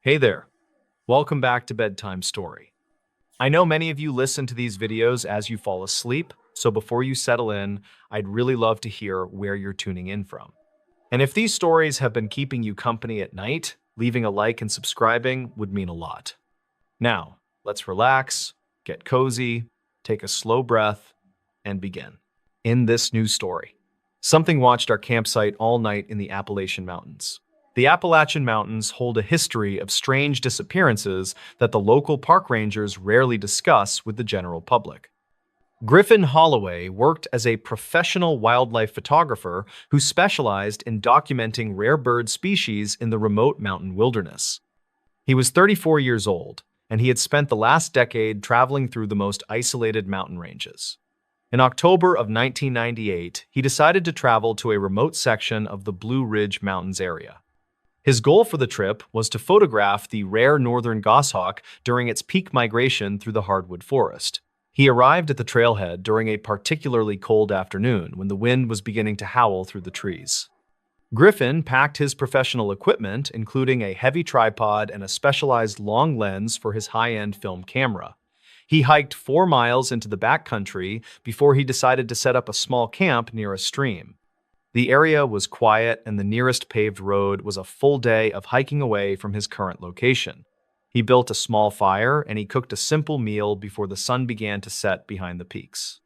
Hey there, welcome back to Bedtime Story. I know many of you listen to these videos as you fall asleep, so before you settle in, I'd really love to hear where you're tuning in from. And if these stories have been keeping you company at night, leaving a like and subscribing would mean a lot. Now, let's relax, get cozy, take a slow breath, and begin. In this new story, something watched our campsite all night in the Appalachian Mountains. The Appalachian Mountains hold a history of strange disappearances that the local park rangers rarely discuss with the general public. Griffin Holloway worked as a professional wildlife photographer who specialized in documenting rare bird species in the remote mountain wilderness. He was 34 years old, and he had spent the last decade traveling through the most isolated mountain ranges. In October of 1998, he decided to travel to a remote section of the Blue Ridge Mountains area. His goal for the trip was to photograph the rare northern goshawk during its peak migration through the hardwood forest. He arrived at the trailhead during a particularly cold afternoon when the wind was beginning to howl through the trees. Griffin packed his professional equipment, including a heavy tripod and a specialized long lens for his high-end film camera. He hiked 4 miles into the backcountry before he decided to set up a small camp near a stream. The area was quiet, and the nearest paved road was a full day of hiking away from his current location. He built a small fire, and he cooked a simple meal before the sun began to set behind the peaks.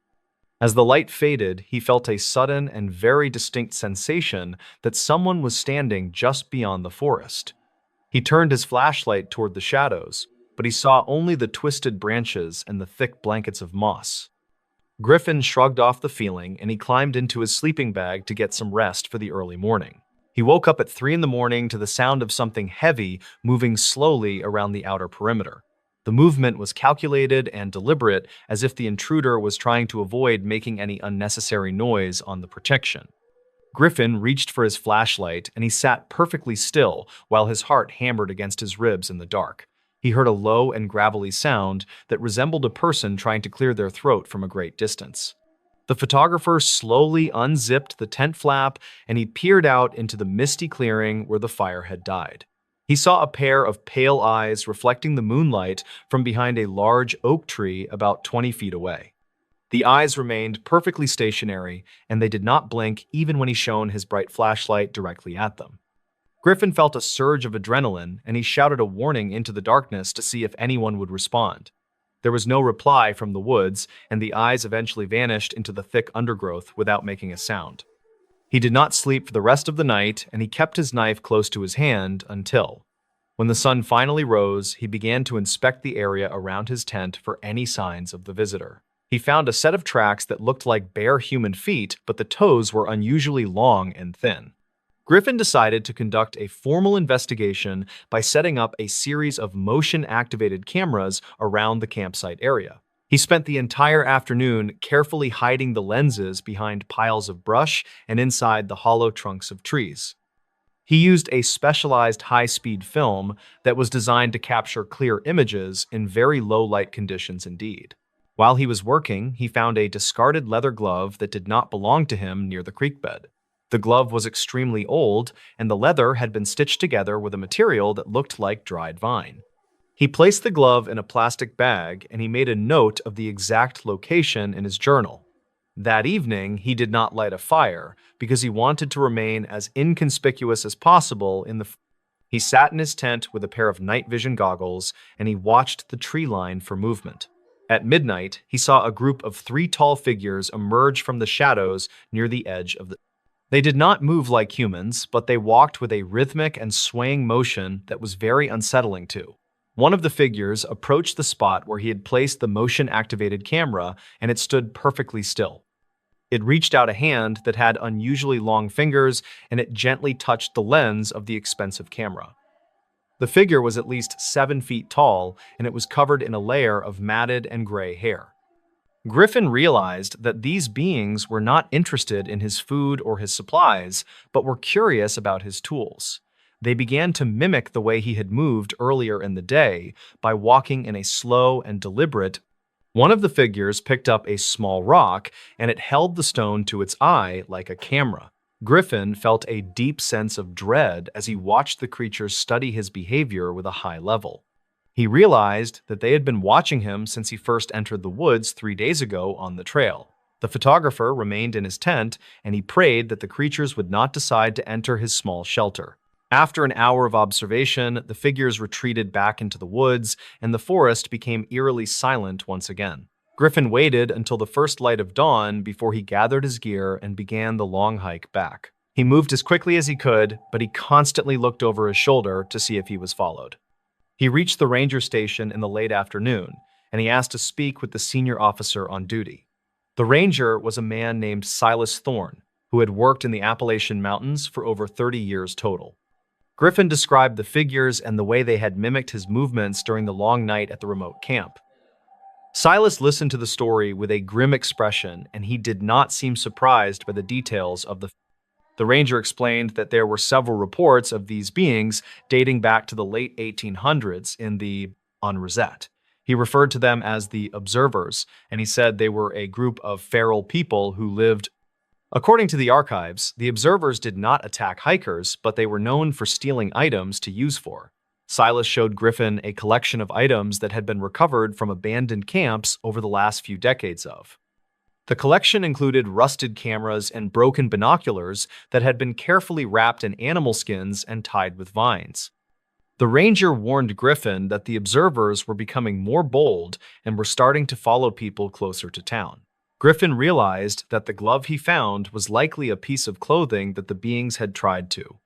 As the light faded, he felt a sudden and very distinct sensation that someone was standing just beyond the forest. He turned his flashlight toward the shadows, but he saw only the twisted branches and the thick blankets of moss. Griffin shrugged off the feeling and he climbed into his sleeping bag to get some rest for the early morning. He woke up at 3 a.m. to the sound of something heavy moving slowly around the outer perimeter. The movement was calculated and deliberate, as if the intruder was trying to avoid making any unnecessary noise on the protection. Griffin reached for his flashlight and he sat perfectly still while his heart hammered against his ribs in the dark. He heard a low and gravelly sound that resembled a person trying to clear their throat from a great distance. The photographer slowly unzipped the tent flap and he peered out into the misty clearing where the fire had died. He saw a pair of pale eyes reflecting the moonlight from behind a large oak tree about 20 feet away. The eyes remained perfectly stationary, and they did not blink even when he shone his bright flashlight directly at them. Griffin felt a surge of adrenaline, and he shouted a warning into the darkness to see if anyone would respond. There was no reply from the woods, and the eyes eventually vanished into the thick undergrowth without making a sound. He did not sleep for the rest of the night, and he kept his knife close to his hand until, when the sun finally rose, he began to inspect the area around his tent for any signs of the visitor. He found a set of tracks that looked like bare human feet, but the toes were unusually long and thin. Griffin decided to conduct a formal investigation by setting up a series of motion-activated cameras around the campsite area. He spent the entire afternoon carefully hiding the lenses behind piles of brush and inside the hollow trunks of trees. He used a specialized high-speed film that was designed to capture clear images in very low light conditions indeed. While he was working, he found a discarded leather glove that did not belong to him near the creek bed. The glove was extremely old, and the leather had been stitched together with a material that looked like dried vine. He placed the glove in a plastic bag, and he made a note of the exact location in his journal. That evening, he did not light a fire because he wanted to remain as inconspicuous as possible in the. He sat in his tent with a pair of night vision goggles, and he watched the tree line for movement. At midnight, he saw a group of 3 tall figures emerge from the shadows near the edge of the. They did not move like humans, but they walked with a rhythmic and swaying motion that was very unsettling too. One of the figures approached the spot where he had placed the motion-activated camera, and it stood perfectly still. It reached out a hand that had unusually long fingers, and it gently touched the lens of the expensive camera. The figure was at least 7 feet tall, and it was covered in a layer of matted and gray hair. Griffin realized that these beings were not interested in his food or his supplies, but were curious about his tools. They began to mimic the way he had moved earlier in the day by walking in a slow and deliberate. One of the figures picked up a small rock, and it held the stone to its eye like a camera. Griffin felt a deep sense of dread as he watched the creatures study his behavior with a high level. He realized that they had been watching him since he first entered the woods 3 days ago on the trail. The photographer remained in his tent, and he prayed that the creatures would not decide to enter his small shelter. After an hour of observation, the figures retreated back into the woods, and the forest became eerily silent once again. Griffin waited until the first light of dawn before he gathered his gear and began the long hike back. He moved as quickly as he could, but he constantly looked over his shoulder to see if he was followed. He reached the ranger station in the late afternoon, and he asked to speak with the senior officer on duty. The ranger was a man named Silas Thorne, who had worked in the Appalachian Mountains for over 30 years total. Griffin described the figures and the way they had mimicked his movements during the long night at the remote camp. Silas listened to the story with a grim expression, and he did not seem surprised by the details of the ranger explained that there were several reports of these beings dating back to the late 1800s in the Rosette. He referred to them as the observers, and he said they were a group of feral people who lived. According to the archives, the observers did not attack hikers, but they were known for stealing items to use for. Silas showed Griffin a collection of items that had been recovered from abandoned camps over the last few decades of. The collection included rusted cameras and broken binoculars that had been carefully wrapped in animal skins and tied with vines. The ranger warned Griffin that the observers were becoming more bold and were starting to follow people closer to town. Griffin realized that the glove he found was likely a piece of clothing that the beings had tried to.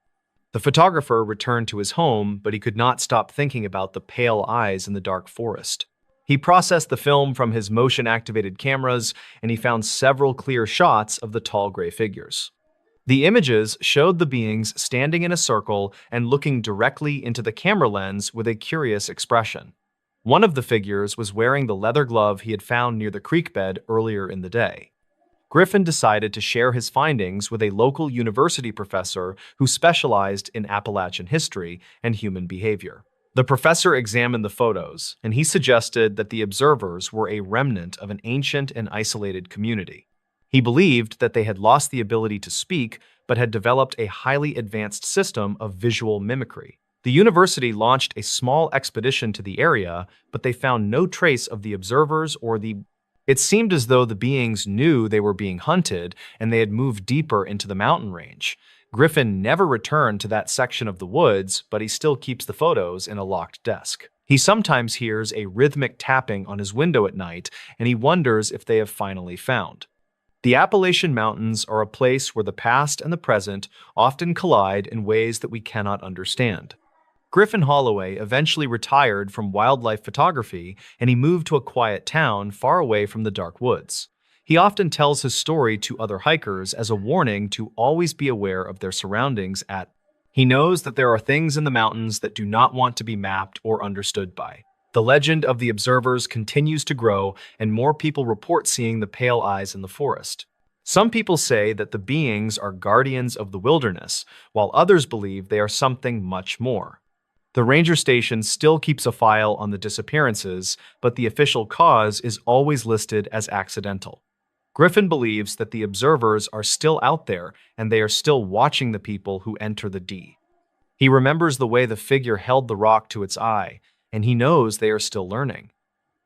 The photographer returned to his home, but he could not stop thinking about the pale eyes in the dark forest. He processed the film from his motion-activated cameras, and he found several clear shots of the tall gray figures. The images showed the beings standing in a circle and looking directly into the camera lens with a curious expression. One of the figures was wearing the leather glove he had found near the creek bed earlier in the day. Griffin decided to share his findings with a local university professor who specialized in Appalachian history and human behavior. The professor examined the photos, and he suggested that the observers were a remnant of an ancient and isolated community. He believed that they had lost the ability to speak, but had developed a highly advanced system of visual mimicry. The university launched a small expedition to the area, but they found no trace of the observers or It seemed as though the beings knew they were being hunted, and they had moved deeper into the mountain range. Griffin never returned to that section of the woods, but he still keeps the photos in a locked desk. He sometimes hears a rhythmic tapping on his window at night, and he wonders if they have finally found. The Appalachian Mountains are a place where the past and the present often collide in ways that we cannot understand. Griffin Holloway eventually retired from wildlife photography, and he moved to a quiet town far away from the dark woods. He often tells his story to other hikers as a warning to always be aware of their surroundings. He knows that there are things in the mountains that do not want to be mapped or understood by. The legend of the observers continues to grow, and more people report seeing the pale eyes in the forest. Some people say that the beings are guardians of the wilderness, while others believe they are something much more. The ranger station still keeps a file on the disappearances, but the official cause is always listed as accidental. Griffin believes that the observers are still out there, and they are still watching the people who enter the D. He remembers the way the figure held the rock to its eye, and he knows they are still learning.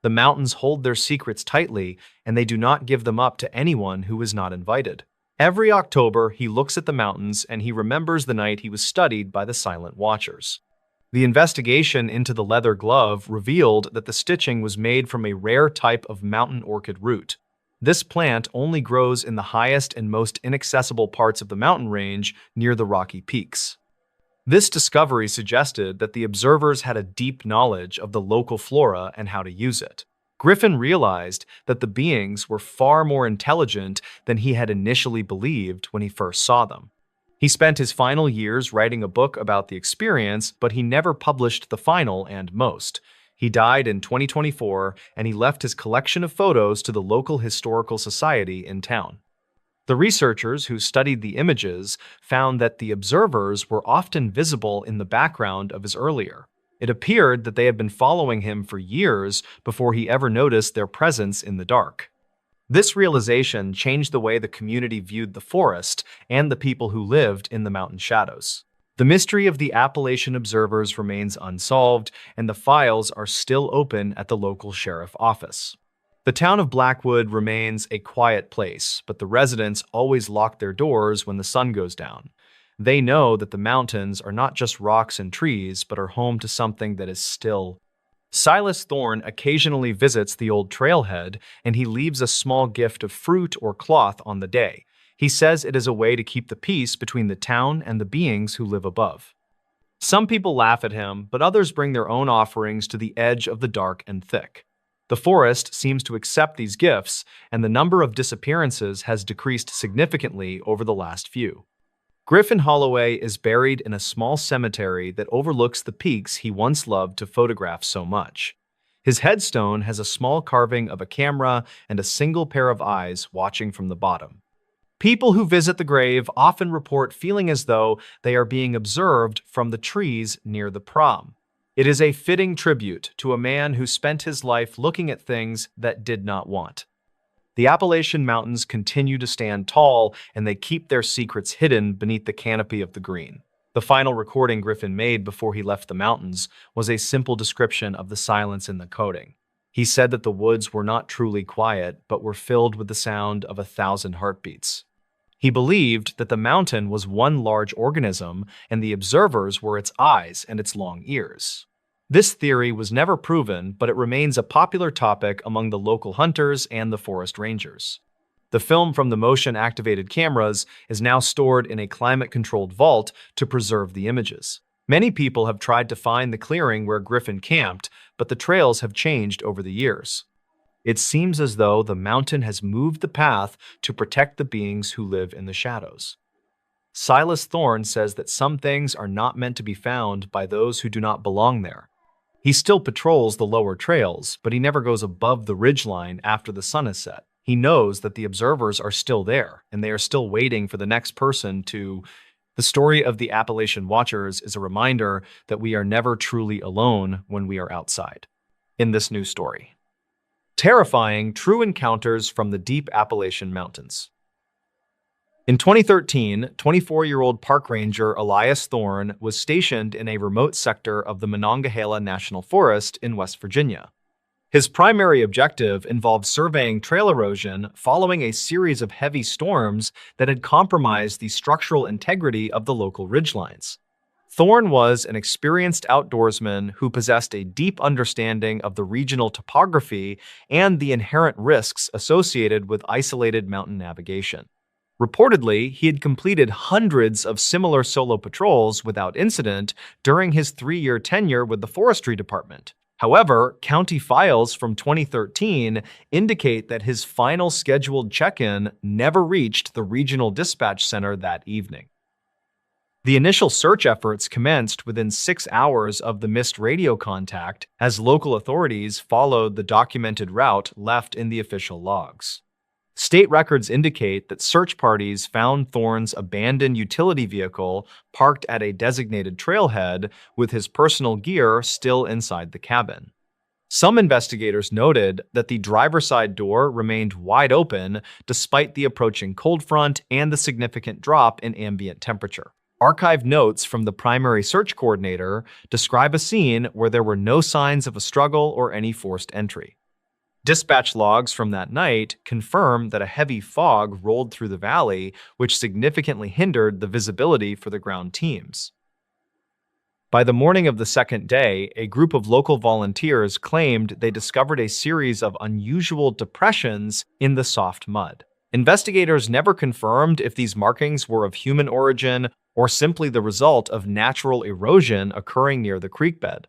The mountains hold their secrets tightly, and they do not give them up to anyone who is not invited. Every October, he looks at the mountains, and he remembers the night he was studied by the Silent Watchers. The investigation into the leather glove revealed that the stitching was made from a rare type of mountain orchid root. This plant only grows in the highest and most inaccessible parts of the mountain range near the rocky peaks. This discovery suggested that the observers had a deep knowledge of the local flora and how to use it. Griffin realized that the beings were far more intelligent than he had initially believed when he first saw them. He spent his final years writing a book about the experience, but he never published the final and most. He died in 2024, and he left his collection of photos to the local historical society in town. The researchers who studied the images found that the observers were often visible in the background of his earlier. It appeared that they had been following him for years before he ever noticed their presence in the dark. This realization changed the way the community viewed the forest and the people who lived in the mountain shadows. The mystery of the Appalachian observers remains unsolved, and the files are still open at the local sheriff office. The town of Blackwood remains a quiet place, but the residents always lock their doors when the sun goes down. They know that the mountains are not just rocks and trees, but are home to something that is still. Silas Thorne occasionally visits the old trailhead, and he leaves a small gift of fruit or cloth on the day. He says it is a way to keep the peace between the town and the beings who live above. Some people laugh at him, but others bring their own offerings to the edge of the dark and thick. The forest seems to accept these gifts, and the number of disappearances has decreased significantly over the last few. Griffin Holloway is buried in a small cemetery that overlooks the peaks he once loved to photograph so much. His headstone has a small carving of a camera and a single pair of eyes watching from the bottom. People who visit the grave often report feeling as though they are being observed from the trees near the prom. It is a fitting tribute to a man who spent his life looking at things that did not want. The Appalachian Mountains continue to stand tall, and they keep their secrets hidden beneath the canopy of the green. The final recording Griffin made before he left the mountains was a simple description of the silence in the coding. He said that the woods were not truly quiet, but were filled with the sound of 1,000 heartbeats. He believed that the mountain was one large organism, and the observers were its eyes and its long ears. This theory was never proven, but it remains a popular topic among the local hunters and the forest rangers. The film from the motion-activated cameras is now stored in a climate-controlled vault to preserve the images. Many people have tried to find the clearing where Griffin camped, but the trails have changed over the years. It seems as though the mountain has moved the path to protect the beings who live in the shadows. Silas Thorne says that some things are not meant to be found by those who do not belong there. He still patrols the lower trails, but he never goes above the ridgeline after the sun is set. He knows that the observers are still there, and they are still waiting for the next person to. The story of the Appalachian Watchers is a reminder that we are never truly alone when we are outside. In this new story. Terrifying true encounters from the deep Appalachian Mountains. In 2013, 24-year-old park ranger Elias Thorne was stationed in a remote sector of the Monongahela National Forest in West Virginia. His primary objective involved surveying trail erosion following a series of heavy storms that had compromised the structural integrity of the local ridgelines. Thorne was an experienced outdoorsman who possessed a deep understanding of the regional topography and the inherent risks associated with isolated mountain navigation. Reportedly, he had completed hundreds of similar solo patrols without incident during his 3-year tenure with the Forestry Department. However, county files from 2013 indicate that his final scheduled check-in never reached the regional dispatch center that evening. The initial search efforts commenced within 6 hours of the missed radio contact as local authorities followed the documented route left in the official logs. State records indicate that search parties found Thorne's abandoned utility vehicle parked at a designated trailhead with his personal gear still inside the cabin. Some investigators noted that the driver's side door remained wide open despite the approaching cold front and the significant drop in ambient temperature. Archived notes from the primary search coordinator describe a scene where there were no signs of a struggle or any forced entry. Dispatch logs from that night confirm that a heavy fog rolled through the valley, which significantly hindered the visibility for the ground teams. By the morning of the second day, a group of local volunteers claimed they discovered a series of unusual depressions in the soft mud. Investigators never confirmed if these markings were of human origin or simply the result of natural erosion occurring near the creek bed.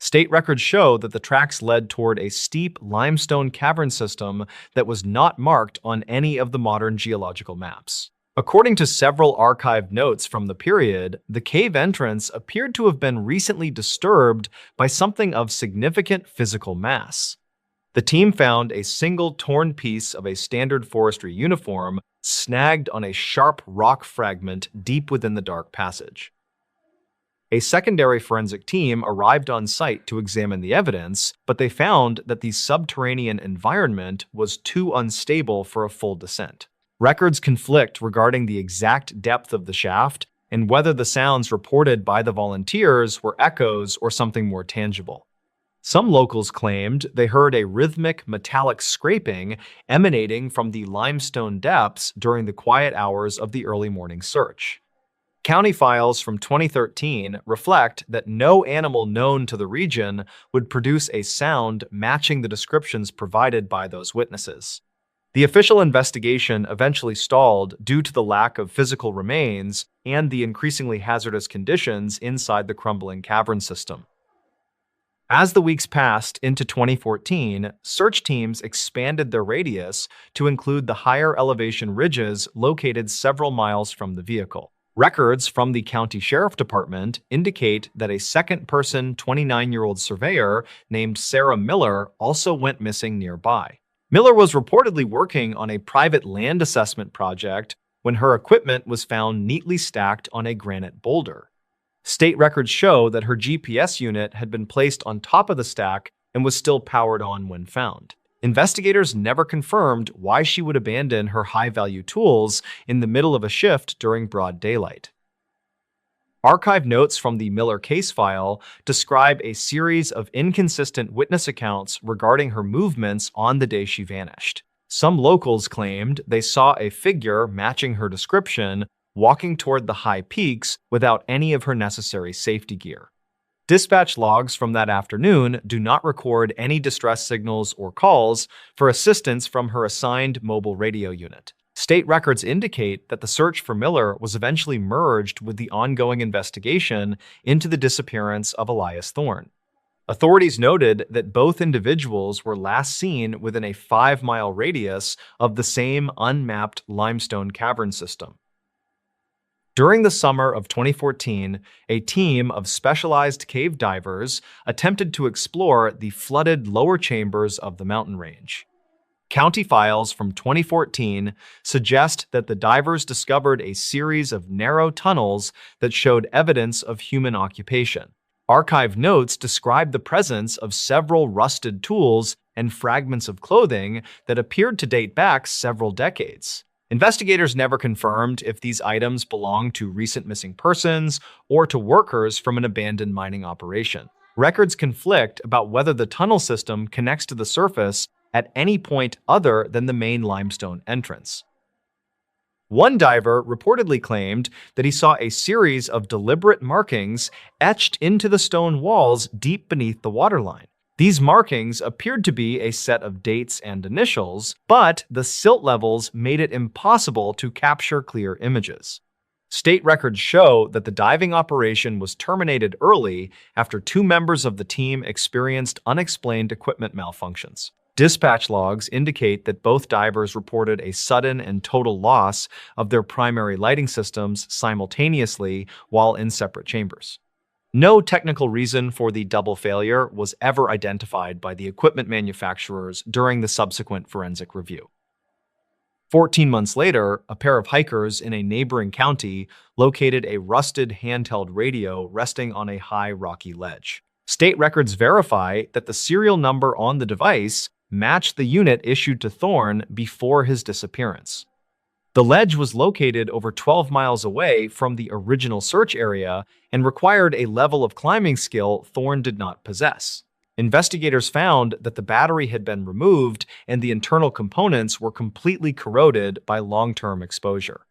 State records show that the tracks led toward a steep limestone cavern system that was not marked on any of the modern geological maps. According to several archived notes from the period, the cave entrance appeared to have been recently disturbed by something of significant physical mass. The team found a single torn piece of a standard forestry uniform snagged on a sharp rock fragment deep within the dark passage. A secondary forensic team arrived on site to examine the evidence, but they found that the subterranean environment was too unstable for a full descent. Records conflict regarding the exact depth of the shaft and whether the sounds reported by the volunteers were echoes or something more tangible. Some locals claimed they heard a rhythmic metallic scraping emanating from the limestone depths during the quiet hours of the early morning search. County files from 2013 reflect that no animal known to the region would produce a sound matching the descriptions provided by those witnesses. The official investigation eventually stalled due to the lack of physical remains and the increasingly hazardous conditions inside the crumbling cavern system. As the weeks passed into 2014, search teams expanded their radius to include the higher elevation ridges located several miles from the vehicle. Records from the county sheriff department indicate that a second-person 29-year-old surveyor named Sarah Miller also went missing nearby. Miller was reportedly working on a private land assessment project when her equipment was found neatly stacked on a granite boulder. State records show that her GPS unit had been placed on top of the stack and was still powered on when found. Investigators never confirmed why she would abandon her high-value tools in the middle of a shift during broad daylight. Archive notes from the Miller case file describe a series of inconsistent witness accounts regarding her movements on the day she vanished. Some locals claimed they saw a figure matching her description walking toward the high peaks without any of her necessary safety gear. Dispatch logs from that afternoon do not record any distress signals or calls for assistance from her assigned mobile radio unit. State records indicate that the search for Miller was eventually merged with the ongoing investigation into the disappearance of Elias Thorne. Authorities noted that both individuals were last seen within a 5-mile radius of the same unmapped limestone cavern system. During the summer of 2014, a team of specialized cave divers attempted to explore the flooded lower chambers of the mountain range. County files from 2014 suggest that the divers discovered a series of narrow tunnels that showed evidence of human occupation. Archive notes describe the presence of several rusted tools and fragments of clothing that appeared to date back several decades. Investigators never confirmed if these items belonged to recent missing persons or to workers from an abandoned mining operation. Records conflict about whether the tunnel system connects to the surface at any point other than the main limestone entrance. One diver reportedly claimed that he saw a series of deliberate markings etched into the stone walls deep beneath the waterline. These markings appeared to be a set of dates and initials, but the silt levels made it impossible to capture clear images. State records show that the diving operation was terminated early after 2 members of the team experienced unexplained equipment malfunctions. Dispatch logs indicate that both divers reported a sudden and total loss of their primary lighting systems simultaneously while in separate chambers. No technical reason for the double failure was ever identified by the equipment manufacturers during the subsequent forensic review. 14 months later, a pair of hikers in a neighboring county located a rusted handheld radio resting on a high rocky ledge. State records verify that the serial number on the device matched the unit issued to Thorne before his disappearance. The ledge was located over 12 miles away from the original search area and required a level of climbing skill Thorne did not possess. Investigators found that the battery had been removed and the internal components were completely corroded by long-term exposure.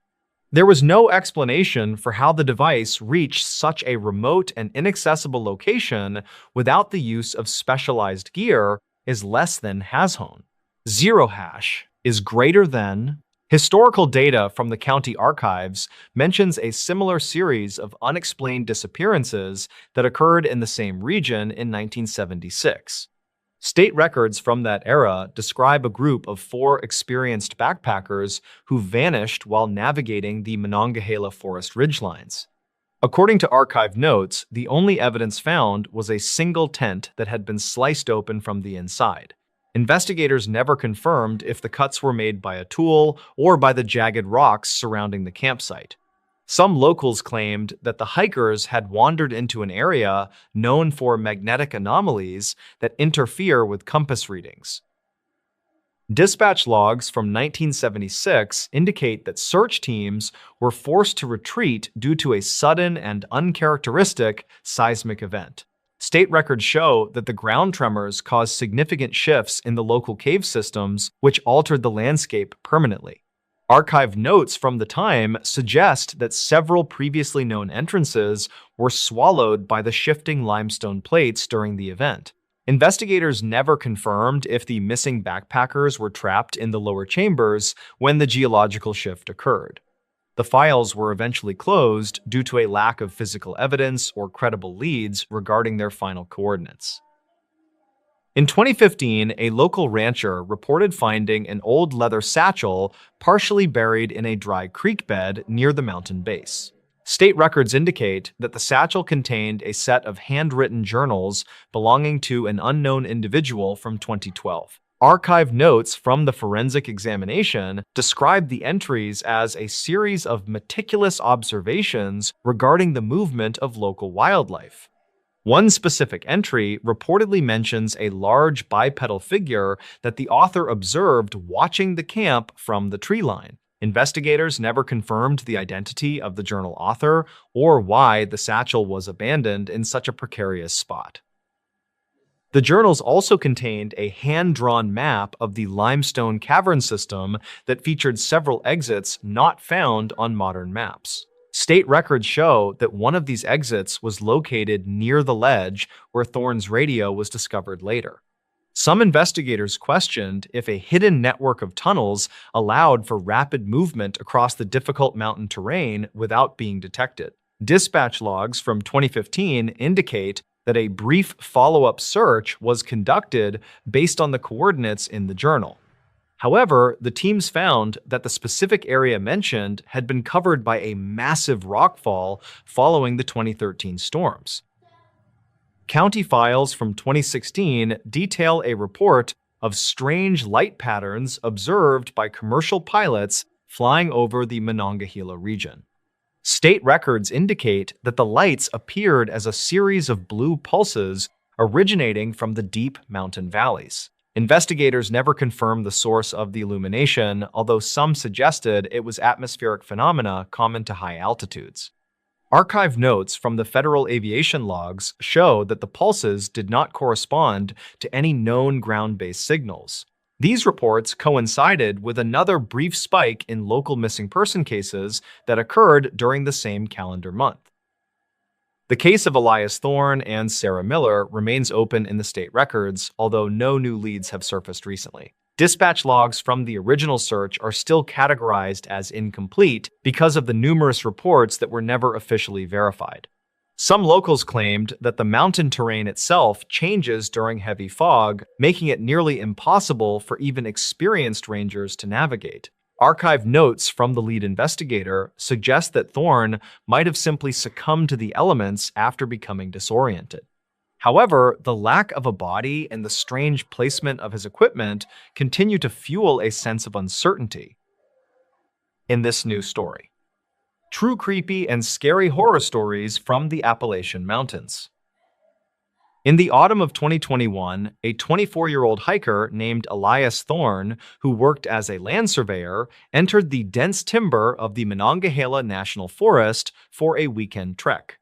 There was no explanation for how the device reached such a remote and inaccessible location without the use of specialized gear is less than hashone. Zero hash is greater than. Historical data from the county archives mentions a similar series of unexplained disappearances that occurred in the same region in 1976. State records from that era describe a group of 4 experienced backpackers who vanished while navigating the Monongahela forest ridgelines. According to archive notes, the only evidence found was a single tent that had been sliced open from the inside. Investigators never confirmed if the cuts were made by a tool or by the jagged rocks surrounding the campsite. Some locals claimed that the hikers had wandered into an area known for magnetic anomalies that interfere with compass readings. Dispatch logs from 1976 indicate that search teams were forced to retreat due to a sudden and uncharacteristic seismic event. State records show that the ground tremors caused significant shifts in the local cave systems, which altered the landscape permanently. Archived notes from the time suggest that several previously known entrances were swallowed by the shifting limestone plates during the event. Investigators never confirmed if the missing backpackers were trapped in the lower chambers when the geological shift occurred. The files were eventually closed due to a lack of physical evidence or credible leads regarding their final coordinates. In 2015, a local rancher reported finding an old leather satchel partially buried in a dry creek bed near the mountain base. State records indicate that the satchel contained a set of handwritten journals belonging to an unknown individual from 2012. Archived notes from the forensic examination describe the entries as a series of meticulous observations regarding the movement of local wildlife. One specific entry reportedly mentions a large bipedal figure that the author observed watching the camp from the tree line. Investigators never confirmed the identity of the journal author or why the satchel was abandoned in such a precarious spot. The journals also contained a hand-drawn map of the limestone cavern system that featured several exits not found on modern maps. State records show that one of these exits was located near the ledge where Thorne's radio was discovered later. Some investigators questioned if a hidden network of tunnels allowed for rapid movement across the difficult mountain terrain without being detected. Dispatch logs from 2015 indicate that a brief follow-up search was conducted based on the coordinates in the journal. However, the teams found that the specific area mentioned had been covered by a massive rockfall following the 2013 storms. County files from 2016 detail a report of strange light patterns observed by commercial pilots flying over the Monongahela region. State records indicate that the lights appeared as a series of blue pulses originating from the deep mountain valleys. Investigators never confirmed the source of the illumination, although some suggested it was atmospheric phenomena common to high altitudes. Archived notes from the federal aviation logs show that the pulses did not correspond to any known ground-based signals. These reports coincided with another brief spike in local missing person cases that occurred during the same calendar month. The case of Elias Thorne and Sarah Miller remains open in the state records, although no new leads have surfaced recently. Dispatch logs from the original search are still categorized as incomplete because of the numerous reports that were never officially verified. Some locals claimed that the mountain terrain itself changes during heavy fog, making it nearly impossible for even experienced rangers to navigate. Archived notes from the lead investigator suggest that Thorne might have simply succumbed to the elements after becoming disoriented. However, the lack of a body and the strange placement of his equipment continue to fuel a sense of uncertainty in this new story. True creepy and scary horror stories from the Appalachian Mountains. In the autumn of 2021, a 24-year-old hiker named Elias Thorne, who worked as a land surveyor, entered the dense timber of the Monongahela National Forest for a weekend trek.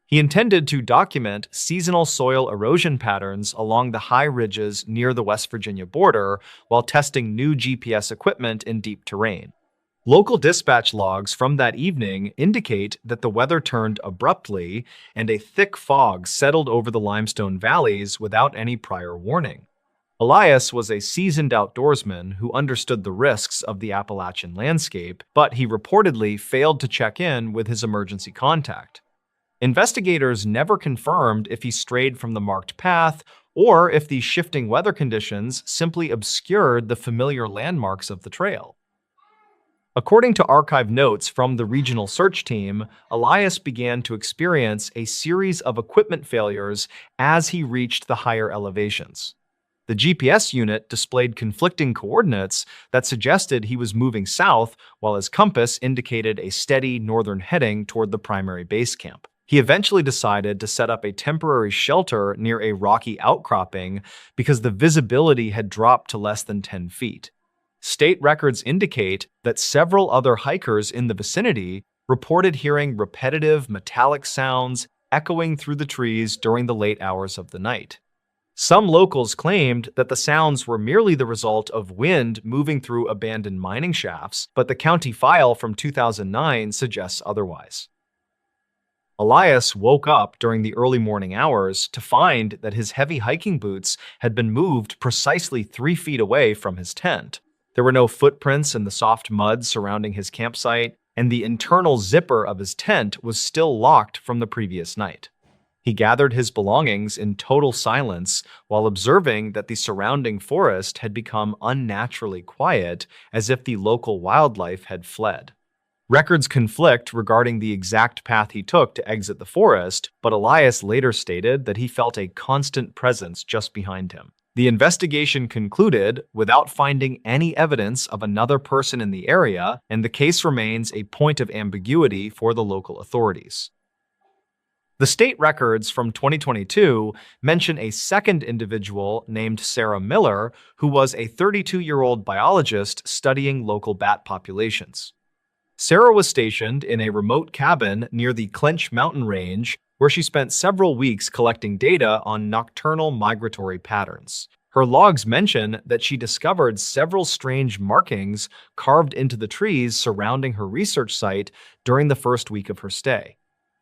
He intended to document seasonal soil erosion patterns along the high ridges near the West Virginia border while testing new GPS equipment in deep terrain. Local dispatch logs from that evening indicate that the weather turned abruptly and a thick fog settled over the limestone valleys without any prior warning. Elias was a seasoned outdoorsman who understood the risks of the Appalachian landscape, but he reportedly failed to check in with his emergency contact. Investigators never confirmed if he strayed from the marked path or if the shifting weather conditions simply obscured the familiar landmarks of the trail. According to archive notes from the regional search team, Elias began to experience a series of equipment failures as he reached the higher elevations. The GPS unit displayed conflicting coordinates that suggested he was moving south, while his compass indicated a steady northern heading toward the primary base camp. He eventually decided to set up a temporary shelter near a rocky outcropping because the visibility had dropped to less than 10 feet. State records indicate that several other hikers in the vicinity reported hearing repetitive metallic sounds echoing through the trees during the late hours of the night. Some locals claimed that the sounds were merely the result of wind moving through abandoned mining shafts, but the county file from 2009 suggests otherwise. Elias woke up during the early morning hours to find that his heavy hiking boots had been moved precisely 3 feet away from his tent. There were no footprints in the soft mud surrounding his campsite, and the internal zipper of his tent was still locked from the previous night. He gathered his belongings in total silence while observing that the surrounding forest had become unnaturally quiet, as if the local wildlife had fled. Records conflict regarding the exact path he took to exit the forest, but Elias later stated that he felt a constant presence just behind him. The investigation concluded without finding any evidence of another person in the area, and the case remains a point of ambiguity for the local authorities. The state records from 2022 mention a second individual named Sarah Miller, who was a 32-year-old biologist studying local bat populations. Sarah was stationed in a remote cabin near the Clinch mountain range, where she spent several weeks collecting data on nocturnal migratory patterns. Her logs mention that she discovered several strange markings carved into the trees surrounding her research site during the first week of her stay.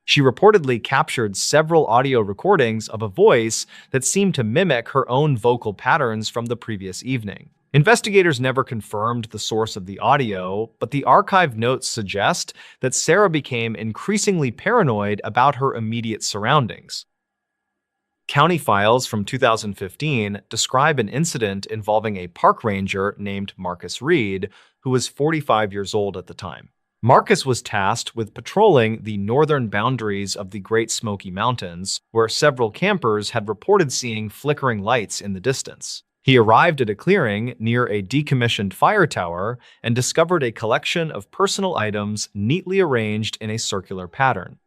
She reportedly captured several audio recordings of a voice that seemed to mimic her own vocal patterns from the previous evening. Investigators never confirmed the source of the audio, but the archive notes suggest that Sarah became increasingly paranoid about her immediate surroundings. County files from 2015 describe an incident involving a park ranger named Marcus Reed, who was 45 years old at the time. Marcus was tasked with patrolling the northern boundaries of the Great Smoky Mountains, where several campers had reported seeing flickering lights in the distance. He arrived at a clearing near a decommissioned fire tower and discovered a collection of personal items neatly arranged in a circular pattern.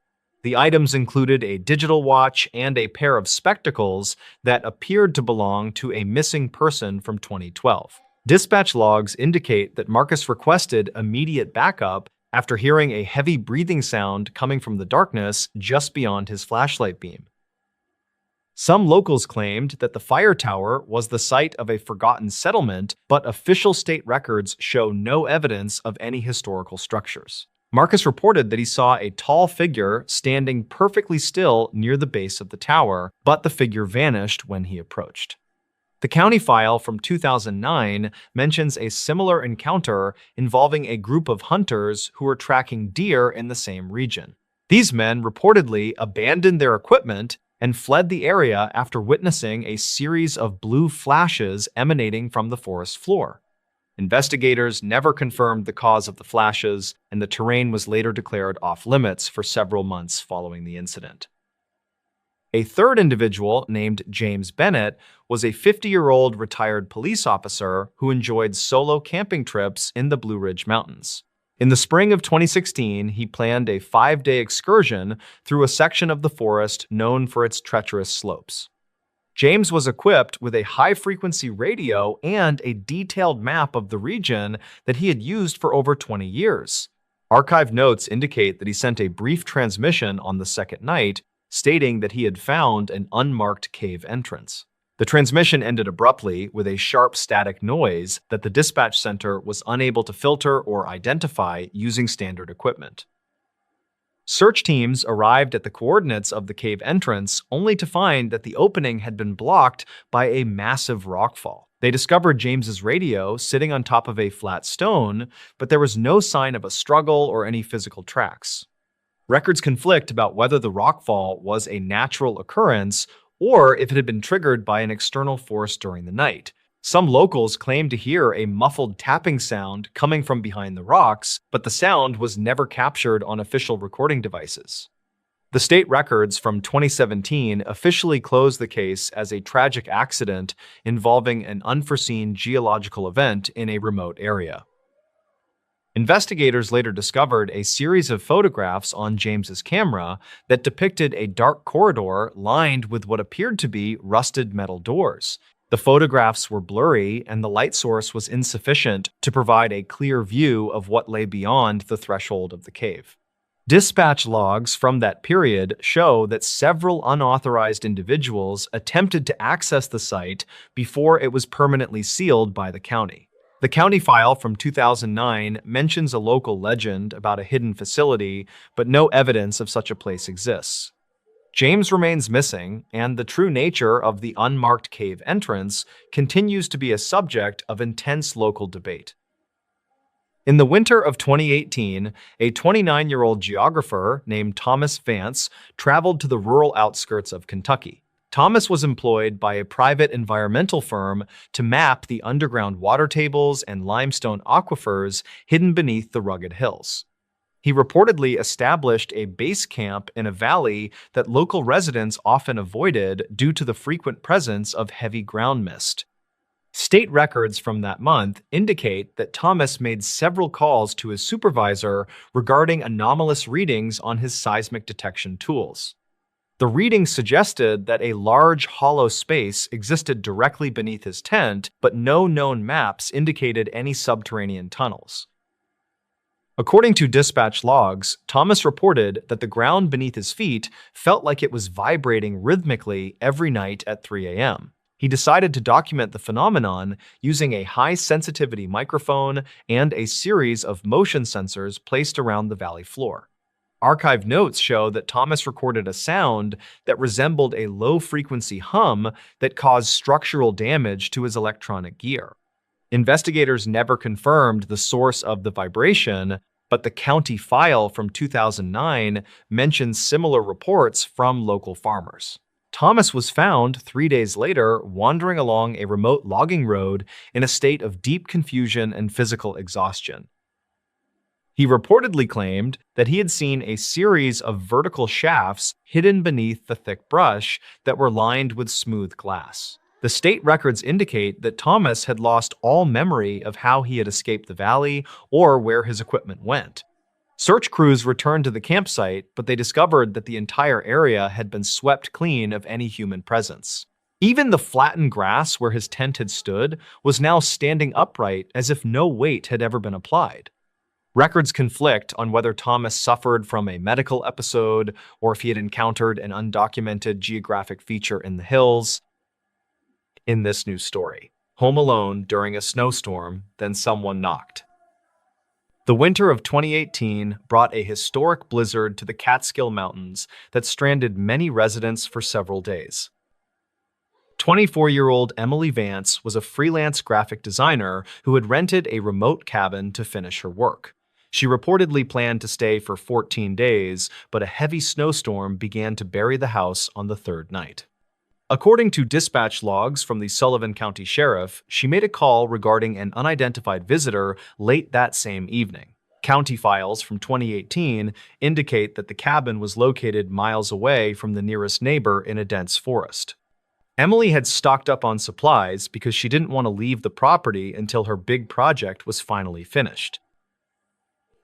The items included a digital watch and a pair of spectacles that appeared to belong to a missing person from 2012. Dispatch logs indicate that Marcus requested immediate backup after hearing a heavy breathing sound coming from the darkness just beyond his flashlight beam. Some locals claimed that the fire tower was the site of a forgotten settlement, but official state records show no evidence of any historical structures. Marcus reported that he saw a tall figure standing perfectly still near the base of the tower, but the figure vanished when he approached. The county file from 2009 mentions a similar encounter involving a group of hunters who were tracking deer in the same region. These men reportedly abandoned their equipment and fled the area after witnessing a series of blue flashes emanating from the forest floor. Investigators never confirmed the cause of the flashes, and the terrain was later declared off-limits for several months following the incident. A third individual, named James Bennett, was a 50-year-old retired police officer who enjoyed solo camping trips in the Blue Ridge Mountains. In the spring of 2016, he planned a 5-day excursion through a section of the forest known for its treacherous slopes. James was equipped with a high-frequency radio and a detailed map of the region that he had used for over 20 years. Archive notes indicate that he sent a brief transmission on the second night, stating that he had found an unmarked cave entrance. The transmission ended abruptly with a sharp static noise that the dispatch center was unable to filter or identify using standard equipment. Search teams arrived at the coordinates of the cave entrance only to find that the opening had been blocked by a massive rockfall. They discovered James's radio sitting on top of a flat stone, but there was no sign of a struggle or any physical tracks. Records conflict about whether the rockfall was a natural occurrence or if it had been triggered by an external force during the night. Some locals claimed to hear a muffled tapping sound coming from behind the rocks, but the sound was never captured on official recording devices. The state records from 2017 officially closed the case as a tragic accident involving an unforeseen geological event in a remote area. Investigators later discovered a series of photographs on James's camera that depicted a dark corridor lined with what appeared to be rusted metal doors. The photographs were blurry, and the light source was insufficient to provide a clear view of what lay beyond the threshold of the cave. Dispatch logs from that period show that several unauthorized individuals attempted to access the site before it was permanently sealed by the county. The county file from 2009 mentions a local legend about a hidden facility, but no evidence of such a place exists. James remains missing, and the true nature of the unmarked cave entrance continues to be a subject of intense local debate. In the winter of 2018, a 29-year-old geographer named Thomas Vance traveled to the rural outskirts of Kentucky. Thomas was employed by a private environmental firm to map the underground water tables and limestone aquifers hidden beneath the rugged hills. He reportedly established a base camp in a valley that local residents often avoided due to the frequent presence of heavy ground mist. State records from that month indicate that Thomas made several calls to his supervisor regarding anomalous readings on his seismic detection tools. The readings suggested that a large hollow space existed directly beneath his tent, but no known maps indicated any subterranean tunnels. According to dispatch logs, Thomas reported that the ground beneath his feet felt like it was vibrating rhythmically every night at 3 a.m. He decided to document the phenomenon using a high-sensitivity microphone and a series of motion sensors placed around the valley floor. Archived notes show that Thomas recorded a sound that resembled a low-frequency hum that caused structural damage to his electronic gear. Investigators never confirmed the source of the vibration, but the county file from 2009 mentions similar reports from local farmers. Thomas was found 3 days later wandering along a remote logging road in a state of deep confusion and physical exhaustion. He reportedly claimed that he had seen a series of vertical shafts hidden beneath the thick brush that were lined with smooth glass. The state records indicate that Thomas had lost all memory of how he had escaped the valley or where his equipment went. Search crews returned to the campsite, but they discovered that the entire area had been swept clean of any human presence. Even the flattened grass where his tent had stood was now standing upright as if no weight had ever been applied. Records conflict on whether Thomas suffered from a medical episode or if he had encountered an undocumented geographic feature in the hills. In this news story, home alone during a snowstorm, then someone knocked. The winter of 2018 brought a historic blizzard to the Catskill Mountains that stranded many residents for several days. 24-year-old Emily Vance was a freelance graphic designer who had rented a remote cabin to finish her work. She reportedly planned to stay for 14 days, but a heavy snowstorm began to bury the house on the third night. According to dispatch logs from the Sullivan County Sheriff, she made a call regarding an unidentified visitor late that same evening. County files from 2018 indicate that the cabin was located miles away from the nearest neighbor in a dense forest. Emily had stocked up on supplies because she didn't want to leave the property until her big project was finally finished.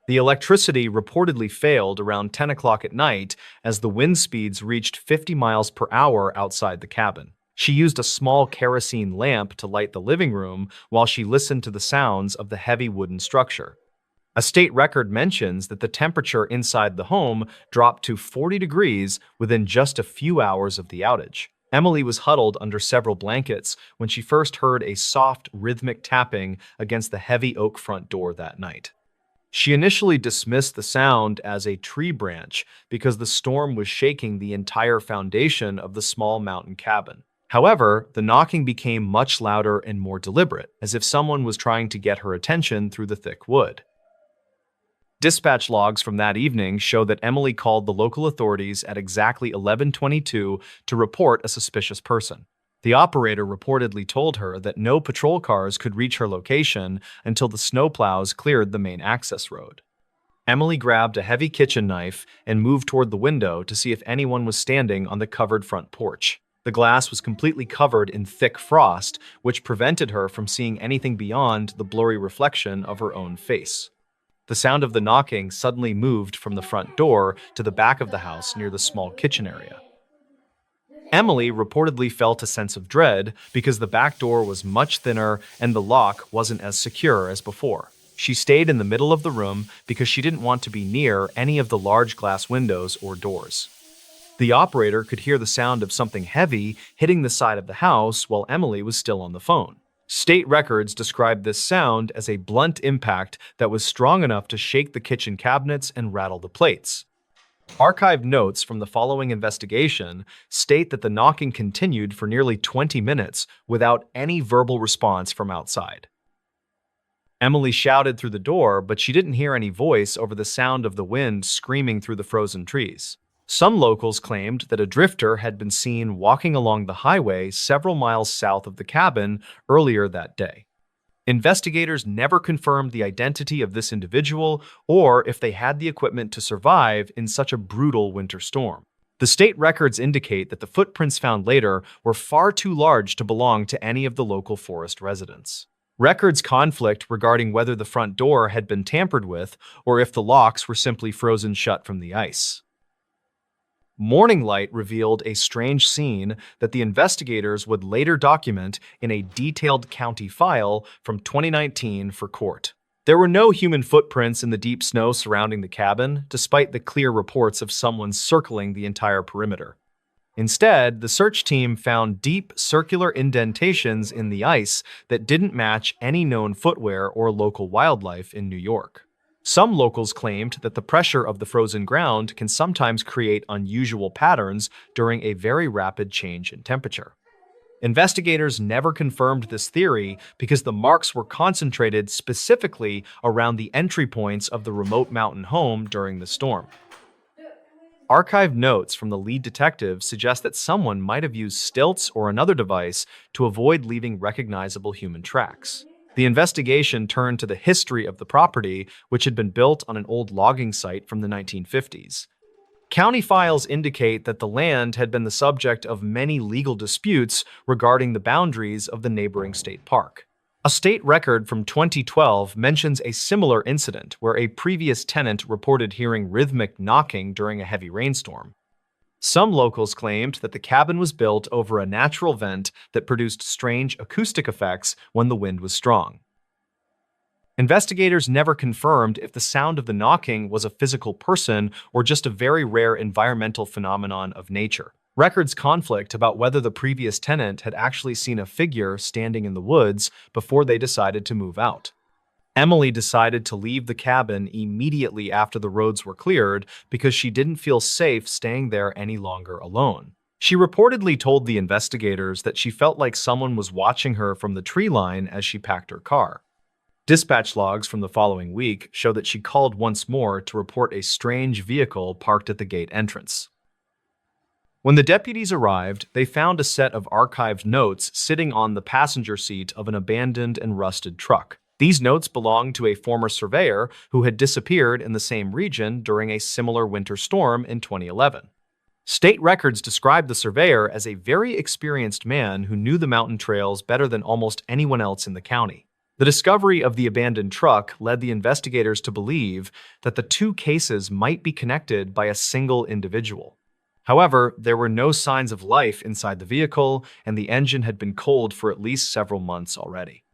The electricity reportedly failed around 10 o'clock at night as the wind speeds reached 50 miles per hour outside the cabin. She used a small kerosene lamp to light the living room while she listened to the sounds of the heavy wooden structure. A state record mentions that the temperature inside the home dropped to 40 degrees within just a few hours of the outage. Emily was huddled under several blankets when she first heard a soft, rhythmic tapping against the heavy oak front door that night. She initially dismissed the sound as a tree branch because the storm was shaking the entire foundation of the small mountain cabin. However, the knocking became much louder and more deliberate, as if someone was trying to get her attention through the thick wood. Dispatch logs from that evening show that Emily called the local authorities at exactly 11:22 to report a suspicious person. The operator reportedly told her that no patrol cars could reach her location until the snowplows cleared the main access road. Emily grabbed a heavy kitchen knife and moved toward the window to see if anyone was standing on the covered front porch. The glass was completely covered in thick frost, which prevented her from seeing anything beyond the blurry reflection of her own face. The sound of the knocking suddenly moved from the front door to the back of the house near the small kitchen area. Emily reportedly felt a sense of dread because the back door was much thinner and the lock wasn't as secure as before. She stayed in the middle of the room because she didn't want to be near any of the large glass windows or doors. The operator could hear the sound of something heavy hitting the side of the house while Emily was still on the phone. State records describe this sound as a blunt impact that was strong enough to shake the kitchen cabinets and rattle the plates. Archived notes from the following investigation state that the knocking continued for nearly 20 minutes without any verbal response from outside. Emily shouted through the door, but she didn't hear any voice over the sound of the wind screaming through the frozen trees. Some locals claimed that a drifter had been seen walking along the highway several miles south of the cabin earlier that day. Investigators never confirmed the identity of this individual or if they had the equipment to survive in such a brutal winter storm. The state records indicate that the footprints found later were far too large to belong to any of the local forest residents. Records conflict regarding whether the front door had been tampered with or if the locks were simply frozen shut from the ice. Morning light revealed a strange scene that the investigators would later document in a detailed county file from 2019 for court. There were no human footprints in the deep snow surrounding the cabin, despite the clear reports of someone circling the entire perimeter. Instead, the search team found deep, circular indentations in the ice that didn't match any known footwear or local wildlife in New York. Some locals claimed that the pressure of the frozen ground can sometimes create unusual patterns during a very rapid change in temperature. Investigators never confirmed this theory because the marks were concentrated specifically around the entry points of the remote mountain home during the storm. Archived notes from the lead detective suggest that someone might have used stilts or another device to avoid leaving recognizable human tracks. The investigation turned to the history of the property, which had been built on an old logging site from the 1950s. County files indicate that the land had been the subject of many legal disputes regarding the boundaries of the neighboring state park. A state record from 2012 mentions a similar incident where a previous tenant reported hearing rhythmic knocking during a heavy rainstorm. Some locals claimed that the cabin was built over a natural vent that produced strange acoustic effects when the wind was strong. Investigators never confirmed if the sound of the knocking was a physical person or just a very rare environmental phenomenon of nature. Records conflict about whether the previous tenant had actually seen a figure standing in the woods before they decided to move out. Emily decided to leave the cabin immediately after the roads were cleared because she didn't feel safe staying there any longer alone. She reportedly told the investigators that she felt like someone was watching her from the tree line as she packed her car. Dispatch logs from the following week show that she called once more to report a strange vehicle parked at the gate entrance. When the deputies arrived, they found a set of archived notes sitting on the passenger seat of an abandoned and rusted truck. These notes belonged to a former surveyor who had disappeared in the same region during a similar winter storm in 2011. State records describe the surveyor as a very experienced man who knew the mountain trails better than almost anyone else in the county. The discovery of the abandoned truck led the investigators to believe that the two cases might be connected by a single individual. However, there were no signs of life inside the vehicle, and the engine had been cold for at least several months already.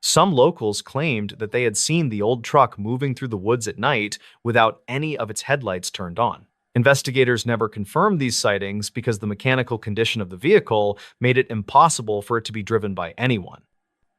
Some locals claimed that they had seen the old truck moving through the woods at night without any of its headlights turned on. Investigators never confirmed these sightings because the mechanical condition of the vehicle made it impossible for it to be driven by anyone.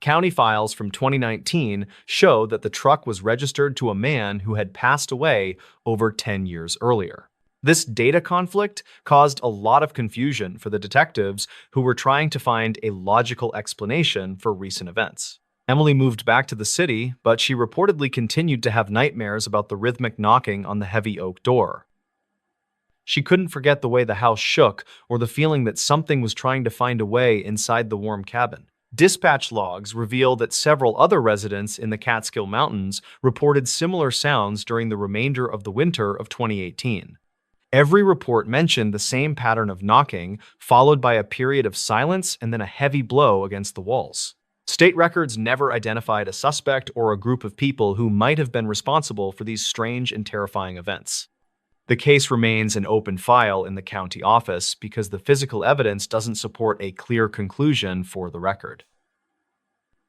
County files from 2019 show that the truck was registered to a man who had passed away over 10 years earlier. This data conflict caused a lot of confusion for the detectives who were trying to find a logical explanation for recent events. Emily moved back to the city, but she reportedly continued to have nightmares about the rhythmic knocking on the heavy oak door. She couldn't forget the way the house shook or the feeling that something was trying to find a way inside the warm cabin. Dispatch logs reveal that several other residents in the Catskill Mountains reported similar sounds during the remainder of the winter of 2018. Every report mentioned the same pattern of knocking, followed by a period of silence and then a heavy blow against the walls. State records never identified a suspect or a group of people who might have been responsible for these strange and terrifying events. The case remains an open file in the county office because the physical evidence doesn't support a clear conclusion for the record.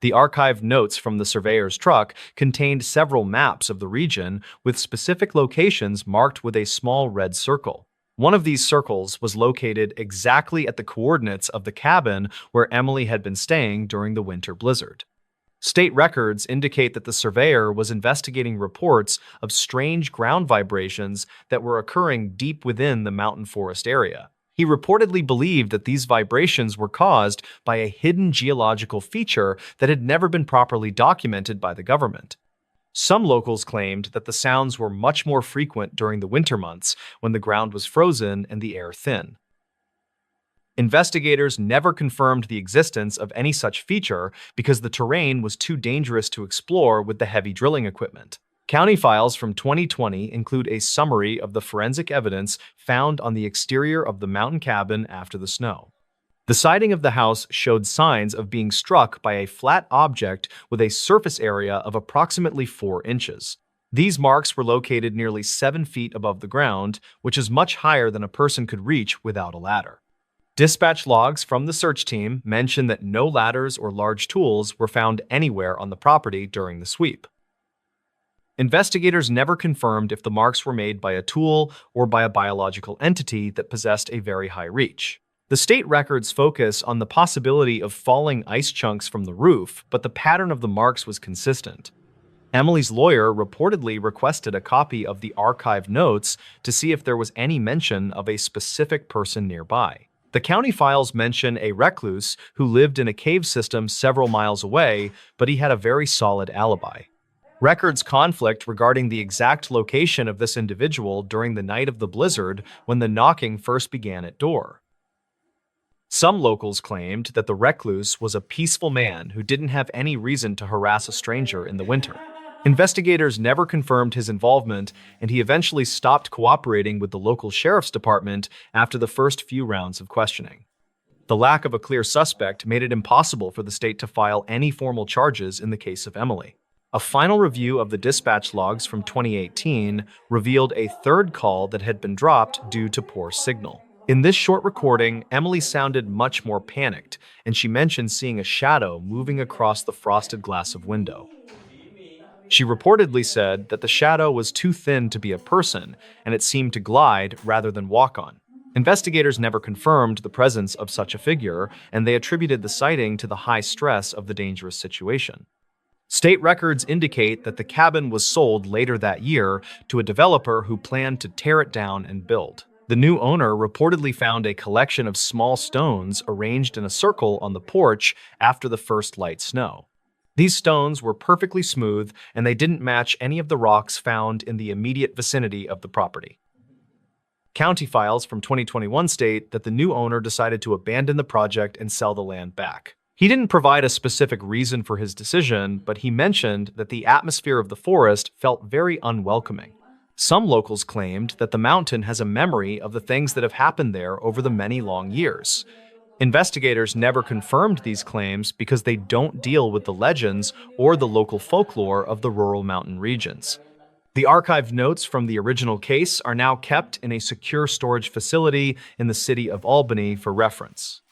The archived notes from the surveyor's truck contained several maps of the region with specific locations marked with a small red circle. One of these circles was located exactly at the coordinates of the cabin where Emily had been staying during the winter blizzard. State records indicate that the surveyor was investigating reports of strange ground vibrations that were occurring deep within the mountain forest area. He reportedly believed that these vibrations were caused by a hidden geological feature that had never been properly documented by the government. Some locals claimed that the sounds were much more frequent during the winter months when the ground was frozen and the air thin. Investigators never confirmed the existence of any such feature because the terrain was too dangerous to explore with the heavy drilling equipment. County files from 2020 include a summary of the forensic evidence found on the exterior of the mountain cabin after the snow. The siding of the house showed signs of being struck by a flat object with a surface area of approximately 4 inches. These marks were located nearly 7 feet above the ground, which is much higher than a person could reach without a ladder. Dispatch logs from the search team mention that no ladders or large tools were found anywhere on the property during the sweep. Investigators never confirmed if the marks were made by a tool or by a biological entity that possessed a very high reach. The state records focus on the possibility of falling ice chunks from the roof, but the pattern of the marks was consistent. Emily's lawyer reportedly requested a copy of the archived notes to see if there was any mention of a specific person nearby. The county files mention a recluse who lived in a cave system several miles away, but he had a very solid alibi. Records conflict regarding the exact location of this individual during the night of the blizzard when the knocking first began at door. Some locals claimed that the recluse was a peaceful man who didn't have any reason to harass a stranger in the winter. Investigators never confirmed his involvement, and he eventually stopped cooperating with the local sheriff's department after the first few rounds of questioning. The lack of a clear suspect made it impossible for the state to file any formal charges in the case of Emily. A final review of the dispatch logs from 2018 revealed a third call that had been dropped due to poor signal. In this short recording, Emily sounded much more panicked, and she mentioned seeing a shadow moving across the frosted glass of window. She reportedly said that the shadow was too thin to be a person, and it seemed to glide rather than walk on. Investigators never confirmed the presence of such a figure, and they attributed the sighting to the high stress of the dangerous situation. State records indicate that the cabin was sold later that year to a developer who planned to tear it down and build. The new owner reportedly found a collection of small stones arranged in a circle on the porch after the first light snow. These stones were perfectly smooth, and they didn't match any of the rocks found in the immediate vicinity of the property. County files from 2021 state that the new owner decided to abandon the project and sell the land back. He didn't provide a specific reason for his decision, but he mentioned that the atmosphere of the forest felt very unwelcoming. Some locals claimed that the mountain has a memory of the things that have happened there over the many long years. Investigators never confirmed these claims because they don't deal with the legends or the local folklore of the rural mountain regions. The archived notes from the original case are now kept in a secure storage facility in the city of Albany for reference.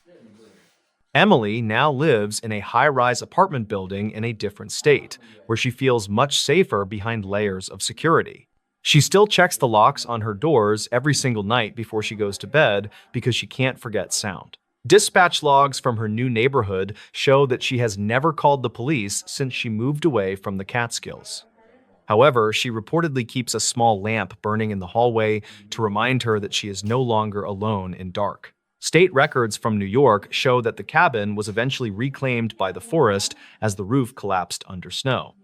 Emily now lives in a high-rise apartment building in a different state, where she feels much safer behind layers of security. She still checks the locks on her doors every single night before she goes to bed because she can't forget sound. Dispatch logs from her new neighborhood show that she has never called the police since she moved away from the Catskills. However, she reportedly keeps a small lamp burning in the hallway to remind her that she is no longer alone in dark. State records from New York show that the cabin was eventually reclaimed by the forest as the roof collapsed under snow.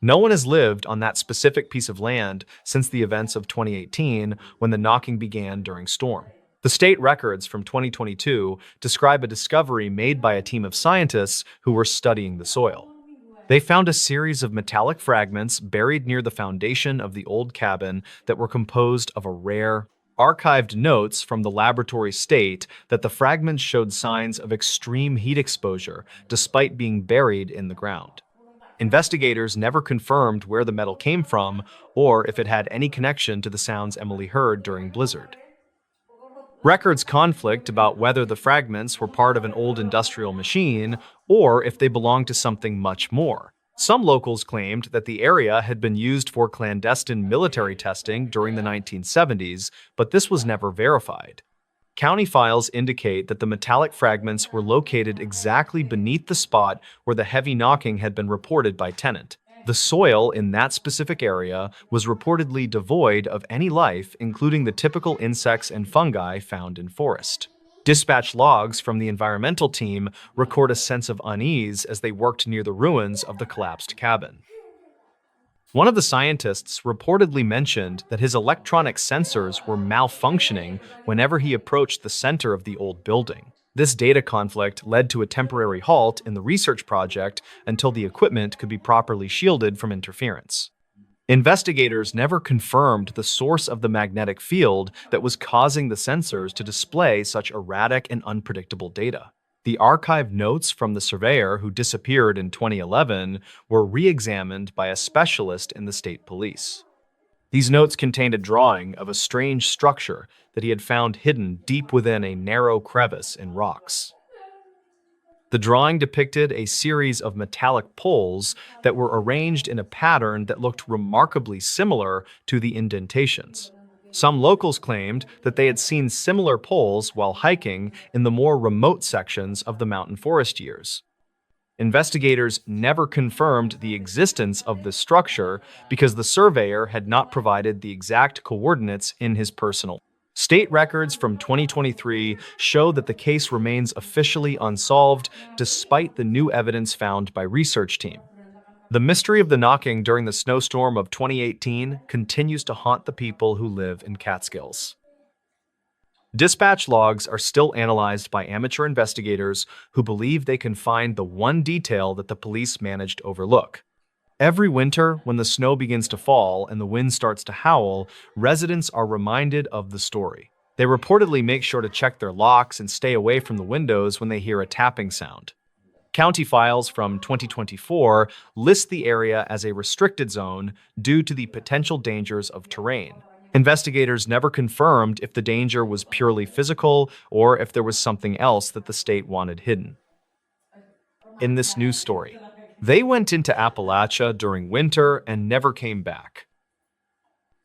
No one has lived on that specific piece of land since the events of 2018 when the knocking began during storm. The state records from 2022 describe a discovery made by a team of scientists who were studying the soil. They found a series of metallic fragments buried near the foundation of the old cabin that were composed of a rare, archived notes from the laboratory state that the fragments showed signs of extreme heat exposure despite being buried in the ground. Investigators never confirmed where the metal came from or if it had any connection to the sounds Emily heard during Blizzard. Records conflict about whether the fragments were part of an old industrial machine or if they belonged to something much more. Some locals claimed that the area had been used for clandestine military testing during the 1970s, but this was never verified. County files indicate that the metallic fragments were located exactly beneath the spot where the heavy knocking had been reported by tenant. The soil in that specific area was reportedly devoid of any life, including the typical insects and fungi found in forest. Dispatch logs from the environmental team record a sense of unease as they worked near the ruins of the collapsed cabin. One of the scientists reportedly mentioned that his electronic sensors were malfunctioning whenever he approached the center of the old building. This data conflict led to a temporary halt in the research project until the equipment could be properly shielded from interference. Investigators never confirmed the source of the magnetic field that was causing the sensors to display such erratic and unpredictable data. The archived notes from the surveyor who disappeared in 2011 were re-examined by a specialist in the state police. These notes contained a drawing of a strange structure that he had found hidden deep within a narrow crevice in rocks. The drawing depicted a series of metallic poles that were arranged in a pattern that looked remarkably similar to the indentations. Some locals claimed that they had seen similar poles while hiking in the more remote sections of the mountain forest years. Investigators never confirmed the existence of this structure because the surveyor had not provided the exact coordinates in his personal. State records from 2023 show that the case remains officially unsolved despite the new evidence found by research team. The mystery of the knocking during the snowstorm of 2018 continues to haunt the people who live in Catskills. Dispatch logs are still analyzed by amateur investigators who believe they can find the one detail that the police managed to overlook. Every winter, when the snow begins to fall and the wind starts to howl, residents are reminded of the story. They reportedly make sure to check their locks and stay away from the windows when they hear a tapping sound. County files from 2024 list the area as a restricted zone due to the potential dangers of terrain. Investigators never confirmed if the danger was purely physical or if there was something else that the state wanted hidden. In this news story, they went into Appalachia during winter and never came back.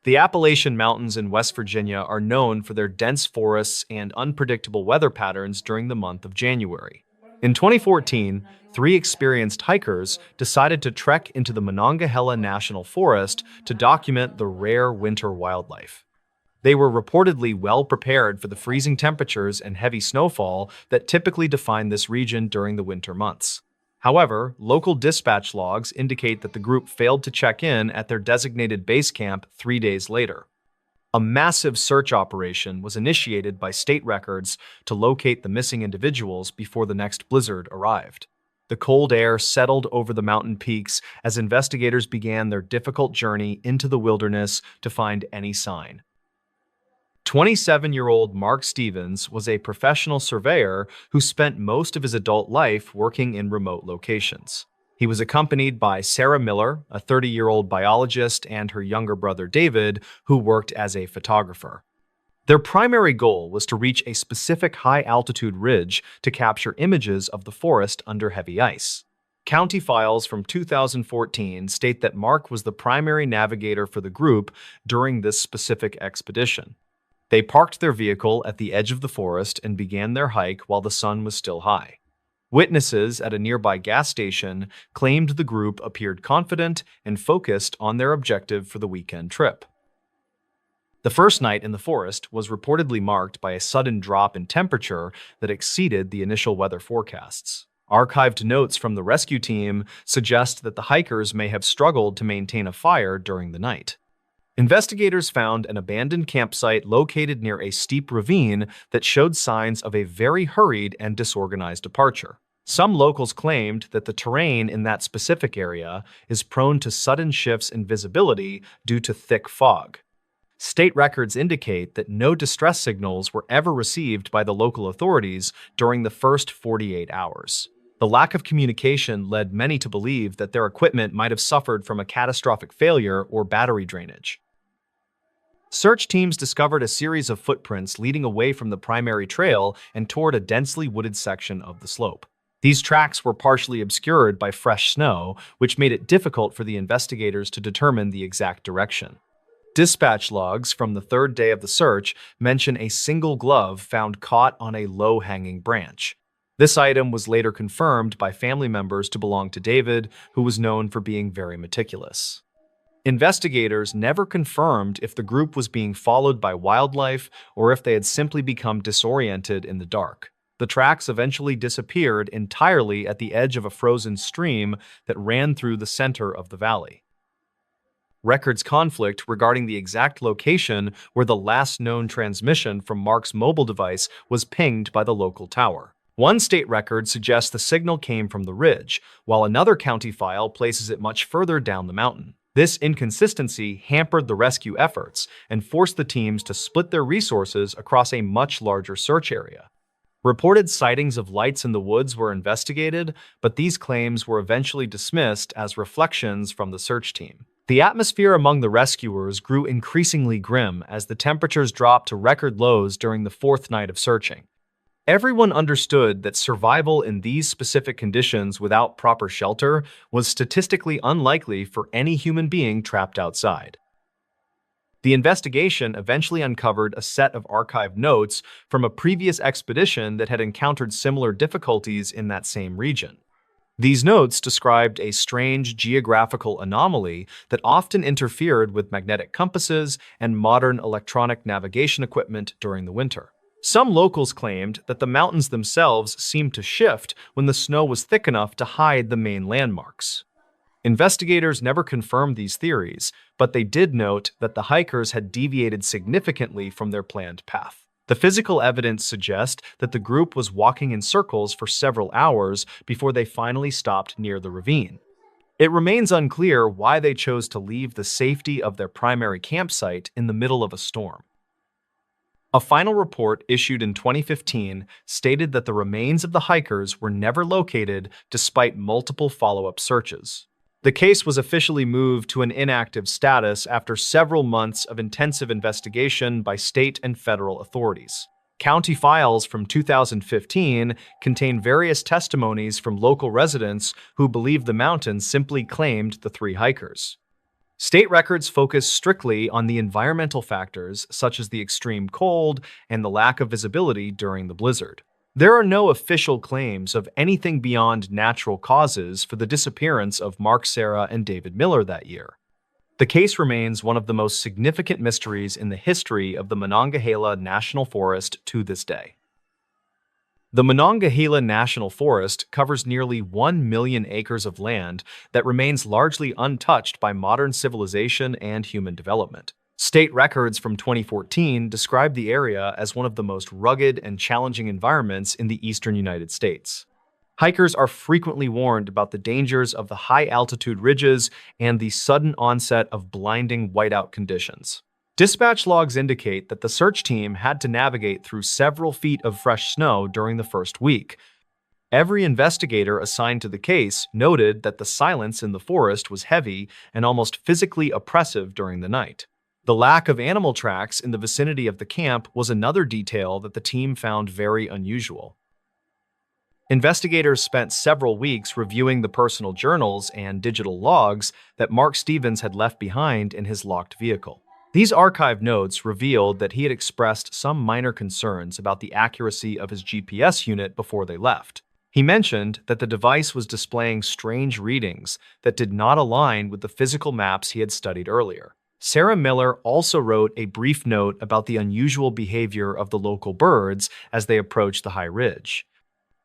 The Appalachian Mountains in West Virginia are known for their dense forests and unpredictable weather patterns during the month of January. In 2014, 3 experienced hikers decided to trek into the Monongahela National Forest to document the rare winter wildlife. They were reportedly well prepared for the freezing temperatures and heavy snowfall that typically define this region during the winter months. However, local dispatch logs indicate that the group failed to check in at their designated base camp 3 days later. A massive search operation was initiated by state records to locate the missing individuals before the next blizzard arrived. The cold air settled over the mountain peaks as investigators began their difficult journey into the wilderness to find any sign. 27-year-old Mark Stevens was a professional surveyor who spent most of his adult life working in remote locations. He was accompanied by Sarah Miller, a 30-year-old biologist, and her younger brother David, who worked as a photographer. Their primary goal was to reach a specific high-altitude ridge to capture images of the forest under heavy ice. County files from 2014 state that Mark was the primary navigator for the group during this specific expedition. They parked their vehicle at the edge of the forest and began their hike while the sun was still high. Witnesses at a nearby gas station claimed the group appeared confident and focused on their objective for the weekend trip. The first night in the forest was reportedly marked by a sudden drop in temperature that exceeded the initial weather forecasts. Archived notes from the rescue team suggest that the hikers may have struggled to maintain a fire during the night. Investigators found an abandoned campsite located near a steep ravine that showed signs of a very hurried and disorganized departure. Some locals claimed that the terrain in that specific area is prone to sudden shifts in visibility due to thick fog. State records indicate that no distress signals were ever received by the local authorities during the first 48 hours. The lack of communication led many to believe that their equipment might have suffered from a catastrophic failure or battery drainage. Search teams discovered a series of footprints leading away from the primary trail and toward a densely wooded section of the slope. These tracks were partially obscured by fresh snow, which made it difficult for the investigators to determine the exact direction. Dispatch logs from the third day of the search mention a single glove found caught on a low-hanging branch. This item was later confirmed by family members to belong to David, who was known for being very meticulous. Investigators never confirmed if the group was being followed by wildlife or if they had simply become disoriented in the dark. The tracks eventually disappeared entirely at the edge of a frozen stream that ran through the center of the valley. Records conflict regarding the exact location where the last known transmission from Mark's mobile device was pinged by the local tower. One state record suggests the signal came from the ridge, while another county file places it much further down the mountain. This inconsistency hampered the rescue efforts and forced the teams to split their resources across a much larger search area. Reported sightings of lights in the woods were investigated, but these claims were eventually dismissed as reflections from the search team. The atmosphere among the rescuers grew increasingly grim as the temperatures dropped to record lows during the fourth night of searching. Everyone understood that survival in these specific conditions without proper shelter was statistically unlikely for any human being trapped outside. The investigation eventually uncovered a set of archived notes from a previous expedition that had encountered similar difficulties in that same region. These notes described a strange geographical anomaly that often interfered with magnetic compasses and modern electronic navigation equipment during the winter. Some locals claimed that the mountains themselves seemed to shift when the snow was thick enough to hide the main landmarks. Investigators never confirmed these theories, but they did note that the hikers had deviated significantly from their planned path. The physical evidence suggests that the group was walking in circles for several hours before they finally stopped near the ravine. It remains unclear why they chose to leave the safety of their primary campsite in the middle of a storm. A final report issued in 2015 stated that the remains of the hikers were never located despite multiple follow-up searches. The case was officially moved to an inactive status after several months of intensive investigation by state and federal authorities. County files from 2015 contain various testimonies from local residents who believe the mountains simply claimed the three hikers. State records focus strictly on the environmental factors such as the extreme cold and the lack of visibility during the blizzard. There are no official claims of anything beyond natural causes for the disappearance of Mark, Sarah, and David Miller that year. The case remains one of the most significant mysteries in the history of the Monongahela National Forest to this day. The Monongahela National Forest covers nearly 1 million acres of land that remains largely untouched by modern civilization and human development. State records from 2014 describe the area as one of the most rugged and challenging environments in the eastern United States. Hikers are frequently warned about the dangers of the high-altitude ridges and the sudden onset of blinding whiteout conditions. Dispatch logs indicate that the search team had to navigate through several feet of fresh snow during the first week. Every investigator assigned to the case noted that the silence in the forest was heavy and almost physically oppressive during the night. The lack of animal tracks in the vicinity of the camp was another detail that the team found very unusual. Investigators spent several weeks reviewing the personal journals and digital logs that Mark Stevens had left behind in his locked vehicle. These archived notes revealed that he had expressed some minor concerns about the accuracy of his GPS unit before they left. He mentioned that the device was displaying strange readings that did not align with the physical maps he had studied earlier. Sarah Miller also wrote a brief note about the unusual behavior of the local birds as they approached the high ridge.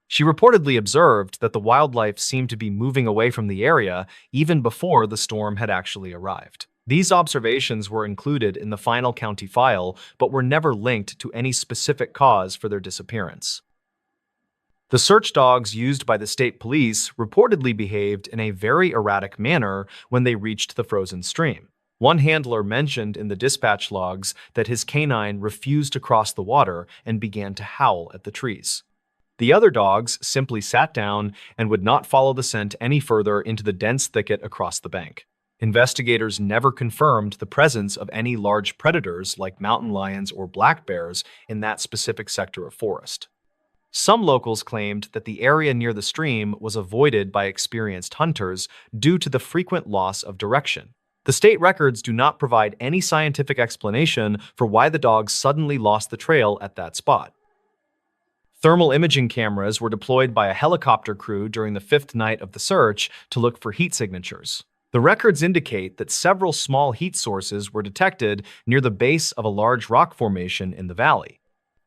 She reportedly observed that the wildlife seemed to be moving away from the area even before the storm had actually arrived. These observations were included in the final county file, but were never linked to any specific cause for their disappearance. The search dogs used by the state police reportedly behaved in a very erratic manner when they reached the frozen stream. One handler mentioned in the dispatch logs that his canine refused to cross the water and began to howl at the trees. The other dogs simply sat down and would not follow the scent any further into the dense thicket across the bank. Investigators never confirmed the presence of any large predators like mountain lions or black bears in that specific sector of forest. Some locals claimed that the area near the stream was avoided by experienced hunters due to the frequent loss of direction. The state records do not provide any scientific explanation for why the dogs suddenly lost the trail at that spot. Thermal imaging cameras were deployed by a helicopter crew during the fifth night of the search to look for heat signatures. The records indicate that several small heat sources were detected near the base of a large rock formation in the valley.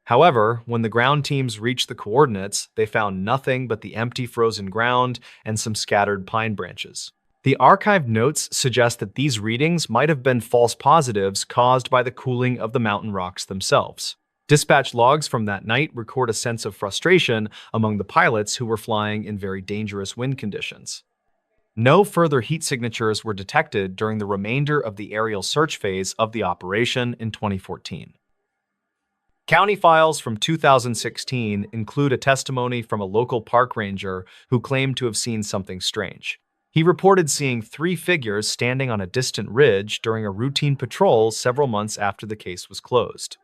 However, when the ground teams reached the coordinates, they found nothing but the empty frozen ground and some scattered pine branches. The archived notes suggest that these readings might have been false positives caused by the cooling of the mountain rocks themselves. Dispatch logs from that night record a sense of frustration among the pilots who were flying in very dangerous wind conditions. No further heat signatures were detected during the remainder of the aerial search phase of the operation in 2014. County files from 2016 include a testimony from a local park ranger who claimed to have seen something strange. He reported seeing 3 figures standing on a distant ridge during a routine patrol several months after the case was closed.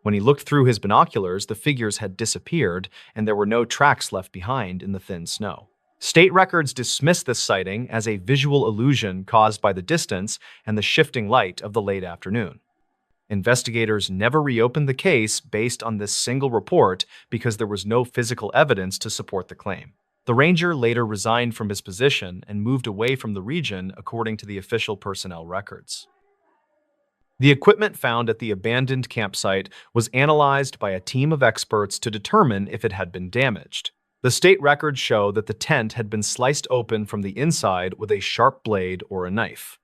When he looked through his binoculars, the figures had disappeared and there were no tracks left behind in the thin snow. State records dismiss this sighting as a visual illusion caused by the distance and the shifting light of the late afternoon. Investigators never reopened the case based on this single report because there was no physical evidence to support the claim. The ranger later resigned from his position and moved away from the region according to the official personnel records. The equipment found at the abandoned campsite was analyzed by a team of experts to determine if it had been damaged. The state records show that the tent had been sliced open from the inside with a sharp blade or a knife.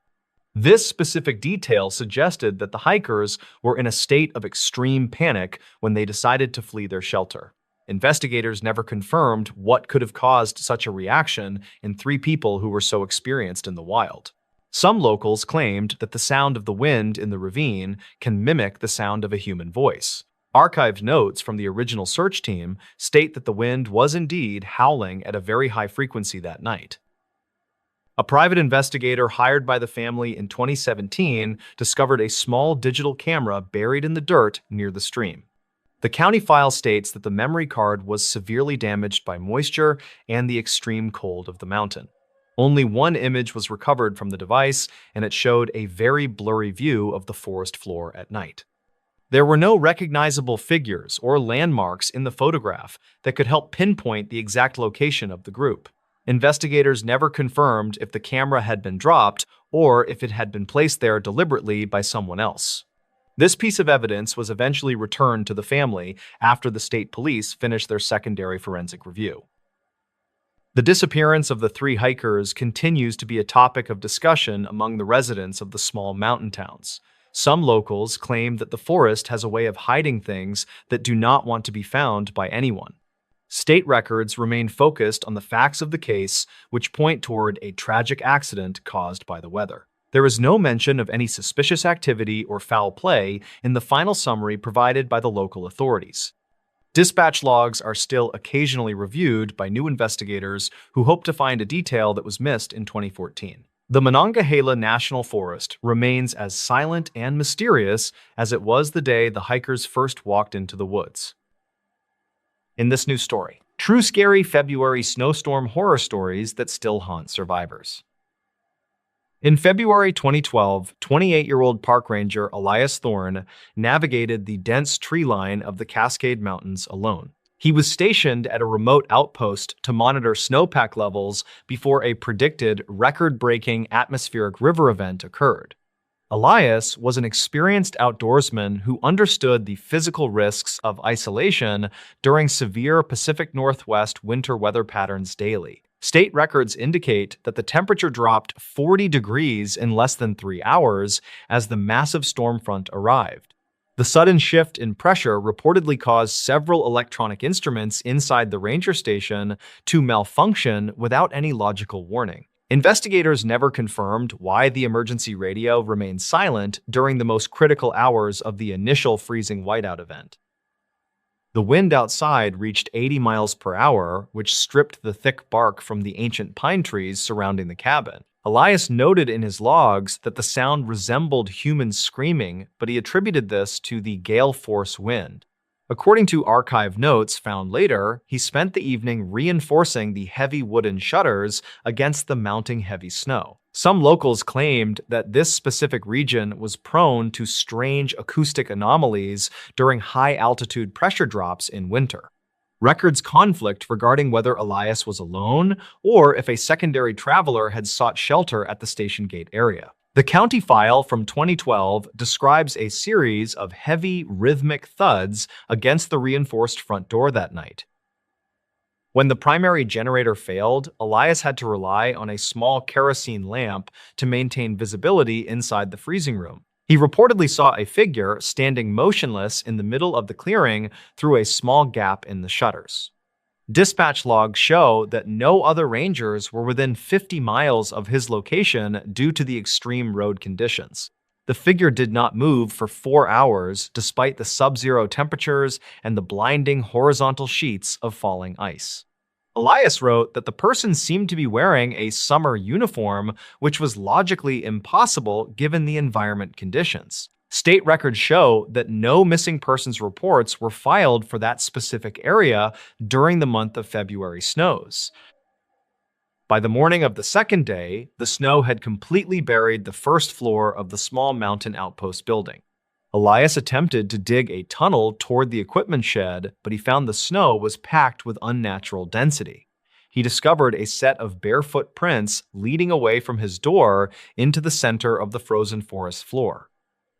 This specific detail suggested that the hikers were in a state of extreme panic when they decided to flee their shelter. Investigators never confirmed what could have caused such a reaction in 3 people who were so experienced in the wild. Some locals claimed that the sound of the wind in the ravine can mimic the sound of a human voice. Archived notes from the original search team state that the wind was indeed howling at a very high frequency that night. A private investigator hired by the family in 2017 discovered a small digital camera buried in the dirt near the stream. The county file states that the memory card was severely damaged by moisture and the extreme cold of the mountain. Only one image was recovered from the device, and it showed a very blurry view of the forest floor at night. There were no recognizable figures or landmarks in the photograph that could help pinpoint the exact location of the group. Investigators never confirmed if the camera had been dropped or if it had been placed there deliberately by someone else. This piece of evidence was eventually returned to the family after the state police finished their secondary forensic review. The disappearance of the 3 hikers continues to be a topic of discussion among the residents of the small mountain towns. Some locals claim that the forest has a way of hiding things that do not want to be found by anyone. State records remain focused on the facts of the case, which point toward a tragic accident caused by the weather. There is no mention of any suspicious activity or foul play in the final summary provided by the local authorities. Dispatch logs are still occasionally reviewed by new investigators who hope to find a detail that was missed in 2014. The Monongahela National Forest remains as silent and mysterious as it was the day the hikers first walked into the woods. In this new story, true scary February snowstorm horror stories that still haunt survivors. In February 2012, 28-year-old park ranger Elias Thorne navigated the dense tree line of the Cascade Mountains alone. He was stationed at a remote outpost to monitor snowpack levels before a predicted record-breaking atmospheric river event occurred. Elias was an experienced outdoorsman who understood the physical risks of isolation during severe Pacific Northwest winter weather patterns daily. State records indicate that the temperature dropped 40 degrees in less than 3 hours as the massive storm front arrived. The sudden shift in pressure reportedly caused several electronic instruments inside the ranger station to malfunction without any logical warning. Investigators never confirmed why the emergency radio remained silent during the most critical hours of the initial freezing whiteout event. The wind outside reached 80 miles per hour, which stripped the thick bark from the ancient pine trees surrounding the cabin. Elias noted in his logs that the sound resembled human screaming, but he attributed this to the gale force wind. According to archive notes found later, he spent the evening reinforcing the heavy wooden shutters against the mounting heavy snow. Some locals claimed that this specific region was prone to strange acoustic anomalies during high-altitude pressure drops in winter. Records conflict regarding whether Elias was alone or if a secondary traveler had sought shelter at the station gate area. The county file from 2012 describes a series of heavy, rhythmic thuds against the reinforced front door that night. When the primary generator failed, Elias had to rely on a small kerosene lamp to maintain visibility inside the freezing room. He reportedly saw a figure standing motionless in the middle of the clearing through a small gap in the shutters. Dispatch logs show that no other rangers were within 50 miles of his location due to the extreme road conditions. The figure did not move for 4 hours despite the sub-zero temperatures and the blinding horizontal sheets of falling ice. Elias wrote that the person seemed to be wearing a summer uniform, which was logically impossible given the environment conditions. State records show that no missing persons reports were filed for that specific area during the month of February snows. By the morning of the second day, the snow had completely buried the first floor of the small mountain outpost building. Elias attempted to dig a tunnel toward the equipment shed, but he found the snow was packed with unnatural density. He discovered a set of barefoot prints leading away from his door into the center of the frozen forest floor.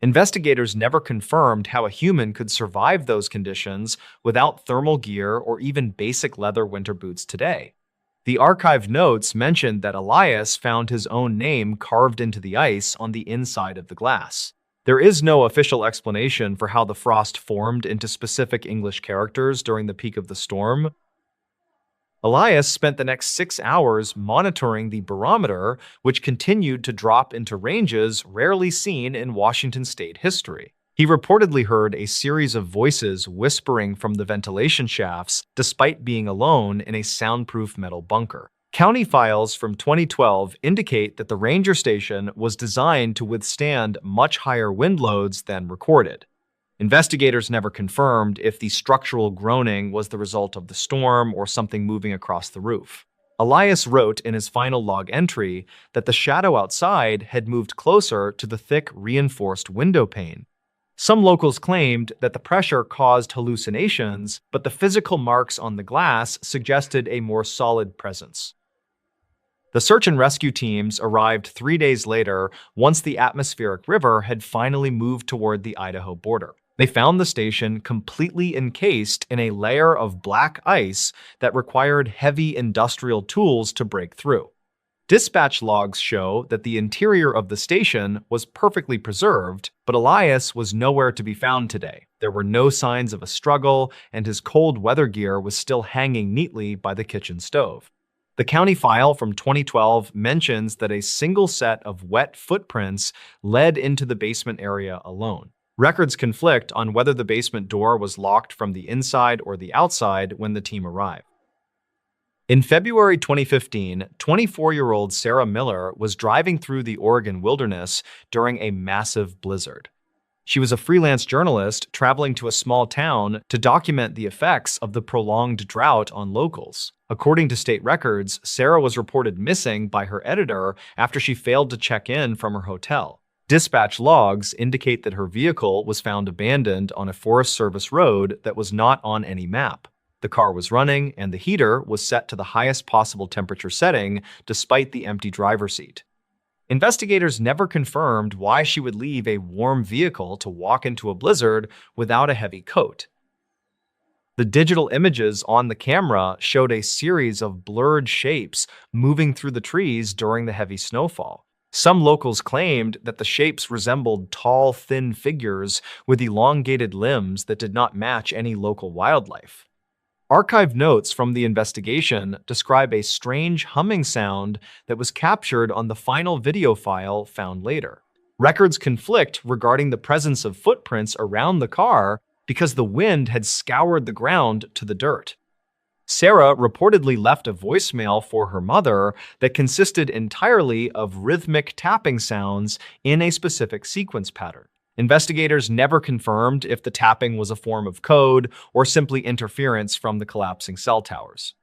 Investigators never confirmed how a human could survive those conditions without thermal gear or even basic leather winter boots today. The archive notes mentioned that Elias found his own name carved into the ice on the inside of the glass. There is no official explanation for how the frost formed into specific English characters during the peak of the storm. Elias spent the next 6 hours monitoring the barometer, which continued to drop into ranges rarely seen in Washington state history. He reportedly heard a series of voices whispering from the ventilation shafts despite being alone in a soundproof metal bunker. County files from 2012 indicate that the ranger station was designed to withstand much higher wind loads than recorded. Investigators never confirmed if the structural groaning was the result of the storm or something moving across the roof. Elias wrote in his final log entry that the shadow outside had moved closer to the thick, reinforced window pane. Some locals claimed that the pressure caused hallucinations, but the physical marks on the glass suggested a more solid presence. The search and rescue teams arrived 3 days later once the atmospheric river had finally moved toward the Idaho border. They found the station completely encased in a layer of black ice that required heavy industrial tools to break through. Dispatch logs show that the interior of the station was perfectly preserved, but Elias was nowhere to be found today. There were no signs of a struggle, and his cold weather gear was still hanging neatly by the kitchen stove. The county file from 2012 mentions that a single set of wet footprints led into the basement area alone. Records conflict on whether the basement door was locked from the inside or the outside when the team arrived. In February 2015, 24-year-old Sarah Miller was driving through the Oregon wilderness during a massive blizzard. She was a freelance journalist traveling to a small town to document the effects of the prolonged drought on locals. According to state records, Sarah was reported missing by her editor after she failed to check in from her hotel. Dispatch logs indicate that her vehicle was found abandoned on a Forest Service road that was not on any map. The car was running, and the heater was set to the highest possible temperature setting despite the empty driver's seat. Investigators never confirmed why she would leave a warm vehicle to walk into a blizzard without a heavy coat. The digital images on the camera showed a series of blurred shapes moving through the trees during the heavy snowfall. Some locals claimed that the shapes resembled tall, thin figures with elongated limbs that did not match any local wildlife. Archived notes from the investigation describe a strange humming sound that was captured on the final video file found later. Records conflict regarding the presence of footprints around the car because the wind had scoured the ground to the dirt. Sarah reportedly left a voicemail for her mother that consisted entirely of rhythmic tapping sounds in a specific sequence pattern. Investigators never confirmed if the tapping was a form of code or simply interference from the collapsing cell towers.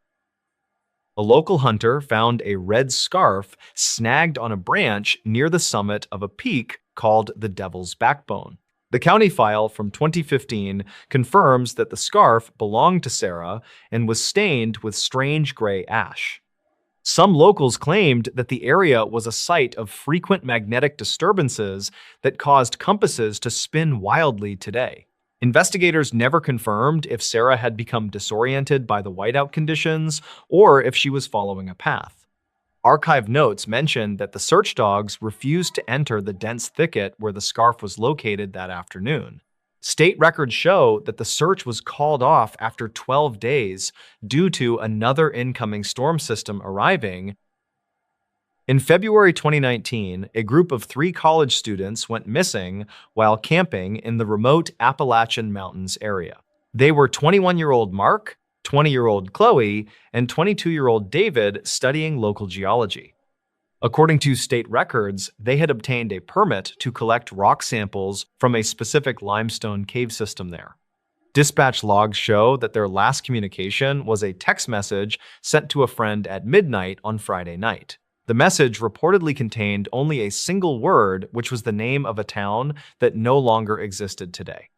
A local hunter found a red scarf snagged on a branch near the summit of a peak called the Devil's Backbone. The county file from 2015 confirms that the scarf belonged to Sarah and was stained with strange gray ash. Some locals claimed that the area was a site of frequent magnetic disturbances that caused compasses to spin wildly today. Investigators never confirmed if Sarah had become disoriented by the whiteout conditions or if she was following a path. Archive notes mentioned that the search dogs refused to enter the dense thicket where the scarf was located that afternoon. State records show that the search was called off after 12 days due to another incoming storm system arriving. In February 2019, a group of 3 college students went missing while camping in the remote Appalachian Mountains area. They were 21-year-old Mark, 20-year-old Chloe, and 22-year-old David studying local geology. According to state records, they had obtained a permit to collect rock samples from a specific limestone cave system there. Dispatch logs show that their last communication was a text message sent to a friend at midnight on Friday night. The message reportedly contained only a single word, which was the name of a town that no longer existed today.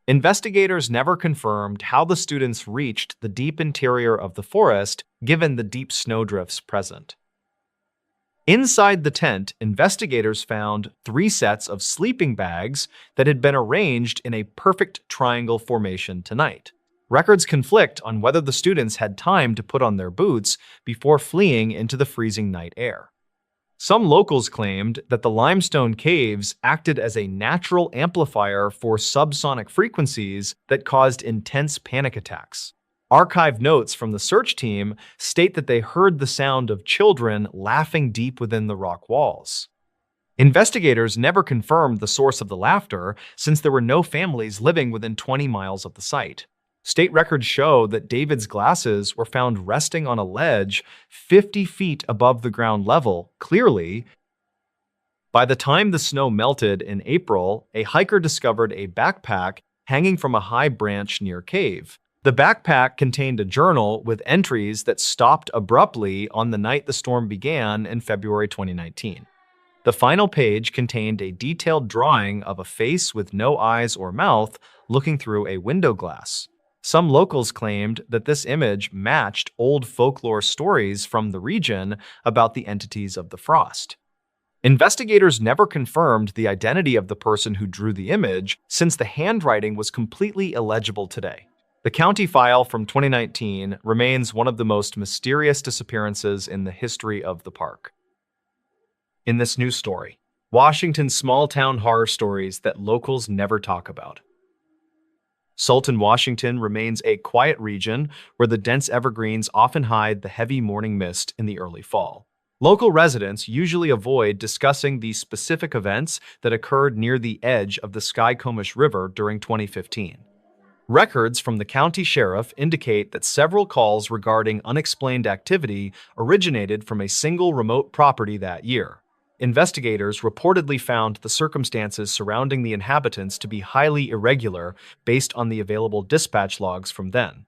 Investigators never confirmed how the students reached the deep interior of the forest, given the deep snowdrifts present. Inside the tent, investigators found 3 sets of sleeping bags that had been arranged in a perfect triangle formation tonight. Records conflict on whether the students had time to put on their boots before fleeing into the freezing night air. Some locals claimed that the limestone caves acted as a natural amplifier for subsonic frequencies that caused intense panic attacks. Archive notes from the search team state that they heard the sound of children laughing deep within the rock walls. Investigators never confirmed the source of the laughter since there were no families living within 20 miles of the site. State records show that David's glasses were found resting on a ledge 50 feet above the ground level, clearly. By the time the snow melted in April, a hiker discovered a backpack hanging from a high branch near cave. The backpack contained a journal with entries that stopped abruptly on the night the storm began in February 2019. The final page contained a detailed drawing of a face with no eyes or mouth looking through a window glass. Some locals claimed that this image matched old folklore stories from the region about the entities of the frost. Investigators never confirmed the identity of the person who drew the image since the handwriting was completely illegible today. The county file from 2019 remains one of the most mysterious disappearances in the history of the park. In this news story, Washington's small-town horror stories that locals never talk about. Sultan, Washington remains a quiet region where the dense evergreens often hide the heavy morning mist in the early fall. Local residents usually avoid discussing the specific events that occurred near the edge of the Skycomish River during 2015. Records from the county sheriff indicate that several calls regarding unexplained activity originated from a single remote property that year. Investigators reportedly found the circumstances surrounding the inhabitants to be highly irregular based on the available dispatch logs from then.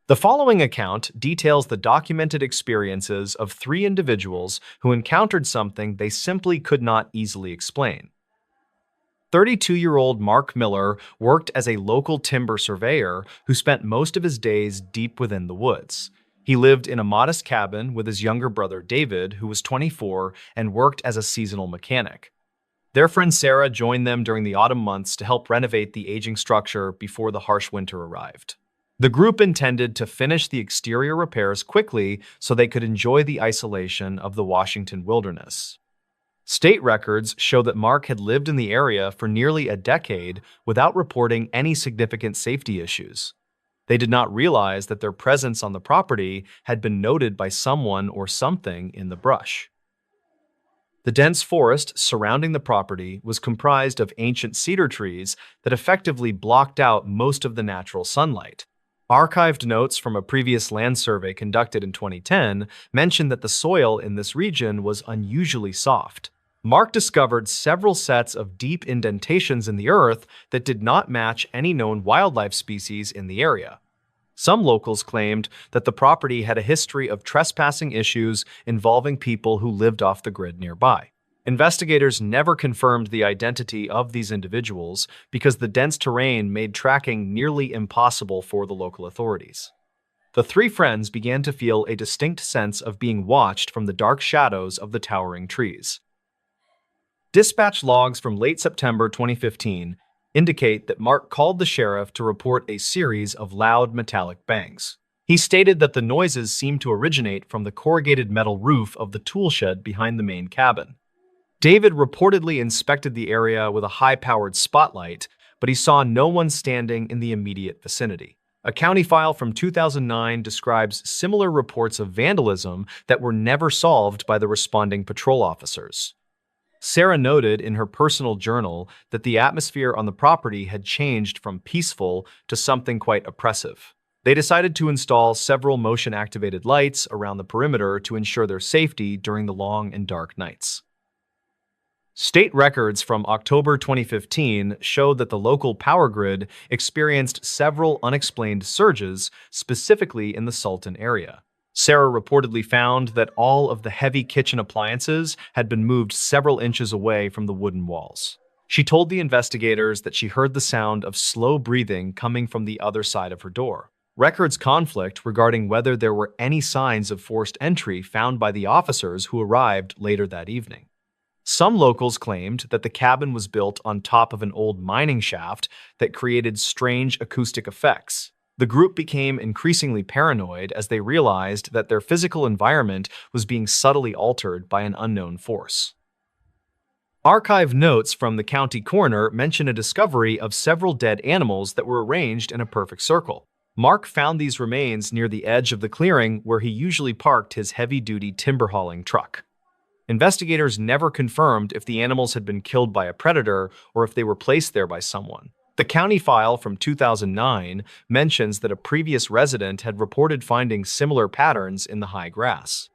The following account details the documented experiences of 3 individuals who encountered something they simply could not easily explain. 32-year-old Mark Miller worked as a local timber surveyor who spent most of his days deep within the woods. He lived in a modest cabin with his younger brother David, who was 24 and worked as a seasonal mechanic. Their friend Sarah joined them during the autumn months to help renovate the aging structure before the harsh winter arrived. The group intended to finish the exterior repairs quickly so they could enjoy the isolation of the Washington wilderness. State records show that Mark had lived in the area for nearly a decade without reporting any significant safety issues. They did not realize that their presence on the property had been noted by someone or something in the brush. The dense forest surrounding the property was comprised of ancient cedar trees that effectively blocked out most of the natural sunlight. Archived notes from a previous land survey conducted in 2010 mention that the soil in this region was unusually soft. Mark discovered several sets of deep indentations in the earth that did not match any known wildlife species in the area. Some locals claimed that the property had a history of trespassing issues involving people who lived off the grid nearby. Investigators never confirmed the identity of these individuals because the dense terrain made tracking nearly impossible for the local authorities. The three friends began to feel a distinct sense of being watched from the dark shadows of the towering trees. Dispatch logs from late September 2015 indicate that Mark called the sheriff to report a series of loud metallic bangs. He stated that the noises seemed to originate from the corrugated metal roof of the tool shed behind the main cabin. David reportedly inspected the area with a high-powered spotlight, but he saw no one standing in the immediate vicinity. A county file from 2009 describes similar reports of vandalism that were never solved by the responding patrol officers. Sarah noted in her personal journal that the atmosphere on the property had changed from peaceful to something quite oppressive. They decided to install several motion-activated lights around the perimeter to ensure their safety during the long and dark nights. State records from October 2015 showed that the local power grid experienced several unexplained surges, specifically in the Sultan area. Sarah reportedly found that all of the heavy kitchen appliances had been moved several inches away from the wooden walls. She told the investigators that she heard the sound of slow breathing coming from the other side of her door. Records conflict regarding whether there were any signs of forced entry found by the officers who arrived later that evening. Some locals claimed that the cabin was built on top of an old mining shaft that created strange acoustic effects. The group became increasingly paranoid as they realized that their physical environment was being subtly altered by an unknown force. Archive notes from the county coroner mention a discovery of several dead animals that were arranged in a perfect circle. Mark found these remains near the edge of the clearing where he usually parked his heavy-duty timber hauling truck. Investigators never confirmed if the animals had been killed by a predator or if they were placed there by someone. The county file from 2009 mentions that a previous resident had reported finding similar patterns in the high grass.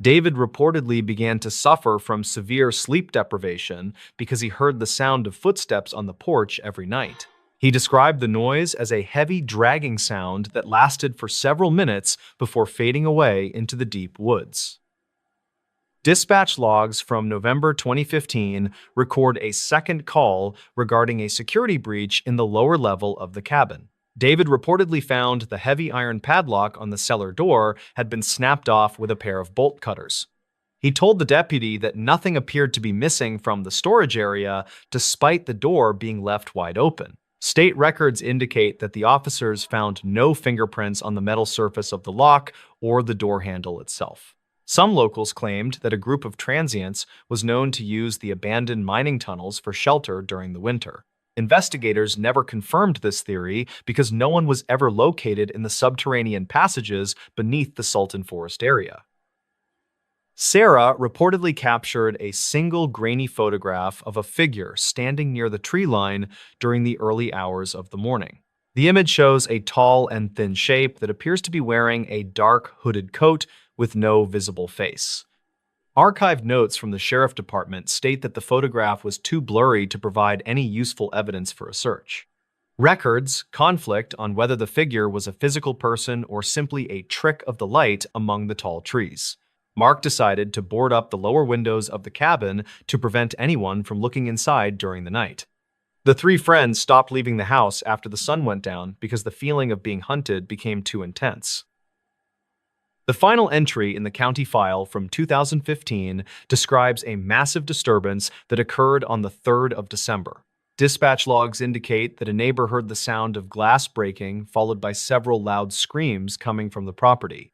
David reportedly began to suffer from severe sleep deprivation because he heard the sound of footsteps on the porch every night. He described the noise as a heavy dragging sound that lasted for several minutes before fading away into the deep woods. Dispatch logs from November 2015 record a second call regarding a security breach in the lower level of the cabin. David reportedly found the heavy iron padlock on the cellar door had been snapped off with a pair of bolt cutters. He told the deputy that nothing appeared to be missing from the storage area despite the door being left wide open. State records indicate that the officers found no fingerprints on the metal surface of the lock or the door handle itself. Some locals claimed that a group of transients was known to use the abandoned mining tunnels for shelter during the winter. Investigators never confirmed this theory because no one was ever located in the subterranean passages beneath the Sultan Forest area. Sarah reportedly captured a single grainy photograph of a figure standing near the tree line during the early hours of the morning. The image shows a tall and thin shape that appears to be wearing a dark hooded coat with no visible face. Archived notes from the sheriff department state that the photograph was too blurry to provide any useful evidence for a search. Records conflict on whether the figure was a physical person or simply a trick of the light among the tall trees. Mark decided to board up the lower windows of the cabin to prevent anyone from looking inside during the night. The three friends stopped leaving the house after the sun went down because the feeling of being hunted became too intense. The final entry in the county file from 2015 describes a massive disturbance that occurred on the 3rd of December. Dispatch logs indicate that a neighbor heard the sound of glass breaking, followed by several loud screams coming from the property.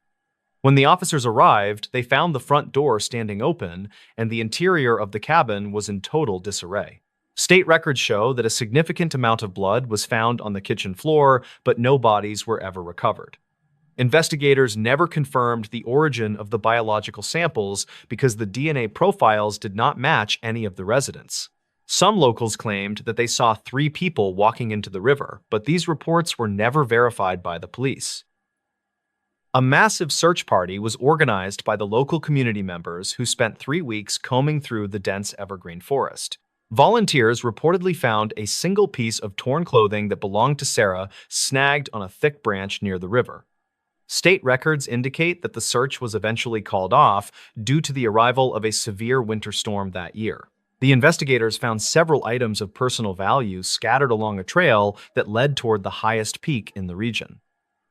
When the officers arrived, they found the front door standing open, and the interior of the cabin was in total disarray. State records show that a significant amount of blood was found on the kitchen floor, but no bodies were ever recovered. Investigators never confirmed the origin of the biological samples because the DNA profiles did not match any of the residents. Some locals claimed that they saw 3 people walking into the river, but these reports were never verified by the police. A massive search party was organized by the local community members who spent 3 weeks combing through the dense evergreen forest. Volunteers reportedly found a single piece of torn clothing that belonged to Sarah snagged on a thick branch near the river. State records indicate that the search was eventually called off due to the arrival of a severe winter storm that year. The investigators found several items of personal value scattered along a trail that led toward the highest peak in the region.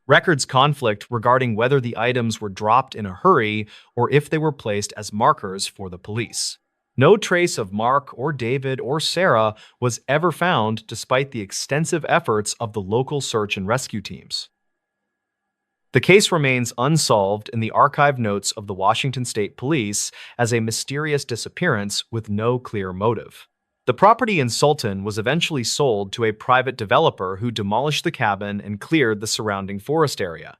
Records conflict regarding whether the items were dropped in a hurry or if they were placed as markers for the police. No trace of Mark or David or Sarah was ever found despite the extensive efforts of the local search and rescue teams. The case remains unsolved in the archive notes of the Washington State Police as a mysterious disappearance with no clear motive. The property in Sultan was eventually sold to a private developer who demolished the cabin and cleared the surrounding forest area.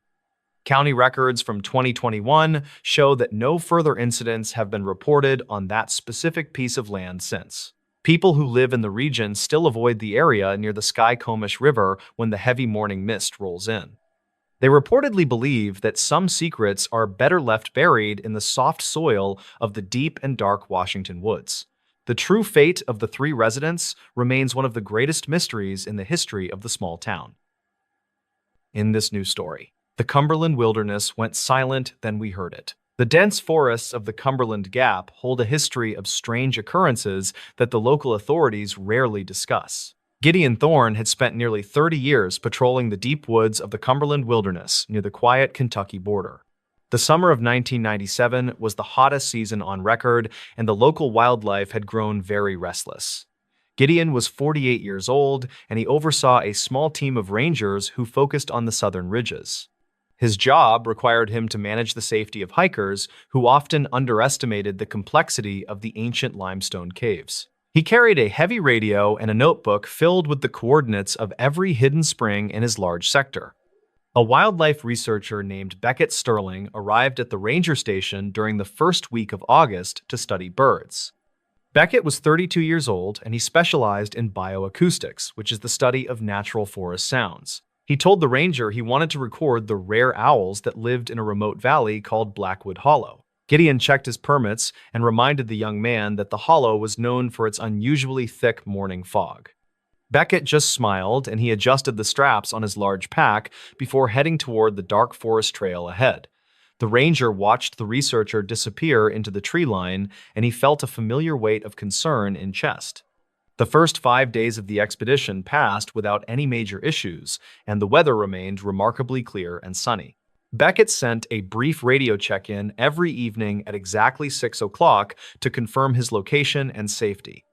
County records from 2021 show that no further incidents have been reported on that specific piece of land since. People who live in the region still avoid the area near the Skycomish River when the heavy morning mist rolls in. They reportedly believe that some secrets are better left buried in the soft soil of the deep and dark Washington woods. The true fate of the 3 residents remains one of the greatest mysteries in the history of the small town. In this new story, the Cumberland wilderness went silent, then we heard it. The dense forests of the Cumberland Gap hold a history of strange occurrences that the local authorities rarely discuss. Gideon Thorne had spent nearly 30 years patrolling the deep woods of the Cumberland wilderness near the quiet Kentucky border. The summer of 1997 was the hottest season on record, and the local wildlife had grown very restless. Gideon was 48 years old, and he oversaw a small team of rangers who focused on the southern ridges. His job required him to manage the safety of hikers who often underestimated the complexity of the ancient limestone caves. He carried a heavy radio and a notebook filled with the coordinates of every hidden spring in his large sector. A wildlife researcher named Beckett Sterling arrived at the ranger station during the first week of August to study birds. Beckett was 32 years old, and he specialized in bioacoustics, which is the study of natural forest sounds. He told the ranger he wanted to record the rare owls that lived in a remote valley called Blackwood Hollow. Gideon checked his permits and reminded the young man that the hollow was known for its unusually thick morning fog. Beckett just smiled, and he adjusted the straps on his large pack before heading toward the dark forest trail ahead. The ranger watched the researcher disappear into the tree line, and he felt a familiar weight of concern in chest. The first 5 days of the expedition passed without any major issues, and the weather remained remarkably clear and sunny. Beckett sent a brief radio check-in every evening at exactly 6 o'clock to confirm his location and safety.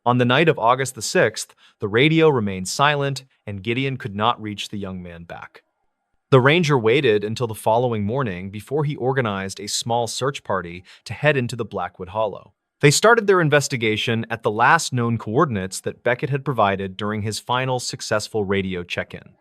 On the night of August the 6th, the radio remained silent, and Gideon could not reach the young man back. The ranger waited until the following morning before he organized a small search party to head into the Blackwood Hollow. They started their investigation at the last known coordinates that Beckett had provided during his final successful radio check-in.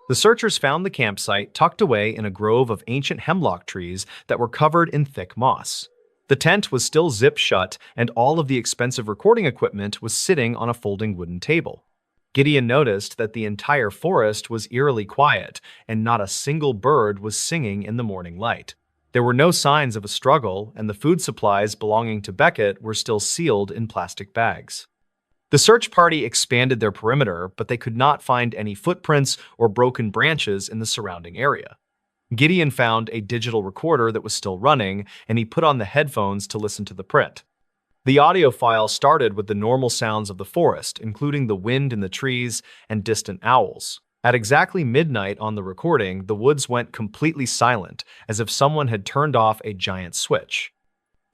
The searchers found the campsite tucked away in a grove of ancient hemlock trees that were covered in thick moss. The tent was still zipped shut, and all of the expensive recording equipment was sitting on a folding wooden table. Gideon noticed that the entire forest was eerily quiet, and not a single bird was singing in the morning light. There were no signs of a struggle, and the food supplies belonging to Beckett were still sealed in plastic bags. The search party expanded their perimeter, but they could not find any footprints or broken branches in the surrounding area. Gideon found a digital recorder that was still running, and he put on the headphones to listen to the print. The audio file started with the normal sounds of the forest, including the wind in the trees and distant owls. At exactly midnight on the recording, the woods went completely silent, as if someone had turned off a giant switch.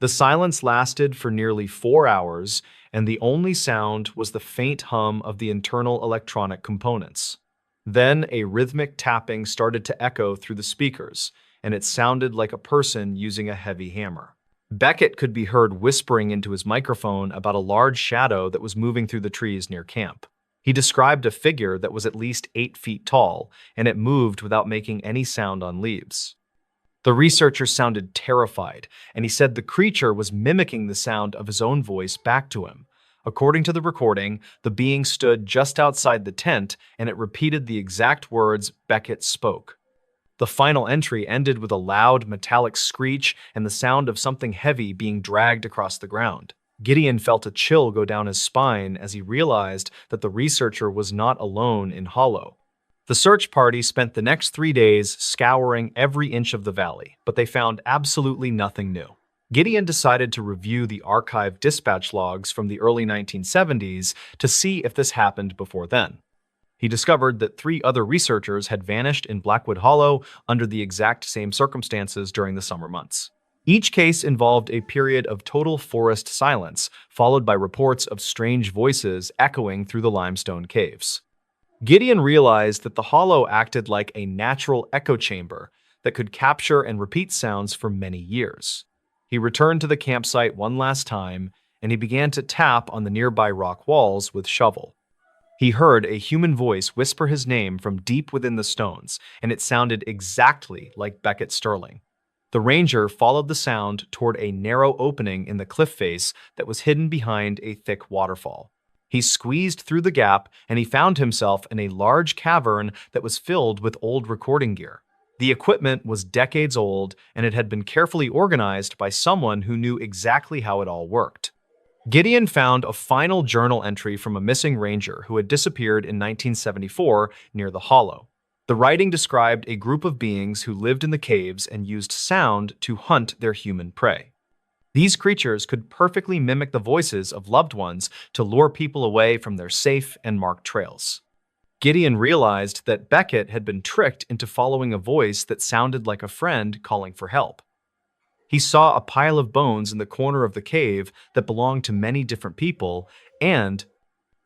The silence lasted for nearly 4 hours, and the only sound was the faint hum of the internal electronic components. Then a rhythmic tapping started to echo through the speakers, and it sounded like a person using a heavy hammer. Beckett could be heard whispering into his microphone about a large shadow that was moving through the trees near camp. He described a figure that was at least 8 feet tall, and it moved without making any sound on leaves. The researcher sounded terrified, and he said the creature was mimicking the sound of his own voice back to him. According to the recording, the being stood just outside the tent, and it repeated the exact words Beckett spoke. The final entry ended with a loud, metallic screech and the sound of something heavy being dragged across the ground. Gideon felt a chill go down his spine as he realized that the researcher was not alone in Hollow. The search party spent the next 3 days scouring every inch of the valley, but they found absolutely nothing new. Gideon decided to review the archived dispatch logs from the early 1970s to see if this happened before then. He discovered that 3 other researchers had vanished in Blackwood Hollow under the exact same circumstances during the summer months. Each case involved a period of total forest silence, followed by reports of strange voices echoing through the limestone caves. Gideon realized that the hollow acted like a natural echo chamber that could capture and repeat sounds for many years. He returned to the campsite one last time, and he began to tap on the nearby rock walls with shovel. He heard a human voice whisper his name from deep within the stones, and it sounded exactly like Beckett Sterling. The ranger followed the sound toward a narrow opening in the cliff face that was hidden behind a thick waterfall. He squeezed through the gap, and he found himself in a large cavern that was filled with old recording gear. The equipment was decades old, and it had been carefully organized by someone who knew exactly how it all worked. Gideon found a final journal entry from a missing ranger who had disappeared in 1974 near the hollow. The writing described a group of beings who lived in the caves and used sound to hunt their human prey. These creatures could perfectly mimic the voices of loved ones to lure people away from their safe and marked trails. Gideon realized that Beckett had been tricked into following a voice that sounded like a friend calling for help. He saw a pile of bones in the corner of the cave that belonged to many different people, and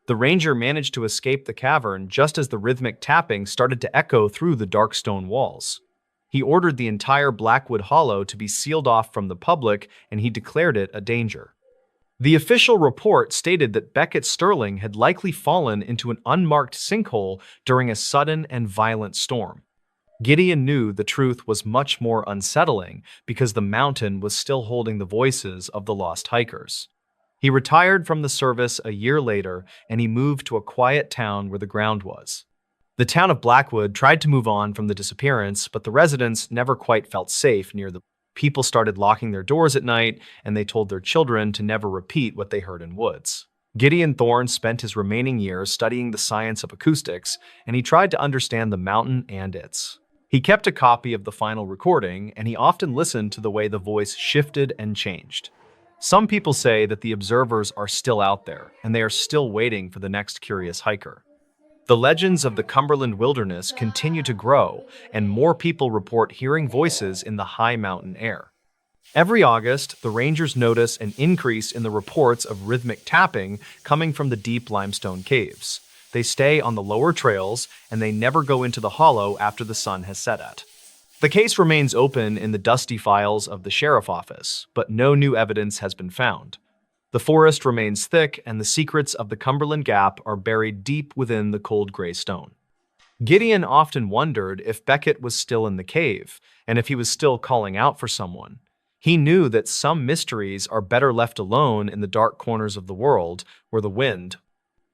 the ranger managed to escape the cavern just as the rhythmic tapping started to echo through the dark stone walls. He ordered the entire Blackwood Hollow to be sealed off from the public, and he declared it a danger. The official report stated that Beckett Sterling had likely fallen into an unmarked sinkhole during a sudden and violent storm. Gideon knew the truth was much more unsettling because the mountain was still holding the voices of the lost hikers. He retired from the service a year later, and he moved to a quiet town where the ground was. The town of Blackwood tried to move on from the disappearance, but the residents never quite felt safe near the people started locking their doors at night, and they told their children to never repeat what they heard in woods. Gideon Thorne spent his remaining years studying the science of acoustics, and he tried to understand the mountain and its. He kept a copy of the final recording, and he often listened to the way the voice shifted and changed. Some people say that the observers are still out there, and they are still waiting for the next curious hiker. The legends of the Cumberland wilderness continue to grow, and more people report hearing voices in the high mountain air. Every August, the rangers notice an increase in the reports of rhythmic tapping coming from the deep limestone caves. They stay on the lower trails, and they never go into the hollow after the sun has set at. The case remains open in the dusty files of the sheriff office, but no new evidence has been found. The forest remains thick, and the secrets of the Cumberland Gap are buried deep within the cold gray stone. Gideon often wondered if Beckett was still in the cave, and if he was still calling out for someone. He knew that some mysteries are better left alone in the dark corners of the world, where the wind.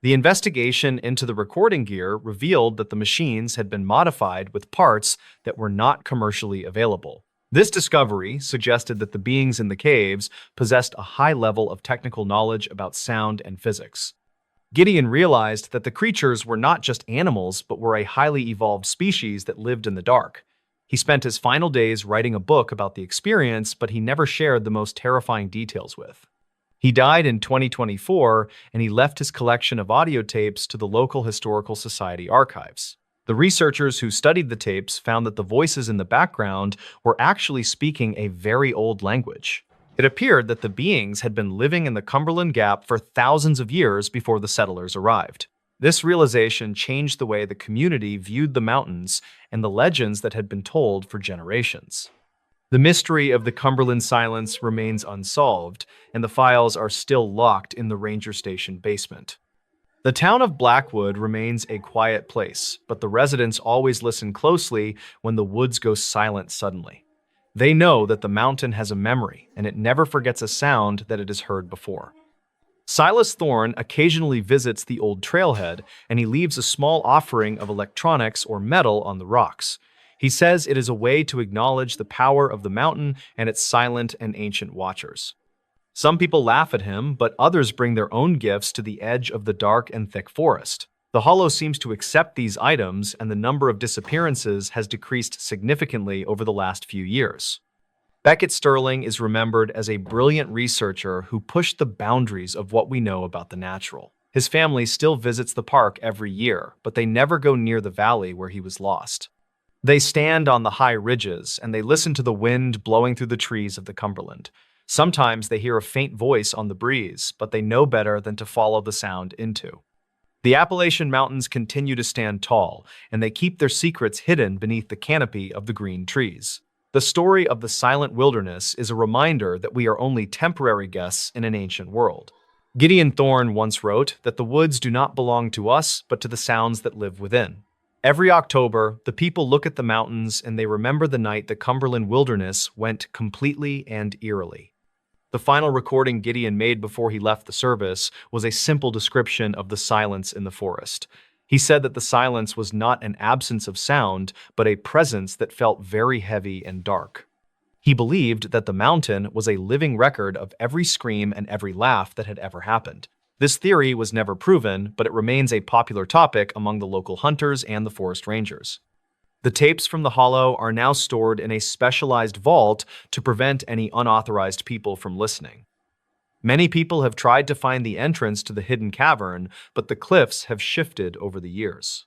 The investigation into the recording gear revealed that the machines had been modified with parts that were not commercially available. This discovery suggested that the beings in the caves possessed a high level of technical knowledge about sound and physics. Gideon realized that the creatures were not just animals, but were a highly evolved species that lived in the dark. He spent his final days writing a book about the experience, but he never shared the most terrifying details with. He died in 2024, and he left his collection of audio tapes to the local Historical Society archives. The researchers who studied the tapes found that the voices in the background were actually speaking a very old language. It appeared that the beings had been living in the Cumberland Gap for thousands of years before the settlers arrived. This realization changed the way the community viewed the mountains and the legends that had been told for generations. The mystery of the Cumberland Silence remains unsolved, and the files are still locked in the ranger station basement. The town of Blackwood remains a quiet place, but the residents always listen closely when the woods go silent suddenly. They know that the mountain has a memory, and it never forgets a sound that it has heard before. Silas Thorne occasionally visits the old trailhead, and he leaves a small offering of electronics or metal on the rocks. He says it is a way to acknowledge the power of the mountain and its silent and ancient watchers. Some people laugh at him, but others bring their own gifts to the edge of the dark and thick forest. The Hollow seems to accept these items, and the number of disappearances has decreased significantly over the last few years. Beckett Sterling is remembered as a brilliant researcher who pushed the boundaries of what we know about the natural. His family still visits the park every year, but they never go near the valley where he was lost. They stand on the high ridges, and they listen to the wind blowing through the trees of the Cumberland. Sometimes they hear a faint voice on the breeze, but they know better than to follow the sound into. The Appalachian Mountains continue to stand tall, and they keep their secrets hidden beneath the canopy of the green trees. The story of the silent wilderness is a reminder that we are only temporary guests in an ancient world. Gideon Thorne once wrote that the woods do not belong to us, but to the sounds that live within. Every October, the people look at the mountains and they remember the night the Cumberland wilderness went completely and eerily. The final recording Gideon made before he left the service was a simple description of the silence in the forest. He said that the silence was not an absence of sound, but a presence that felt very heavy and dark. He believed that the mountain was a living record of every scream and every laugh that had ever happened. This theory was never proven, but it remains a popular topic among the local hunters and the forest rangers. The tapes from the Hollow are now stored in a specialized vault to prevent any unauthorized people from listening. Many people have tried to find the entrance to the hidden cavern, but the cliffs have shifted over the years.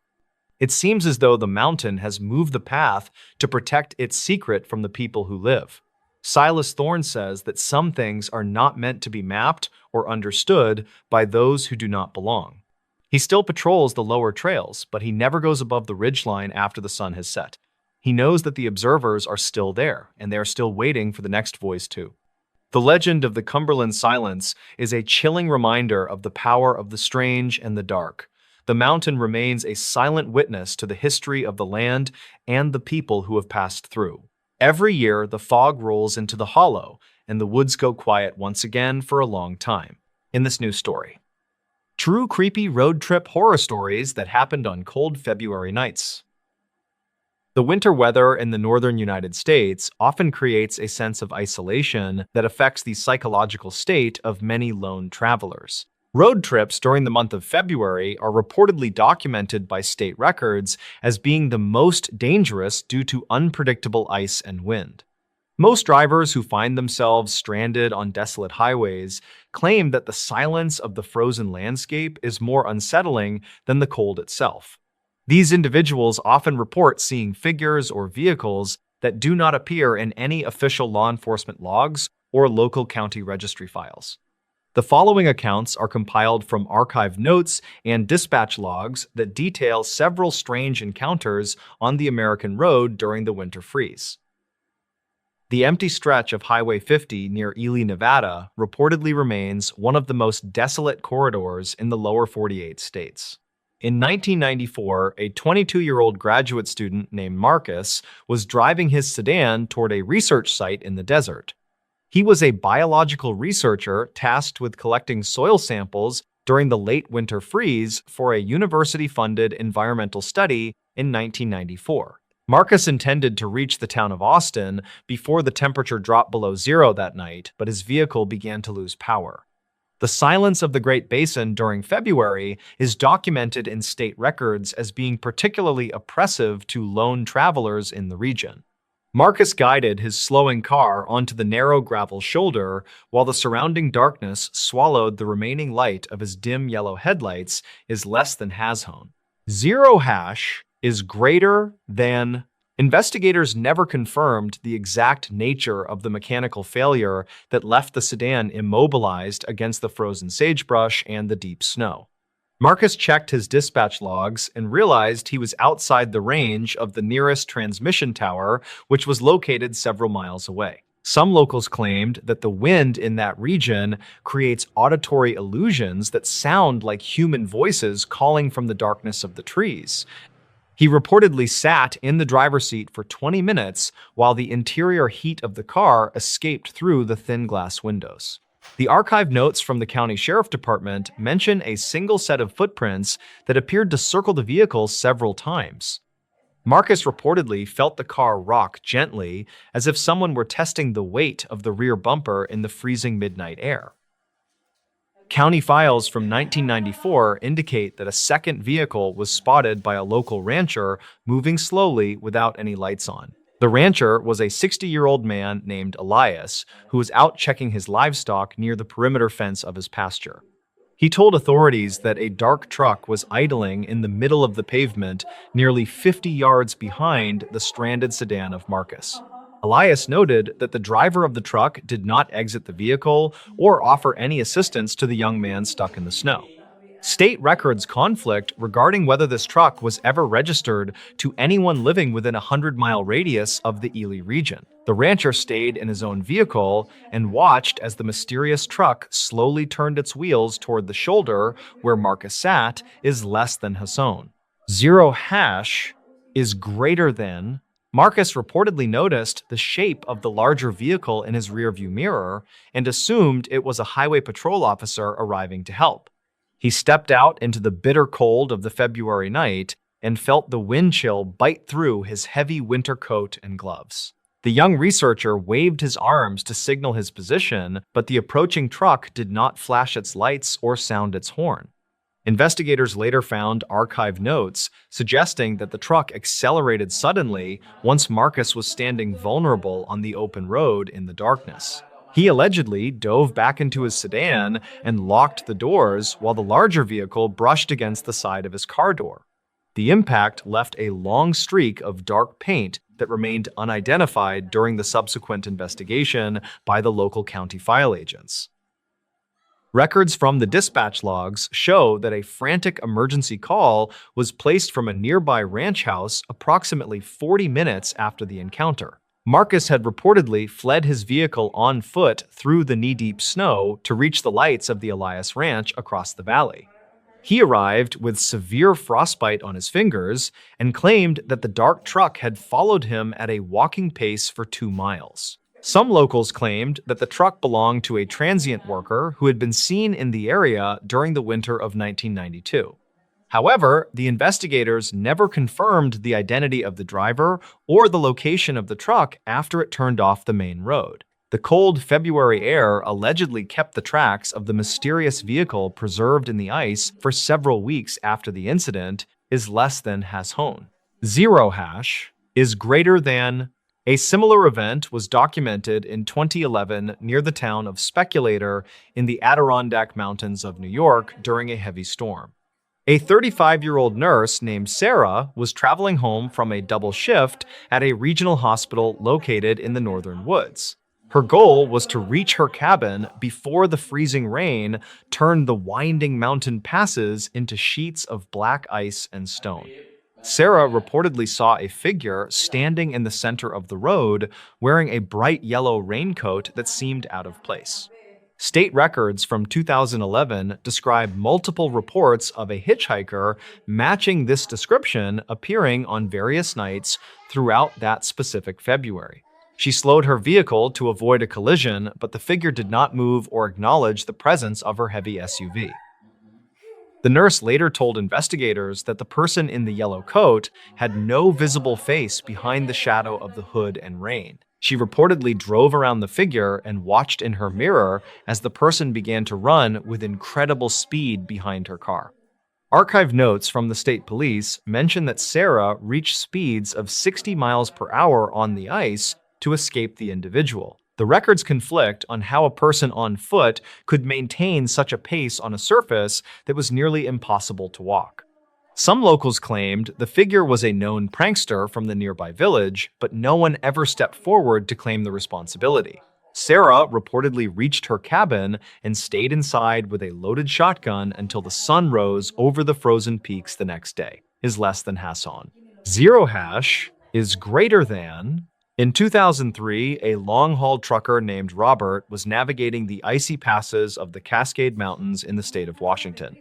It seems as though the mountain has moved the path to protect its secret from the people who live. Silas Thorne says that some things are not meant to be mapped or understood by those who do not belong. He still patrols the lower trails, but he never goes above the ridgeline after the sun has set. He knows that the observers are still there, and they are still waiting for the next voice too. The legend of the Cumberland Silence is a chilling reminder of the power of the strange and the dark. The mountain remains a silent witness to the history of the land and the people who have passed through. Every year, the fog rolls into the Hollow, and the woods go quiet once again for a long time. In this new story, true creepy road trip horror stories that happened on cold February nights. The winter weather in the northern United States often creates a sense of isolation that affects the psychological state of many lone travelers. Road trips during the month of February are reportedly documented by state records as being the most dangerous due to unpredictable ice and wind. Most drivers who find themselves stranded on desolate highways claim that the silence of the frozen landscape is more unsettling than the cold itself. These individuals often report seeing figures or vehicles that do not appear in any official law enforcement logs or local county registry files. The following accounts are compiled from archived notes and dispatch logs that detail several strange encounters on the American road during the winter freeze. The empty stretch of Highway 50 near Ely, Nevada, reportedly remains one of the most desolate corridors in the lower 48 states. In 1994, a 22-year-old graduate student named Marcus was driving his sedan toward a research site in the desert. He was a biological researcher tasked with collecting soil samples during the late winter freeze for a university-funded environmental study in 1994. Marcus intended to reach the town of Austin before the temperature dropped below zero that night, but his vehicle began to lose power. The silence of the Great Basin during February is documented in state records as being particularly oppressive to lone travelers in the region. Marcus guided his slowing car onto the narrow gravel shoulder while the surrounding darkness swallowed the remaining light of his dim yellow headlights is less than hash. Zero hash is greater than Investigators never confirmed the exact nature of the mechanical failure that left the sedan immobilized against the frozen sagebrush and the deep snow. Marcus checked his dispatch logs and realized he was outside the range of the nearest transmission tower, which was located several miles away. Some locals claimed that the wind in that region creates auditory illusions that sound like human voices calling from the darkness of the trees. He reportedly sat in the driver's seat for 20 minutes while the interior heat of the car escaped through the thin glass windows. The archived notes from the county sheriff department mention a single set of footprints that appeared to circle the vehicle several times. Marcus reportedly felt the car rock gently, as if someone were testing the weight of the rear bumper in the freezing midnight air. County files from 1994 indicate that a second vehicle was spotted by a local rancher moving slowly without any lights on. The rancher was a 60-year-old man named Elias, who was out checking his livestock near the perimeter fence of his pasture. He told authorities that a dark truck was idling in the middle of the pavement, nearly 50 yards behind the stranded sedan of Marcus. Elias noted that the driver of the truck did not exit the vehicle or offer any assistance to the young man stuck in the snow. State records conflict regarding whether this truck was ever registered to anyone living within a 100-mile radius of the Ely region. The rancher stayed in his own vehicle and watched as the mysterious truck slowly turned its wheels toward the shoulder where Marcus sat is less than his own. 0 hash is greater than. Marcus reportedly noticed the shape of the larger vehicle in his rearview mirror and assumed it was a highway patrol officer arriving to help. He stepped out into the bitter cold of the February night and felt the wind chill bite through his heavy winter coat and gloves. The young researcher waved his arms to signal his position, but the approaching truck did not flash its lights or sound its horn. Investigators later found archived notes suggesting that the truck accelerated suddenly once Marcus was standing vulnerable on the open road in the darkness. He allegedly dove back into his sedan and locked the doors while the larger vehicle brushed against the side of his car door. The impact left a long streak of dark paint that remained unidentified during the subsequent investigation by the local county file agents. Records from the dispatch logs show that a frantic emergency call was placed from a nearby ranch house approximately 40 minutes after the encounter. Marcus had reportedly fled his vehicle on foot through the knee-deep snow to reach the lights of the Elias Ranch across the valley. He arrived with severe frostbite on his fingers and claimed that the dark truck had followed him at a walking pace for 2 miles. Some locals claimed that the truck belonged to a transient worker who had been seen in the area during the winter of 1992. However, the investigators never confirmed the identity of the driver or the location of the truck after it turned off the main road. The cold February air allegedly kept the tracks of the mysterious vehicle preserved in the ice for several weeks after the incident is less than has hone. 0 hash is greater than. A similar event was documented in 2011 near the town of Speculator in the Adirondack Mountains of New York during a heavy storm. A 35-year-old nurse named Sarah was traveling home from a double shift at a regional hospital located in the northern woods. Her goal was to reach her cabin before the freezing rain turned the winding mountain passes into sheets of black ice and stone. Sarah reportedly saw a figure standing in the center of the road wearing a bright yellow raincoat that seemed out of place. State records from 2011 describe multiple reports of a hitchhiker matching this description appearing on various nights throughout that specific February. She slowed her vehicle to avoid a collision, but the figure did not move or acknowledge the presence of her heavy SUV. The nurse later told investigators that the person in the yellow coat had no visible face behind the shadow of the hood and rain. She reportedly drove around the figure and watched in her mirror as the person began to run with incredible speed behind her car. Archive notes from the state police mention that Sarah reached speeds of 60 miles per hour on the ice to escape the individual. The records conflict on how a person on foot could maintain such a pace on a surface that was nearly impossible to walk. Some locals claimed the figure was a known prankster from the nearby village, but no one ever stepped forward to claim the responsibility. Sarah reportedly reached her cabin and stayed inside with a loaded shotgun until the sun rose over the frozen peaks the next day, is less than Hassan. Zero hash is greater than. In 2003, a long-haul trucker named Robert was navigating the icy passes of the Cascade Mountains in the state of Washington.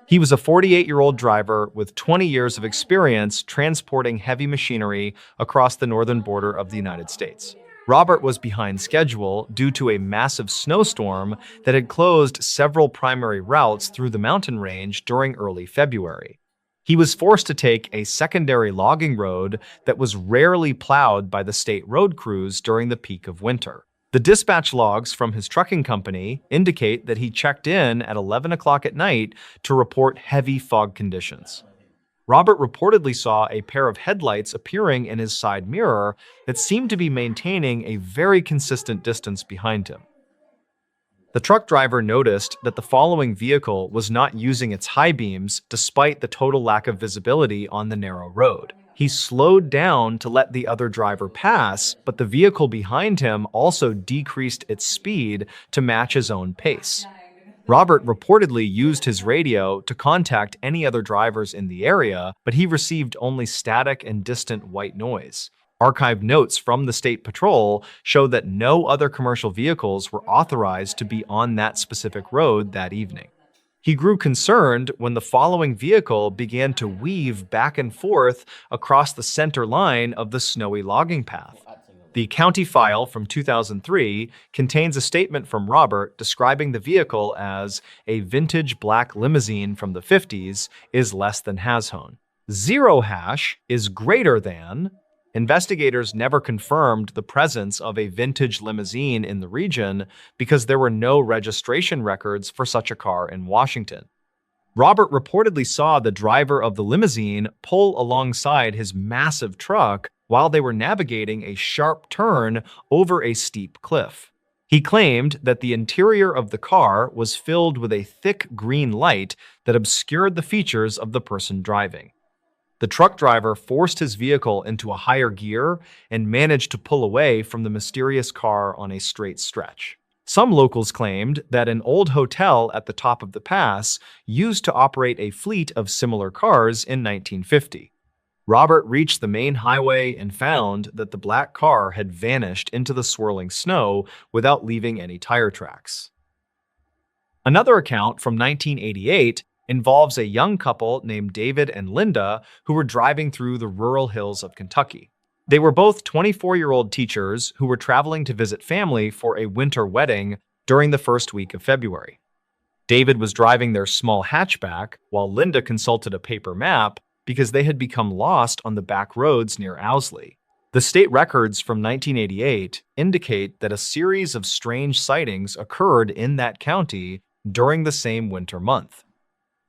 He was a 48-year-old driver with 20 years of experience transporting heavy machinery across the northern border of the United States. Robert was behind schedule due to a massive snowstorm that had closed several primary routes through the mountain range during early February. He was forced to take a secondary logging road that was rarely plowed by the state road crews during the peak of winter. The dispatch logs from his trucking company indicate that he checked in at 11 o'clock at night to report heavy fog conditions. Robert reportedly saw a pair of headlights appearing in his side mirror that seemed to be maintaining a very consistent distance behind him. The truck driver noticed that the following vehicle was not using its high beams despite the total lack of visibility on the narrow road. He slowed down to let the other driver pass, but the vehicle behind him also decreased its speed to match his own pace. Robert reportedly used his radio to contact any other drivers in the area, but he received only static and distant white noise. Archived notes from the State Patrol show that no other commercial vehicles were authorized to be on that specific road that evening. He grew concerned when the following vehicle began to weave back and forth across the center line of the snowy logging path. The county file from 2003 contains a statement from Robert describing the vehicle as a vintage black limousine from the 50s is less than Hashown. Zero hash is greater than. Investigators never confirmed the presence of a vintage limousine in the region because there were no registration records for such a car in Washington. Robert reportedly saw the driver of the limousine pull alongside his massive truck while they were navigating a sharp turn over a steep cliff. He claimed that the interior of the car was filled with a thick green light that obscured the features of the person driving. The truck driver forced his vehicle into a higher gear and managed to pull away from the mysterious car on a straight stretch. Some locals claimed that an old hotel at the top of the pass used to operate a fleet of similar cars in 1950. Robert reached the main highway and found that the black car had vanished into the swirling snow without leaving any tire tracks. Another account from 1988 involves a young couple named David and Linda who were driving through the rural hills of Kentucky. They were both 24-year-old teachers who were traveling to visit family for a winter wedding during the first week of February. David was driving their small hatchback while Linda consulted a paper map because they had become lost on the back roads near Owsley. The state records from 1988 indicate that a series of strange sightings occurred in that county during the same winter month.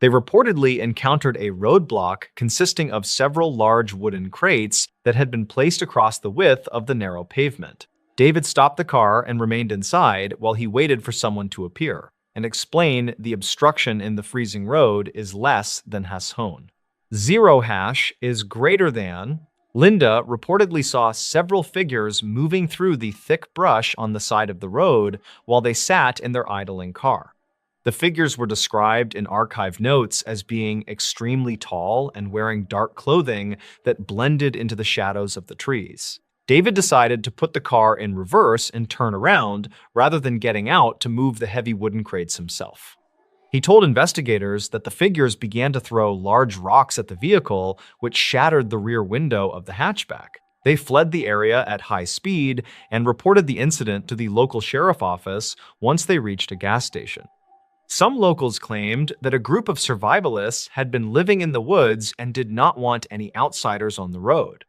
They reportedly encountered a roadblock consisting of several large wooden crates that had been placed across the width of the narrow pavement. David stopped the car and remained inside while he waited for someone to appear and explain the obstruction in the freezing road is less than Hashown. Zero hash is greater than. Linda reportedly saw several figures moving through the thick brush on the side of the road while they sat in their idling car. The figures were described in archived notes as being extremely tall and wearing dark clothing that blended into the shadows of the trees. David decided to put the car in reverse and turn around rather than getting out to move the heavy wooden crates himself. He told investigators that the figures began to throw large rocks at the vehicle, which shattered the rear window of the hatchback. They fled the area at high speed and reported the incident to the local sheriff's office once they reached a gas station. Some locals claimed that a group of survivalists had been living in the woods and did not want any outsiders on the road.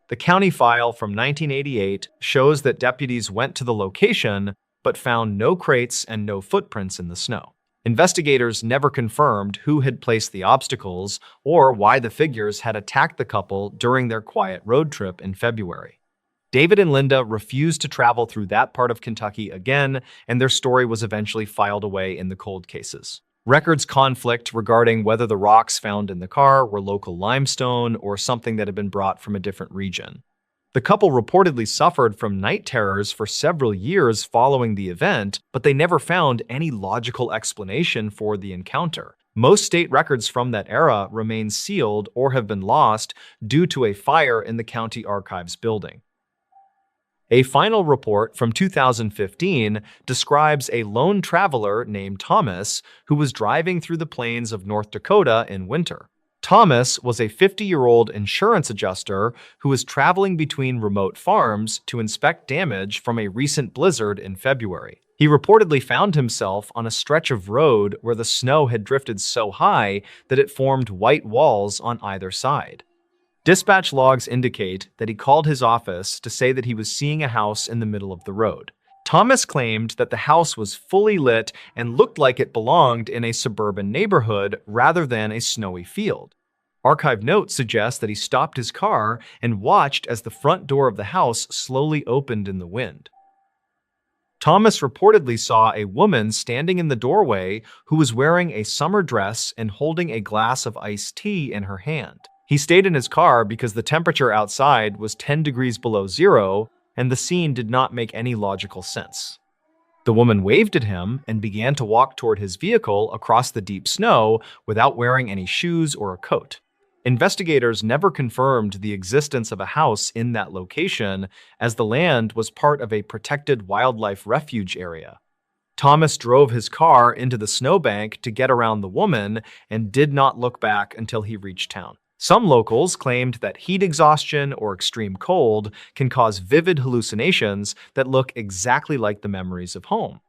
The county file from 1988 shows that deputies went to the location but found no crates and no footprints in the snow. Investigators never confirmed who had placed the obstacles or why the figures had attacked the couple during their quiet road trip in February. David and Linda refused to travel through that part of Kentucky again, and their story was eventually filed away in the cold cases. Records conflict regarding whether the rocks found in the car were local limestone or something that had been brought from a different region. The couple reportedly suffered from night terrors for several years following the event, but they never found any logical explanation for the encounter. Most state records from that era remain sealed or have been lost due to a fire in the county archives building. A final report from 2015 describes a lone traveler named Thomas who was driving through the plains of North Dakota in winter. Thomas was a 50-year-old insurance adjuster who was traveling between remote farms to inspect damage from a recent blizzard in February. He reportedly found himself on a stretch of road where the snow had drifted so high that it formed white walls on either side. Dispatch logs indicate that he called his office to say that he was seeing a house in the middle of the road. Thomas claimed that the house was fully lit and looked like it belonged in a suburban neighborhood rather than a snowy field. Archive notes suggest that he stopped his car and watched as the front door of the house slowly opened in the wind. Thomas reportedly saw a woman standing in the doorway who was wearing a summer dress and holding a glass of iced tea in her hand. He stayed in his car because the temperature outside was 10 degrees below zero, and the scene did not make any logical sense. The woman waved at him and began to walk toward his vehicle across the deep snow without wearing any shoes or a coat. Investigators never confirmed the existence of a house in that location, as the land was part of a protected wildlife refuge area. Thomas drove his car into the snowbank to get around the woman and did not look back until he reached town. Some locals claimed that heat exhaustion or extreme cold can cause vivid hallucinations that look exactly like the memories of home.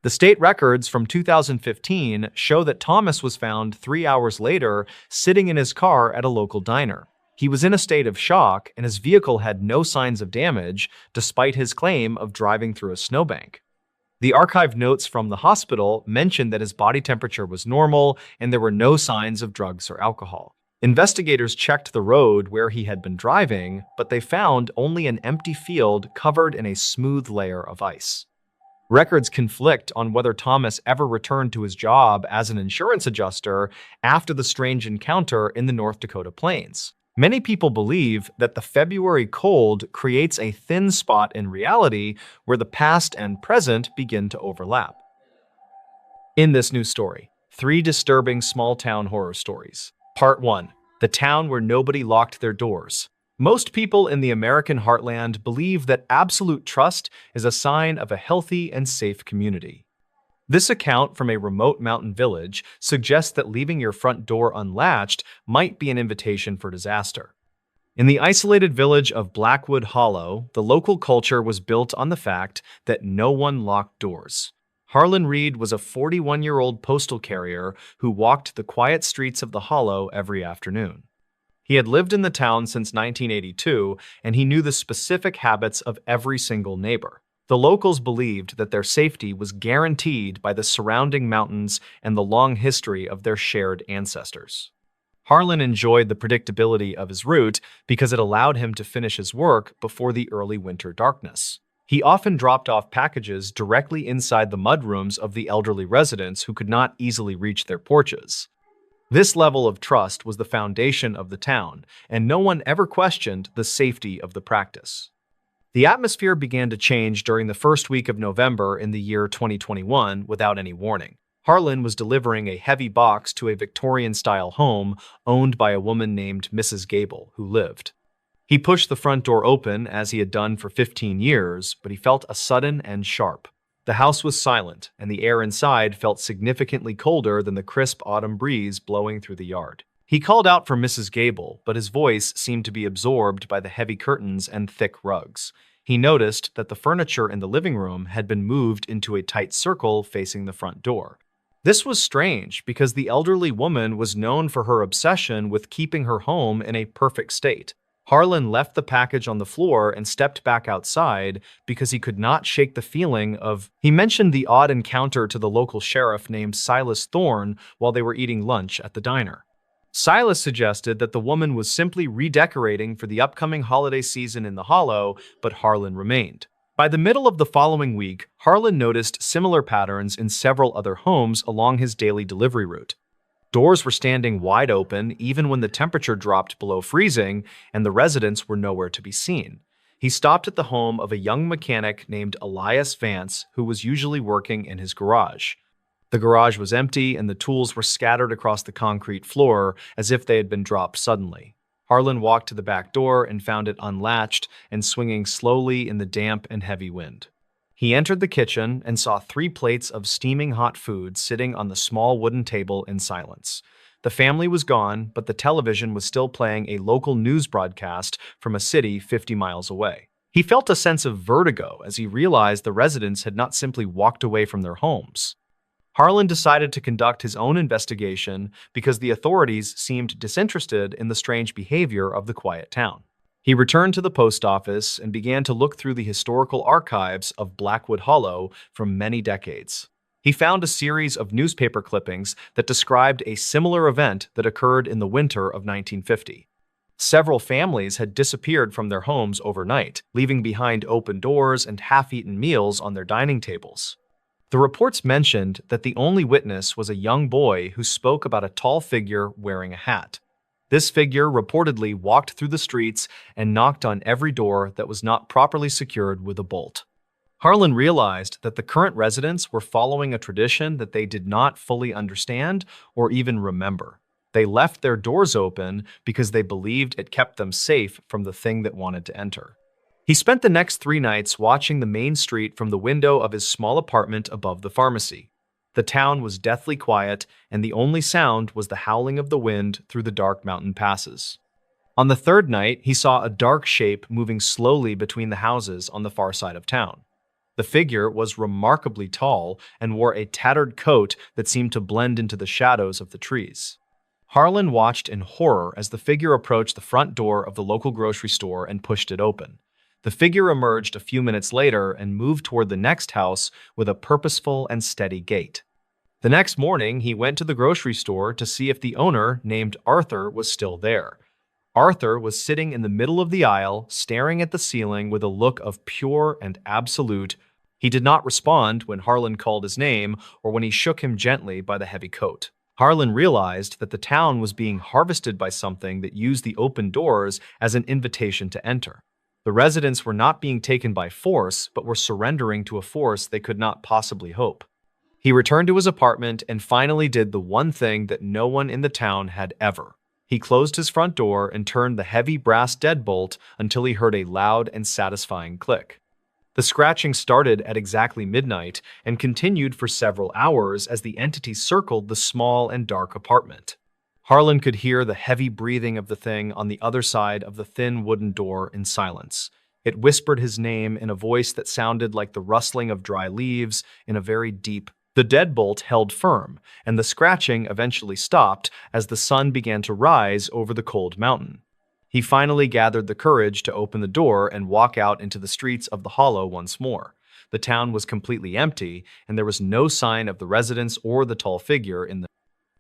The state records from 2015 show that Thomas was found 3 hours later sitting in his car at a local diner. He was in a state of shock and his vehicle had no signs of damage despite his claim of driving through a snowbank. The archive notes from the hospital mentioned that his body temperature was normal and there were no signs of drugs or alcohol. Investigators checked the road where he had been driving, but they found only an empty field covered in a smooth layer of ice. Records conflict on whether Thomas ever returned to his job as an insurance adjuster after the strange encounter in the North Dakota plains. Many people believe that the February cold creates a thin spot in reality where the past and present begin to overlap. In this new story, 3 disturbing small-town horror stories. Part 1. The town where nobody locked their doors. Most people in the American heartland believe that absolute trust is a sign of a healthy and safe community. This account from a remote mountain village suggests that leaving your front door unlatched might be an invitation for disaster. In the isolated village of Blackwood Hollow, the local culture was built on the fact that no one locked doors. Harlan Reed was a 41-year-old postal carrier who walked the quiet streets of the hollow every afternoon. He had lived in the town since 1982, and he knew the specific habits of every single neighbor. The locals believed that their safety was guaranteed by the surrounding mountains and the long history of their shared ancestors. Harlan enjoyed the predictability of his route because it allowed him to finish his work before the early winter darkness. He often dropped off packages directly inside the mudrooms of the elderly residents who could not easily reach their porches. This level of trust was the foundation of the town, and no one ever questioned the safety of the practice. The atmosphere began to change during the first week of November in the year 2021 without any warning. Harlan was delivering a heavy box to a Victorian-style home owned by a woman named Mrs. Gable, who lived. He pushed the front door open as he had done for 15 years, but he felt a sudden and sharp. The house was silent, and the air inside felt significantly colder than the crisp autumn breeze blowing through the yard. He called out for Mrs. Gable, but his voice seemed to be absorbed by the heavy curtains and thick rugs. He noticed that the furniture in the living room had been moved into a tight circle facing the front door. This was strange because the elderly woman was known for her obsession with keeping her home in a perfect state. Harlan left the package on the floor and stepped back outside because he could not shake the feeling of... He mentioned the odd encounter to the local sheriff named Silas Thorne while they were eating lunch at the diner. Silas suggested that the woman was simply redecorating for the upcoming holiday season in the hollow, but Harlan remained. By the middle of the following week, Harlan noticed similar patterns in several other homes along his daily delivery route. Doors were standing wide open even when the temperature dropped below freezing and the residents were nowhere to be seen. He stopped at the home of a young mechanic named Elias Vance, who was usually working in his garage. The garage was empty and the tools were scattered across the concrete floor as if they had been dropped suddenly. Harlan walked to the back door and found it unlatched and swinging slowly in the damp and heavy wind. He entered the kitchen and saw 3 plates of steaming hot food sitting on the small wooden table in silence. The family was gone, but the television was still playing a local news broadcast from a city 50 miles away. He felt a sense of vertigo as he realized the residents had not simply walked away from their homes. Harlan decided to conduct his own investigation because the authorities seemed disinterested in the strange behavior of the quiet town. He returned to the post office and began to look through the historical archives of Blackwood Hollow from many decades. He found a series of newspaper clippings that described a similar event that occurred in the winter of 1950. Several families had disappeared from their homes overnight, leaving behind open doors and half-eaten meals on their dining tables. The reports mentioned that the only witness was a young boy who spoke about a tall figure wearing a hat. This figure reportedly walked through the streets and knocked on every door that was not properly secured with a bolt. Harlan realized that the current residents were following a tradition that they did not fully understand or even remember. They left their doors open because they believed it kept them safe from the thing that wanted to enter. He spent the next 3 nights watching the main street from the window of his small apartment above the pharmacy. The town was deathly quiet, and the only sound was the howling of the wind through the dark mountain passes. On the 3rd night, he saw a dark shape moving slowly between the houses on the far side of town. The figure was remarkably tall and wore a tattered coat that seemed to blend into the shadows of the trees. Harlan watched in horror as the figure approached the front door of the local grocery store and pushed it open. The figure emerged a few minutes later and moved toward the next house with a purposeful and steady gait. The next morning, he went to the grocery store to see if the owner, named Arthur, was still there. Arthur was sitting in the middle of the aisle, staring at the ceiling with a look of pure and absolute. He did not respond when Harlan called his name or when he shook him gently by the heavy coat. Harlan realized that the town was being harvested by something that used the open doors as an invitation to enter. The residents were not being taken by force, but were surrendering to a force they could not possibly hope. He returned to his apartment and finally did the one thing that no one in the town had ever. He closed his front door and turned the heavy brass deadbolt until he heard a loud and satisfying click. The scratching started at exactly midnight and continued for several hours as the entity circled the small and dark apartment. Harlan could hear the heavy breathing of the thing on the other side of the thin wooden door in silence. It whispered his name in a voice that sounded like the rustling of dry leaves in a very deep. The deadbolt held firm, and the scratching eventually stopped as the sun began to rise over the cold mountain. He finally gathered the courage to open the door and walk out into the streets of the hollow once more. The town was completely empty, and there was no sign of the residents or the tall figure in the.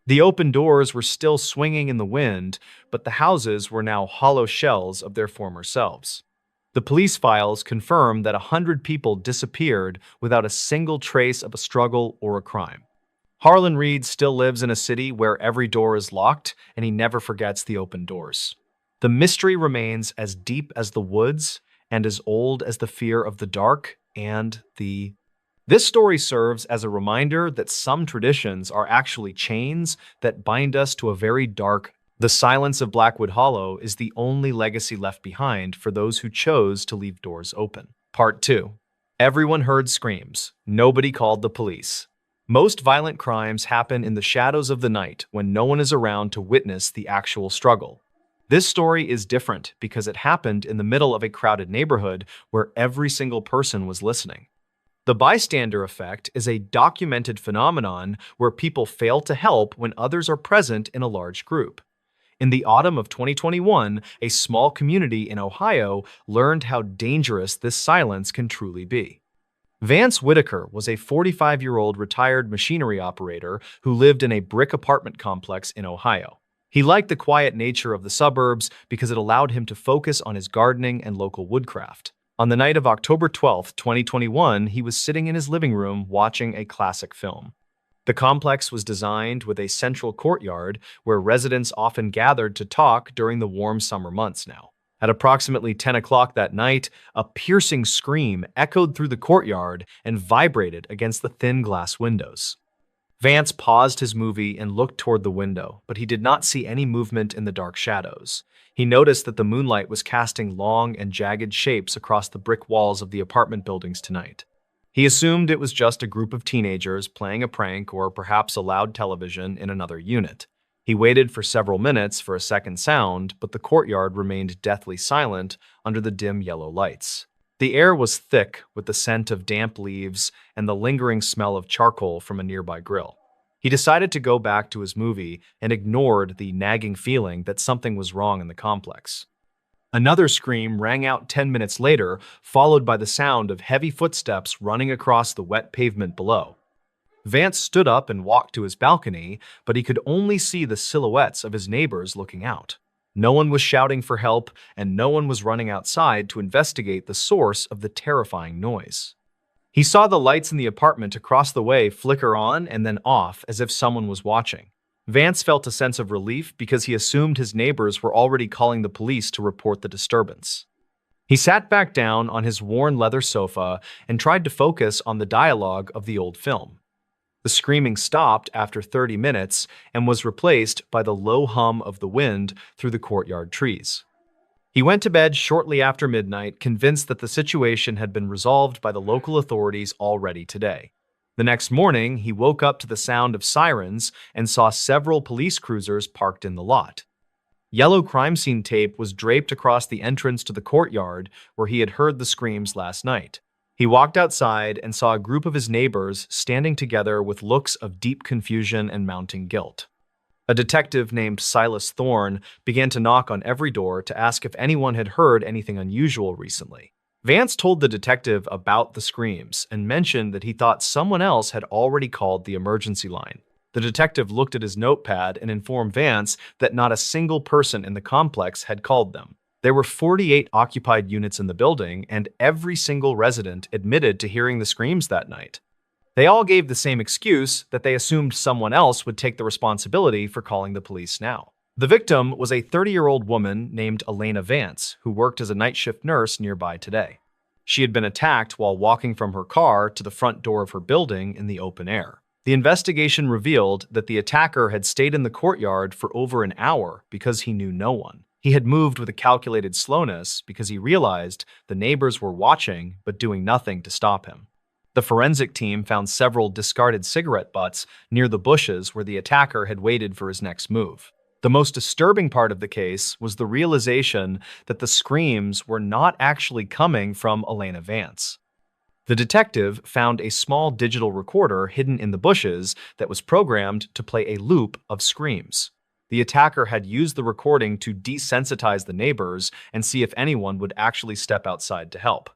The open doors were still swinging in the wind, but the houses were now hollow shells of their former selves. The police files confirm that 100 people disappeared without a single trace of a struggle or a crime. Harlan Reed still lives in a city where every door is locked, and he never forgets the open doors. The mystery remains as deep as the woods and as old as the fear of the dark and the. This story serves as a reminder that some traditions are actually chains that bind us to a very dark. The silence of Blackwood Hollow is the only legacy left behind for those who chose to leave doors open. Part 2. Everyone heard screams. Nobody called the police. Most violent crimes happen in the shadows of the night when no one is around to witness the actual struggle. This story is different because it happened in the middle of a crowded neighborhood where every single person was listening. The bystander effect is a documented phenomenon where people fail to help when others are present in a large group. In the autumn of 2021, a small community in Ohio learned how dangerous this silence can truly be. Vance Whitaker was a 45-year-old retired machinery operator who lived in a brick apartment complex in Ohio. He liked the quiet nature of the suburbs because it allowed him to focus on his gardening and local woodcraft. On the night of October 12th, 2021, he was sitting in his living room watching a classic film. The complex was designed with a central courtyard where residents often gathered to talk during the warm summer months now. At approximately 10 o'clock that night, a piercing scream echoed through the courtyard and vibrated against the thin glass windows. Vance paused his movie and looked toward the window, but he did not see any movement in the dark shadows. He noticed that the moonlight was casting long and jagged shapes across the brick walls of the apartment buildings tonight. He assumed it was just a group of teenagers playing a prank or perhaps a loud television in another unit. He waited for several minutes for a second sound, but the courtyard remained deathly silent under the dim yellow lights. The air was thick with the scent of damp leaves and the lingering smell of charcoal from a nearby grill. He decided to go back to his movie and ignored the nagging feeling that something was wrong in the complex. Another scream rang out 10 minutes later, followed by the sound of heavy footsteps running across the wet pavement below. Vance stood up and walked to his balcony, but he could only see the silhouettes of his neighbors looking out. No one was shouting for help, and no one was running outside to investigate the source of the terrifying noise. He saw the lights in the apartment across the way flicker on and then off as if someone was watching. Vance felt a sense of relief because he assumed his neighbors were already calling the police to report the disturbance. He sat back down on his worn leather sofa and tried to focus on the dialogue of the old film. The screaming stopped after 30 minutes and was replaced by the low hum of the wind through the courtyard trees. He went to bed shortly after midnight, convinced that the situation had been resolved by the local authorities already today. The next morning, he woke up to the sound of sirens and saw several police cruisers parked in the lot. Yellow crime scene tape was draped across the entrance to the courtyard where he had heard the screams last night. He walked outside and saw a group of his neighbors standing together with looks of deep confusion and mounting guilt. A detective named Silas Thorne began to knock on every door to ask if anyone had heard anything unusual recently. Vance told the detective about the screams and mentioned that he thought someone else had already called the emergency line. The detective looked at his notepad and informed Vance that not a single person in the complex had called them. There were 48 occupied units in the building, and every single resident admitted to hearing the screams that night. They all gave the same excuse that they assumed someone else would take the responsibility for calling the police now. The victim was a 30-year-old woman named Elena Vance, who worked as a night shift nurse nearby today. She had been attacked while walking from her car to the front door of her building in the open air. The investigation revealed that the attacker had stayed in the courtyard for over an hour because he knew no one. He had moved with a calculated slowness because he realized the neighbors were watching but doing nothing to stop him. The forensic team found several discarded cigarette butts near the bushes where the attacker had waited for his next move. The most disturbing part of the case was the realization that the screams were not actually coming from Elena Vance. The detective found a small digital recorder hidden in the bushes that was programmed to play a loop of screams. The attacker had used the recording to desensitize the neighbors and see if anyone would actually step outside to help.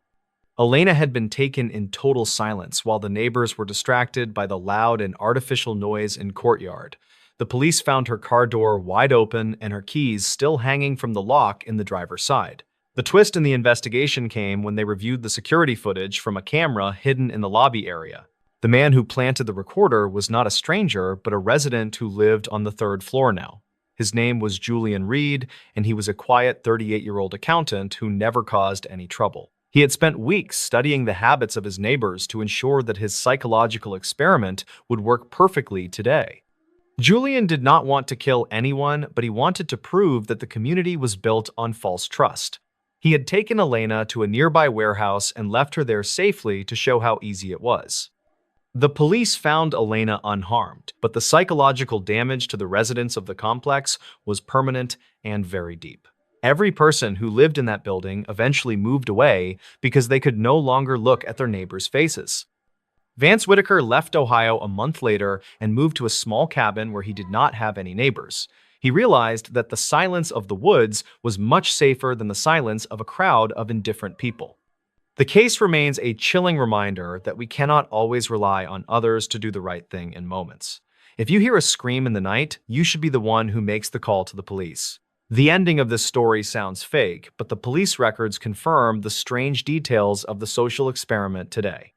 Elena had been taken in total silence while the neighbors were distracted by the loud and artificial noise in courtyard. The police found her car door wide open and her keys still hanging from the lock in the driver's side. The twist in the investigation came when they reviewed the security footage from a camera hidden in the lobby area. The man who planted the recorder was not a stranger, but a resident who lived on the third floor now. His name was Julian Reed, and he was a quiet 38-year-old accountant who never caused any trouble. He had spent weeks studying the habits of his neighbors to ensure that his psychological experiment would work perfectly today. Julian did not want to kill anyone, but he wanted to prove that the community was built on false trust. He had taken Elena to a nearby warehouse and left her there safely to show how easy it was. The police found Elena unharmed, but the psychological damage to the residents of the complex was permanent and very deep. Every person who lived in that building eventually moved away because they could no longer look at their neighbors' faces. Vance Whitaker left Ohio a month later and moved to a small cabin where he did not have any neighbors. He realized that the silence of the woods was much safer than the silence of a crowd of indifferent people. The case remains a chilling reminder that we cannot always rely on others to do the right thing in moments. If you hear a scream in the night, you should be the one who makes the call to the police. The ending of this story sounds fake, but the police records confirm the strange details of the social experiment today.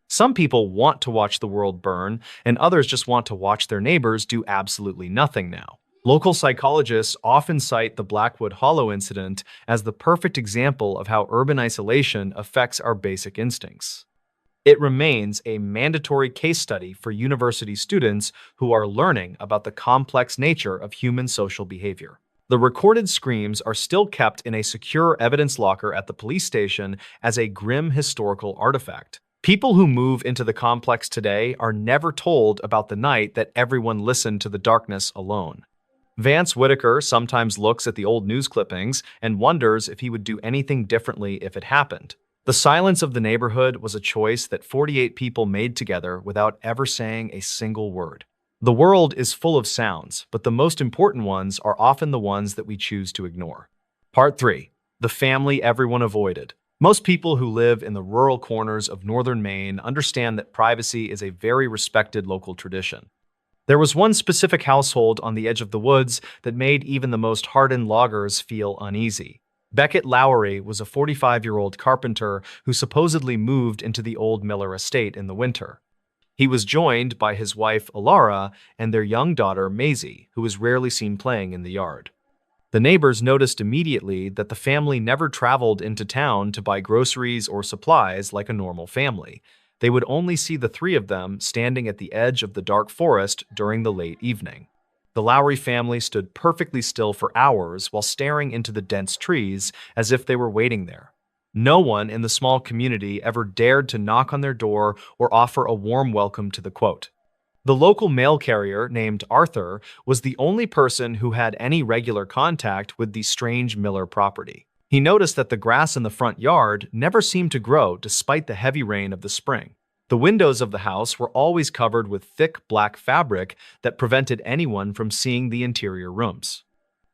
Some people want to watch the world burn, and others just want to watch their neighbors do absolutely nothing now. Local psychologists often cite the Blackwood Hollow incident as the perfect example of how urban isolation affects our basic instincts. It remains a mandatory case study for university students who are learning about the complex nature of human social behavior. The recorded screams are still kept in a secure evidence locker at the police station as a grim historical artifact. People who move into the complex today are never told about the night that everyone listened to the darkness alone. Vance Whitaker sometimes looks at the old news clippings and wonders if he would do anything differently if it happened. The silence of the neighborhood was a choice that 48 people made together without ever saying a single word. The world is full of sounds, but the most important ones are often the ones that we choose to ignore. Part 3. The family everyone avoided. Most people who live in the rural corners of northern Maine understand that privacy is a very respected local tradition. There was one specific household on the edge of the woods that made even the most hardened loggers feel uneasy. Beckett Lowry was a 45-year-old carpenter who supposedly moved into the old Miller estate in the winter. He was joined by his wife Alara and their young daughter Maisie, who was rarely seen playing in the yard. The neighbors noticed immediately that the family never traveled into town to buy groceries or supplies like a normal family. They would only see the three of them standing at the edge of the dark forest during the late evening. The Lowry family stood perfectly still for hours while staring into the dense trees as if they were waiting there. No one in the small community ever dared to knock on their door or offer a warm welcome to the quote. The local mail carrier, named Arthur, was the only person who had any regular contact with the strange Miller property. He noticed that the grass in the front yard never seemed to grow despite the heavy rain of the spring. The windows of the house were always covered with thick black fabric that prevented anyone from seeing the interior rooms.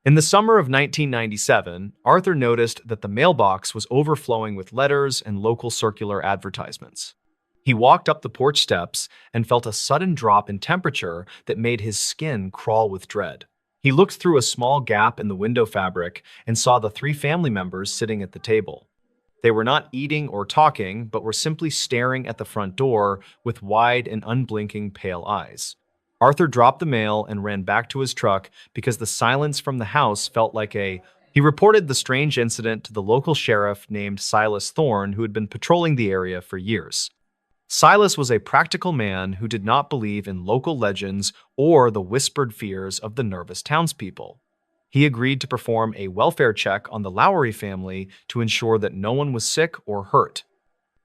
In the summer of 1997, Arthur noticed that the mailbox was overflowing with letters and local circular advertisements. He walked up the porch steps and felt a sudden drop in temperature that made his skin crawl with dread. He looked through a small gap in the window fabric and saw the three family members sitting at the table. They were not eating or talking, but were simply staring at the front door with wide and unblinking pale eyes. Arthur dropped the mail and ran back to his truck because the silence from the house felt like He reported the strange incident to the local sheriff named Silas Thorne, who had been patrolling the area for years. Silas was a practical man who did not believe in local legends or the whispered fears of the nervous townspeople. He agreed to perform a welfare check on the Lowry family to ensure that no one was sick or hurt.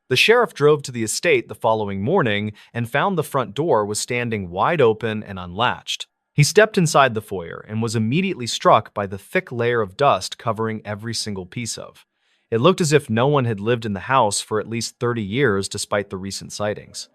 The sheriff drove to the estate the following morning and found the front door was standing wide open and unlatched. He stepped inside the foyer and was immediately struck by the thick layer of dust covering every single piece of. It looked as if no one had lived in the house for at least 30 years despite the recent sightings.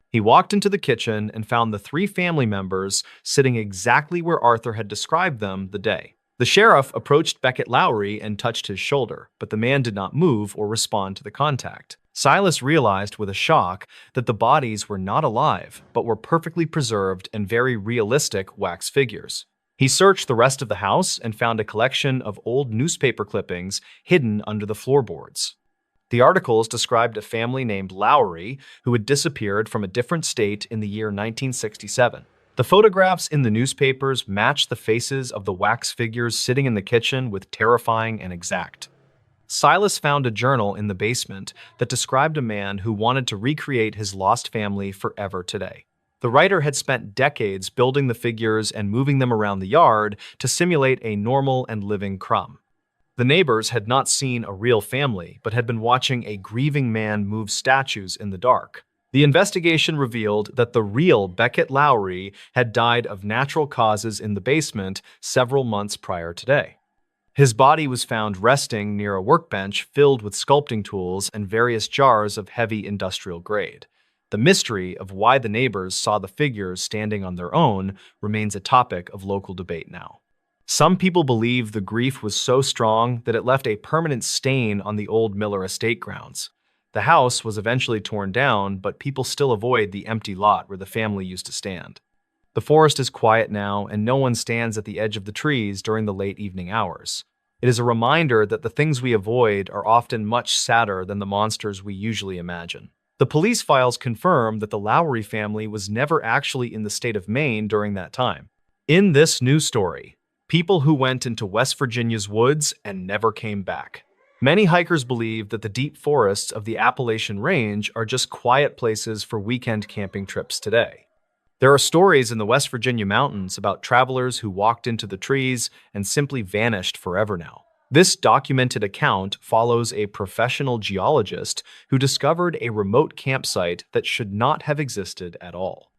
He walked into the kitchen and found the three family members sitting exactly where Arthur had described them the day. The sheriff approached Beckett Lowry and touched his shoulder, but the man did not move or respond to the contact. Silas realized with a shock that the bodies were not alive, but were perfectly preserved and very realistic wax figures. He searched the rest of the house and found a collection of old newspaper clippings hidden under the floorboards. The articles described a family named Lowry who had disappeared from a different state in the year 1967. The photographs in the newspapers matched the faces of the wax figures sitting in the kitchen with terrifying and exact. Silas found a journal in the basement that described a man who wanted to recreate his lost family forever today. The writer had spent decades building the figures and moving them around the yard to simulate a normal and living crumb. The neighbors had not seen a real family, but had been watching a grieving man move statues in the dark. The investigation revealed that the real Beckett Lowry had died of natural causes in the basement several months prior today. His body was found resting near a workbench filled with sculpting tools and various jars of heavy industrial grade. The mystery of why the neighbors saw the figures standing on their own remains a topic of local debate now. Some people believe the grief was so strong that it left a permanent stain on the old Miller estate grounds. The house was eventually torn down, but people still avoid the empty lot where the family used to stand. The forest is quiet now, and no one stands at the edge of the trees during the late evening hours. It is a reminder that the things we avoid are often much sadder than the monsters we usually imagine. The police files confirm that the Lowry family was never actually in the state of Maine during that time. In this new story, people who went into West Virginia's woods and never came back. Many hikers believe that the deep forests of the Appalachian Range are just quiet places for weekend camping trips today. There are stories in the West Virginia mountains about travelers who walked into the trees and simply vanished forever now. This documented account follows a professional geologist who discovered a remote campsite that should not have existed at all.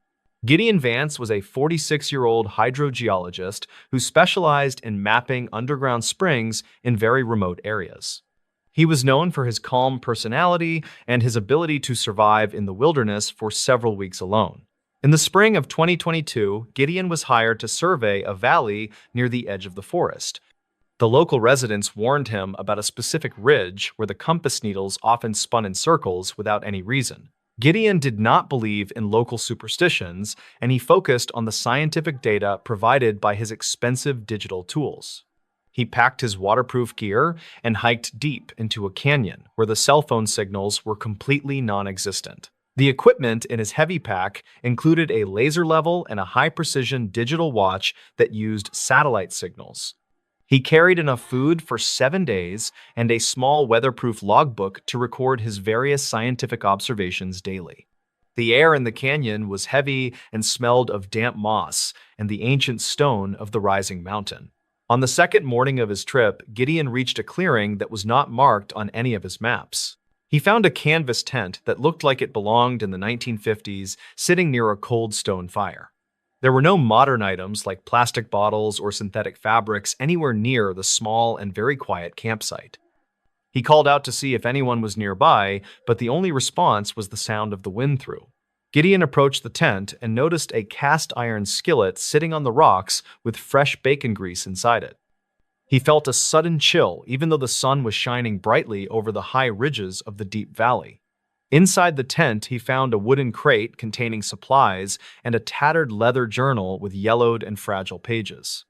Gideon Vance was a 46-year-old hydrogeologist who specialized in mapping underground springs in very remote areas. He was known for his calm personality and his ability to survive in the wilderness for several weeks alone. In the spring of 2022, Gideon was hired to survey a valley near the edge of the forest. The local residents warned him about a specific ridge where the compass needles often spun in circles without any reason. Gideon did not believe in local superstitions, and he focused on the scientific data provided by his expensive digital tools. He packed his waterproof gear and hiked deep into a canyon where the cell phone signals were completely non-existent. The equipment in his heavy pack included a laser level and a high-precision digital watch that used satellite signals. He carried enough food for 7 days and a small weatherproof logbook to record his various scientific observations daily. The air in the canyon was heavy and smelled of damp moss and the ancient stone of the rising mountain. On the second morning of his trip, Gideon reached a clearing that was not marked on any of his maps. He found a canvas tent that looked like it belonged in the 1950s, sitting near a cold stone fire. There were no modern items like plastic bottles or synthetic fabrics anywhere near the small and very quiet campsite. He called out to see if anyone was nearby, but the only response was the sound of the wind through. Gideon approached the tent and noticed a cast iron skillet sitting on the rocks with fresh bacon grease inside it. He felt a sudden chill, even though the sun was shining brightly over the high ridges of the deep valley. Inside the tent, he found a wooden crate containing supplies and a tattered leather journal with yellowed and fragile pages.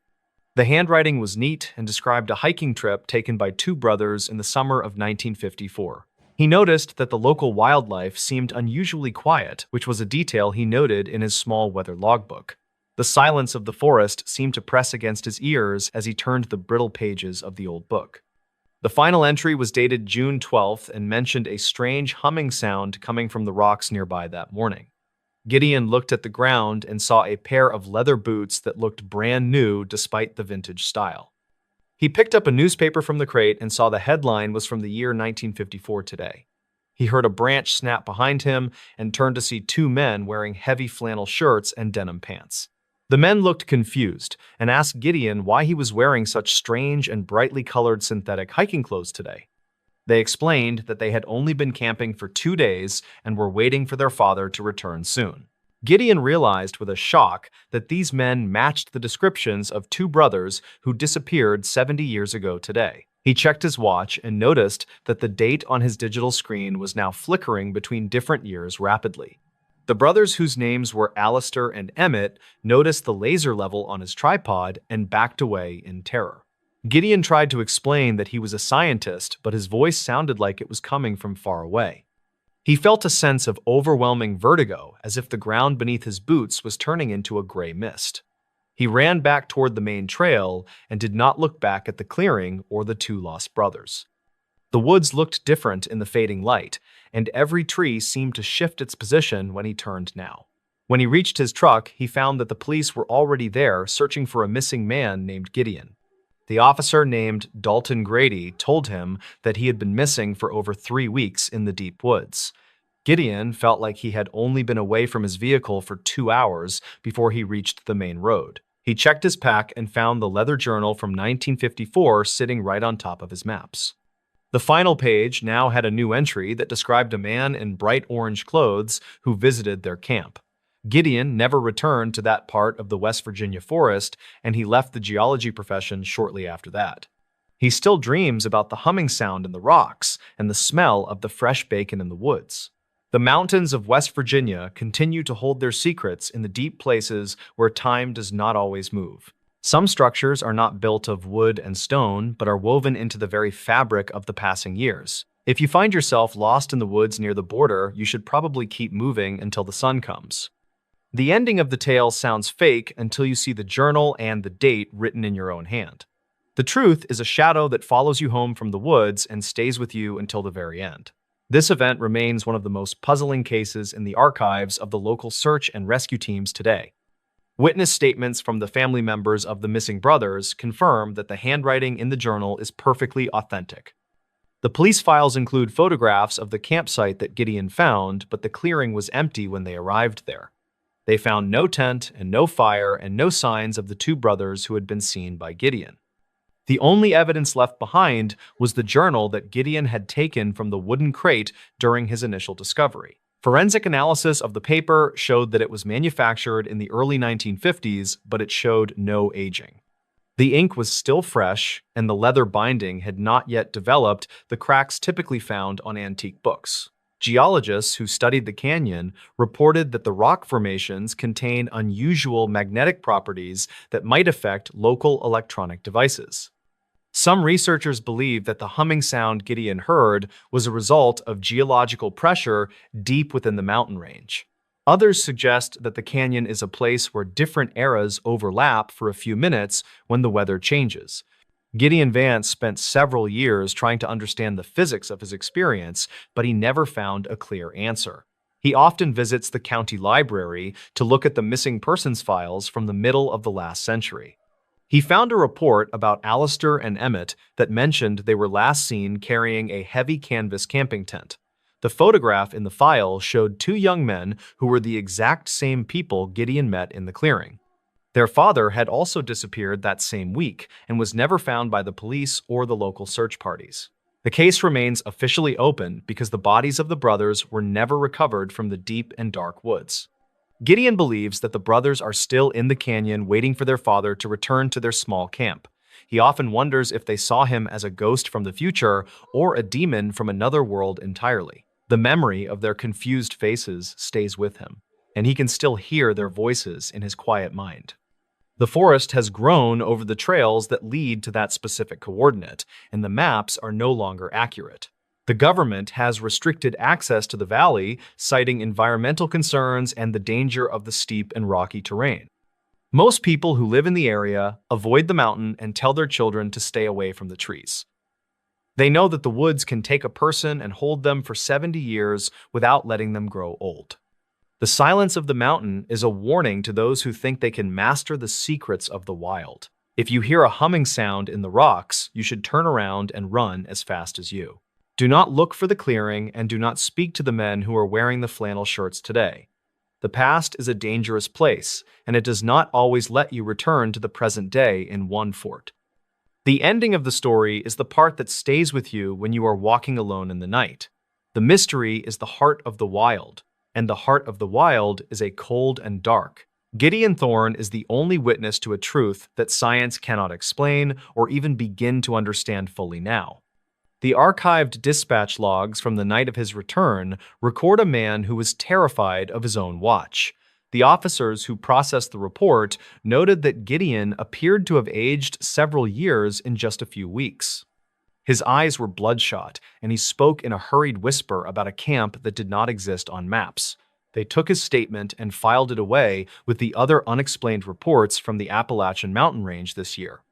The handwriting was neat and described a hiking trip taken by two brothers in the summer of 1954. He noticed that the local wildlife seemed unusually quiet, which was a detail he noted in his small weather logbook. The silence of the forest seemed to press against his ears as he turned the brittle pages of the old book. The final entry was dated June 12th and mentioned a strange humming sound coming from the rocks nearby that morning. Gideon looked at the ground and saw a pair of leather boots that looked brand new despite the vintage style. He picked up a newspaper from the crate and saw the headline was from the year 1954 today. He heard a branch snap behind him and turned to see two men wearing heavy flannel shirts and denim pants. The men looked confused and asked Gideon why he was wearing such strange and brightly colored synthetic hiking clothes today. They explained that they had only been camping for 2 days and were waiting for their father to return soon. Gideon realized with a shock that these men matched the descriptions of two brothers who disappeared 70 years ago today. He checked his watch and noticed that the date on his digital screen was now flickering between different years rapidly. The brothers, whose names were Alistair and Emmett, noticed the laser level on his tripod and backed away in terror. Gideon tried to explain that he was a scientist, but his voice sounded like it was coming from far away. He felt a sense of overwhelming vertigo, as if the ground beneath his boots was turning into a gray mist. He ran back toward the main trail and did not look back at the clearing or the two lost brothers. The woods looked different in the fading light, and every tree seemed to shift its position when he turned now. When he reached his truck, he found that the police were already there searching for a missing man named Gideon. The officer named Dalton Grady told him that he had been missing for over 3 weeks in the deep woods. Gideon felt like he had only been away from his vehicle for 2 hours before he reached the main road. He checked his pack and found the leather journal from 1954 sitting right on top of his maps. The final page now had a new entry that described a man in bright orange clothes who visited their camp. Gideon never returned to that part of the West Virginia forest, and he left the geology profession shortly after that. He still dreams about the humming sound in the rocks and the smell of the fresh bacon in the woods. The mountains of West Virginia continue to hold their secrets in the deep places where time does not always move. Some structures are not built of wood and stone, but are woven into the very fabric of the passing years. If you find yourself lost in the woods near the border, you should probably keep moving until the sun comes. The ending of the tale sounds fake until you see the journal and the date written in your own hand. The truth is a shadow that follows you home from the woods and stays with you until the very end. This event remains one of the most puzzling cases in the archives of the local search and rescue teams today. Witness statements from the family members of the missing brothers confirm that the handwriting in the journal is perfectly authentic. The police files include photographs of the campsite that Gideon found, but the clearing was empty when they arrived there. They found no tent and no fire and no signs of the two brothers who had been seen by Gideon. The only evidence left behind was the journal that Gideon had taken from the wooden crate during his initial discovery. Forensic analysis of the paper showed that it was manufactured in the early 1950s, but it showed no aging. The ink was still fresh, and the leather binding had not yet developed the cracks typically found on antique books. Geologists who studied the canyon reported that the rock formations contain unusual magnetic properties that might affect local electronic devices. Some researchers believe that the humming sound Gideon heard was a result of geological pressure deep within the mountain range. Others suggest that the canyon is a place where different eras overlap for a few minutes when the weather changes. Gideon Vance spent several years trying to understand the physics of his experience, but he never found a clear answer. He often visits the county library to look at the missing persons files from the middle of the last century. He found a report about Alistair and Emmett that mentioned they were last seen carrying a heavy canvas camping tent. The photograph in the file showed two young men who were the exact same people Gideon met in the clearing. Their father had also disappeared that same week and was never found by the police or the local search parties. The case remains officially open because the bodies of the brothers were never recovered from the deep and dark woods. Gideon believes that the brothers are still in the canyon waiting for their father to return to their small camp. He often wonders if they saw him as a ghost from the future or a demon from another world entirely. The memory of their confused faces stays with him, and he can still hear their voices in his quiet mind. The forest has grown over the trails that lead to that specific coordinate, and the maps are no longer accurate. The government has restricted access to the valley, citing environmental concerns and the danger of the steep and rocky terrain. Most people who live in the area avoid the mountain and tell their children to stay away from the trees. They know that the woods can take a person and hold them for 70 years without letting them grow old. The silence of the mountain is a warning to those who think they can master the secrets of the wild. If you hear a humming sound in the rocks, you should turn around and run as fast as you. Do not look for the clearing and do not speak to the men who are wearing the flannel shirts today. The past is a dangerous place, and it does not always let you return to the present day in one fort. The ending of the story is the part that stays with you when you are walking alone in the night. The mystery is the heart of the wild, and the heart of the wild is a cold and dark. Gideon Thorne is the only witness to a truth that science cannot explain or even begin to understand fully now. The archived dispatch logs from the night of his return record a man who was terrified of his own watch. The officers who processed the report noted that Gideon appeared to have aged several years in just a few weeks. His eyes were bloodshot, and he spoke in a hurried whisper about a camp that did not exist on maps. They took his statement and filed it away with the other unexplained reports from the Appalachian Mountain range this year.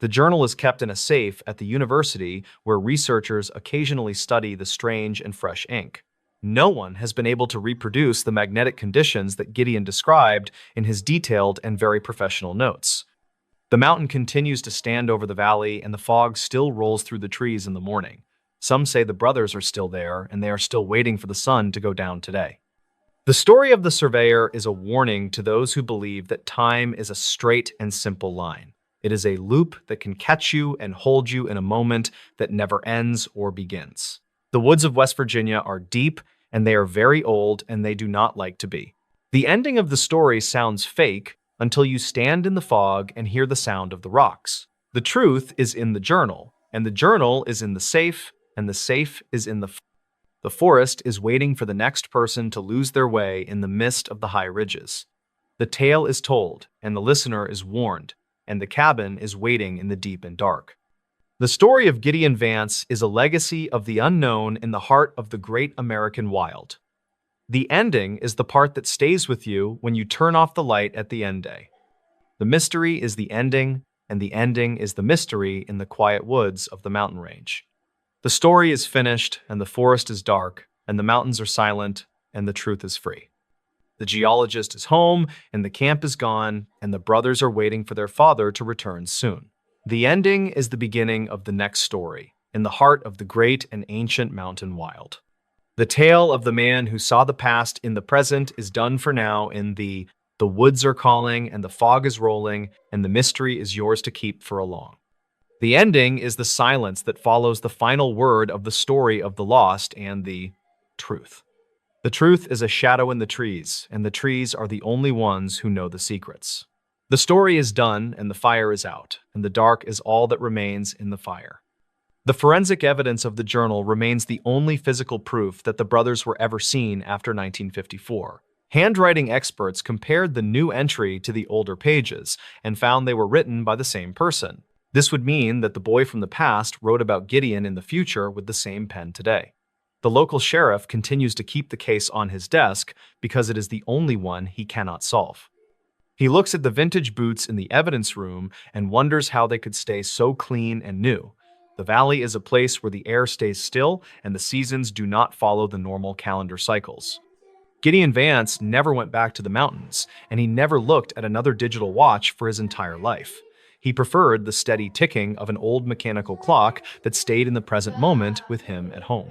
The journal is kept in a safe at the university where researchers occasionally study the strange and fresh ink. No one has been able to reproduce the magnetic conditions that Gideon described in his detailed and very professional notes. The mountain continues to stand over the valley, and the fog still rolls through the trees in the morning. Some say the brothers are still there, and they are still waiting for the sun to go down today. The story of the surveyor is a warning to those who believe that time is a straight and simple line. It is a loop that can catch you and hold you in a moment that never ends or begins. The woods of West Virginia are deep, and they are very old, and they do not like to be. The ending of the story sounds fake until you stand in the fog and hear the sound of the rocks. The truth is in the journal, and the journal is in the safe, and the safe is in the The forest is waiting for the next person to lose their way in the mist of the high ridges. The tale is told, and the listener is warned, and the cabin is waiting in the deep and dark. The story of Gideon Vance is a legacy of the unknown in the heart of the great American wild. The ending is the part that stays with you when you turn off the light at the end day. The mystery is the ending, and the ending is the mystery in the quiet woods of the mountain range. The story is finished, and the forest is dark, and the mountains are silent, and the truth is free. The geologist is home, and the camp is gone, and the brothers are waiting for their father to return soon. The ending is the beginning of the next story, in the heart of the great and ancient mountain wild. The tale of the man who saw the past in the present is done for now in the woods are calling, and the fog is rolling, and the mystery is yours to keep for a long. The ending is the silence that follows the final word of the story of the lost and the truth. The truth is a shadow in the trees, and the trees are the only ones who know the secrets. The story is done, and the fire is out, and the dark is all that remains in the fire. The forensic evidence of the journal remains the only physical proof that the brothers were ever seen after 1954. Handwriting experts compared the new entry to the older pages and found they were written by the same person. This would mean that the boy from the past wrote about Gideon in the future with the same pen today. The local sheriff continues to keep the case on his desk because it is the only one he cannot solve. He looks at the vintage boots in the evidence room and wonders how they could stay so clean and new. The valley is a place where the air stays still and the seasons do not follow the normal calendar cycles. Gideon Vance never went back to the mountains, and he never looked at another digital watch for his entire life. He preferred the steady ticking of an old mechanical clock that stayed in the present moment with him at home.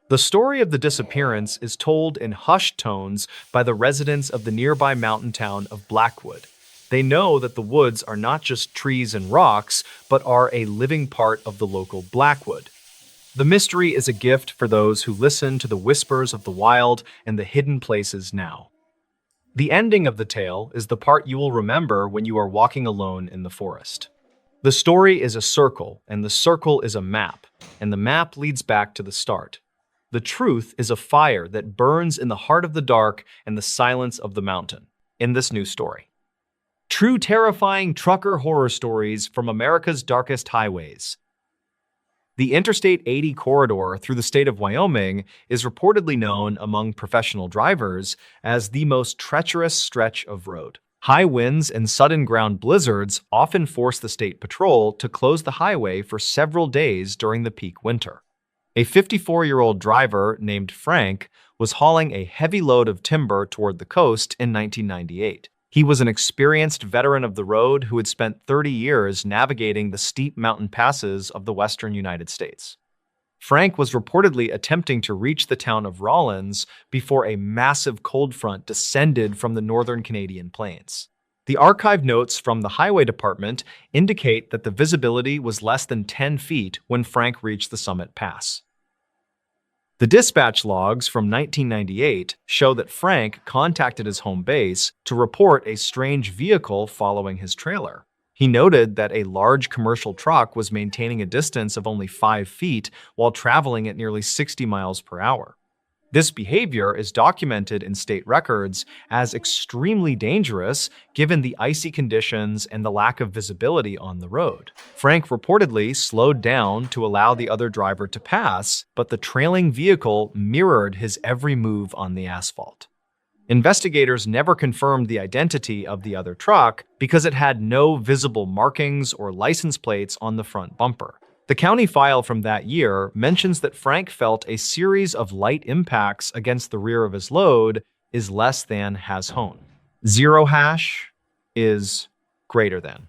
The story of the disappearance is told in hushed tones by the residents of the nearby mountain town of Blackwood. They know that the woods are not just trees and rocks, but are a living part of the local Blackwood. The mystery is a gift for those who listen to the whispers of the wild and the hidden places now. The ending of the tale is the part you will remember when you are walking alone in the forest. The story is a circle, and the circle is a map, and the map leads back to the start. The truth is a fire that burns in the heart of the dark and the silence of the mountain in this new story. True terrifying trucker horror stories from America's darkest highways. The Interstate 80 corridor through the state of Wyoming is reportedly known among professional drivers as the most treacherous stretch of road. High winds and sudden ground blizzards often force the state patrol to close the highway for several days during the peak winter. A 54-year-old driver named Frank was hauling a heavy load of timber toward the coast in 1998. He was an experienced veteran of the road who had spent 30 years navigating the steep mountain passes of the western United States. Frank was reportedly attempting to reach the town of Rawlins before a massive cold front descended from the northern Canadian plains. The archive notes from the highway department indicate that the visibility was less than 10 feet when Frank reached the summit pass. The dispatch logs from 1998 show that Frank contacted his home base to report a strange vehicle following his trailer. He noted that a large commercial truck was maintaining a distance of only 5 feet while traveling at nearly 60 miles per hour. This behavior is documented in state records as extremely dangerous given the icy conditions and the lack of visibility on the road. Frank reportedly slowed down to allow the other driver to pass, but the trailing vehicle mirrored his every move on the asphalt. Investigators never confirmed the identity of the other truck because it had no visible markings or license plates on the front bumper. The county file from that year mentions that Frank felt a series of light impacts against the rear of his load is less than has hone. Zero hash is greater than.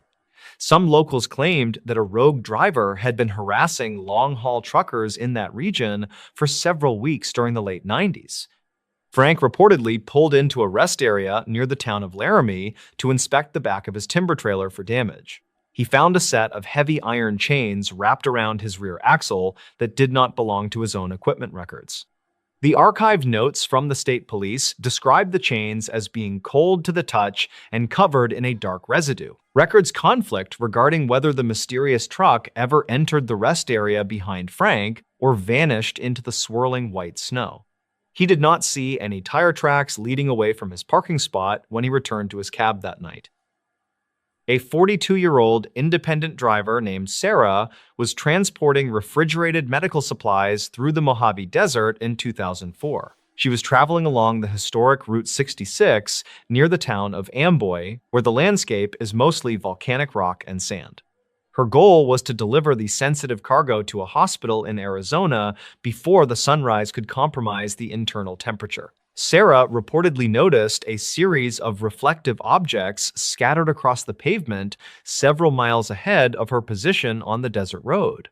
Some locals claimed that a rogue driver had been harassing long-haul truckers in that region for several weeks during the late 90s. Frank reportedly pulled into a rest area near the town of Laramie to inspect the back of his timber trailer for damage. He found a set of heavy iron chains wrapped around his rear axle that did not belong to his own equipment records. The archived notes from the state police described the chains as being cold to the touch and covered in a dark residue. Records conflict regarding whether the mysterious truck ever entered the rest area behind Frank or vanished into the swirling white snow. He did not see any tire tracks leading away from his parking spot when he returned to his cab that night. A 42-year-old independent driver named Sarah was transporting refrigerated medical supplies through the Mojave Desert in 2004. She was traveling along the historic Route 66 near the town of Amboy, where the landscape is mostly volcanic rock and sand. Her goal was to deliver the sensitive cargo to a hospital in Arizona before the sunrise could compromise the internal temperature. Sarah reportedly noticed a series of reflective objects scattered across the pavement several miles ahead of her position on the desert road.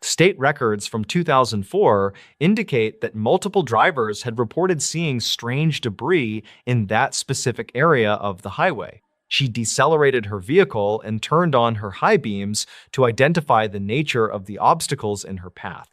State records from 2004 indicate that multiple drivers had reported seeing strange debris in that specific area of the highway. She decelerated her vehicle and turned on her high beams to identify the nature of the obstacles in her path.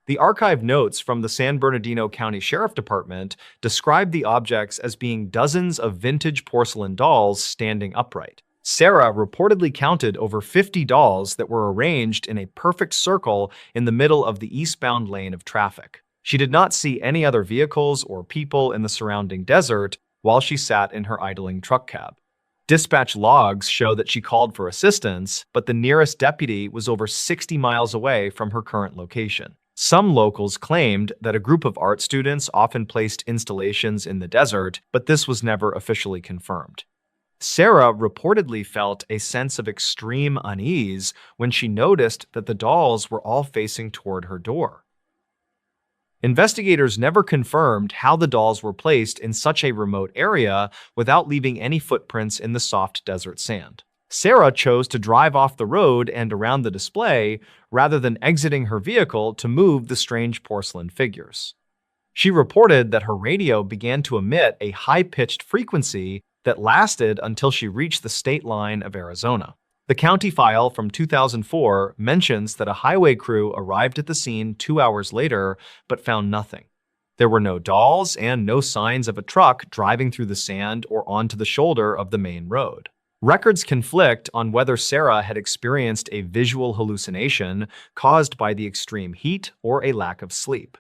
The archive notes from the San Bernardino County Sheriff Department describe the objects as being dozens of vintage porcelain dolls standing upright. Sarah reportedly counted over 50 dolls that were arranged in a perfect circle in the middle of the eastbound lane of traffic. She did not see any other vehicles or people in the surrounding desert while she sat in her idling truck cab. Dispatch logs show that she called for assistance, but the nearest deputy was over 60 miles away from her current location. Some locals claimed that a group of art students often placed installations in the desert, but this was never officially confirmed. Sarah reportedly felt a sense of extreme unease when she noticed that the dolls were all facing toward her door. Investigators never confirmed how the dolls were placed in such a remote area without leaving any footprints in the soft desert sand. Sarah chose to drive off the road and around the display rather than exiting her vehicle to move the strange porcelain figures. She reported that her radio began to emit a high-pitched frequency that lasted until she reached the state line of Arizona. The county file from 2004 mentions that a highway crew arrived at the scene 2 hours later but found nothing. There were no dolls and no signs of a truck driving through the sand or onto the shoulder of the main road. Records conflict on whether Sarah had experienced a visual hallucination caused by the extreme heat or a lack of sleep.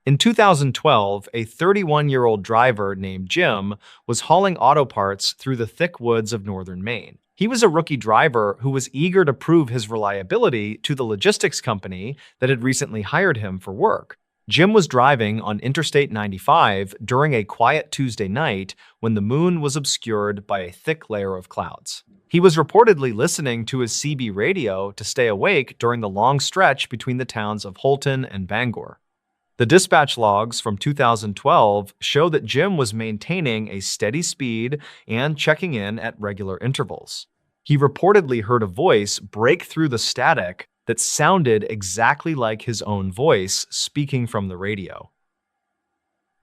In 2012, a 31-year-old driver named Jim was hauling auto parts through the thick woods of northern Maine. He was a rookie driver who was eager to prove his reliability to the logistics company that had recently hired him for work. Jim was driving on Interstate 95 during a quiet Tuesday night when the moon was obscured by a thick layer of clouds. He was reportedly listening to his CB radio to stay awake during the long stretch between the towns of Holton and Bangor. The dispatch logs from 2012 show that Jim was maintaining a steady speed and checking in at regular intervals. He reportedly heard a voice break through the static that sounded exactly like his own voice speaking from the radio.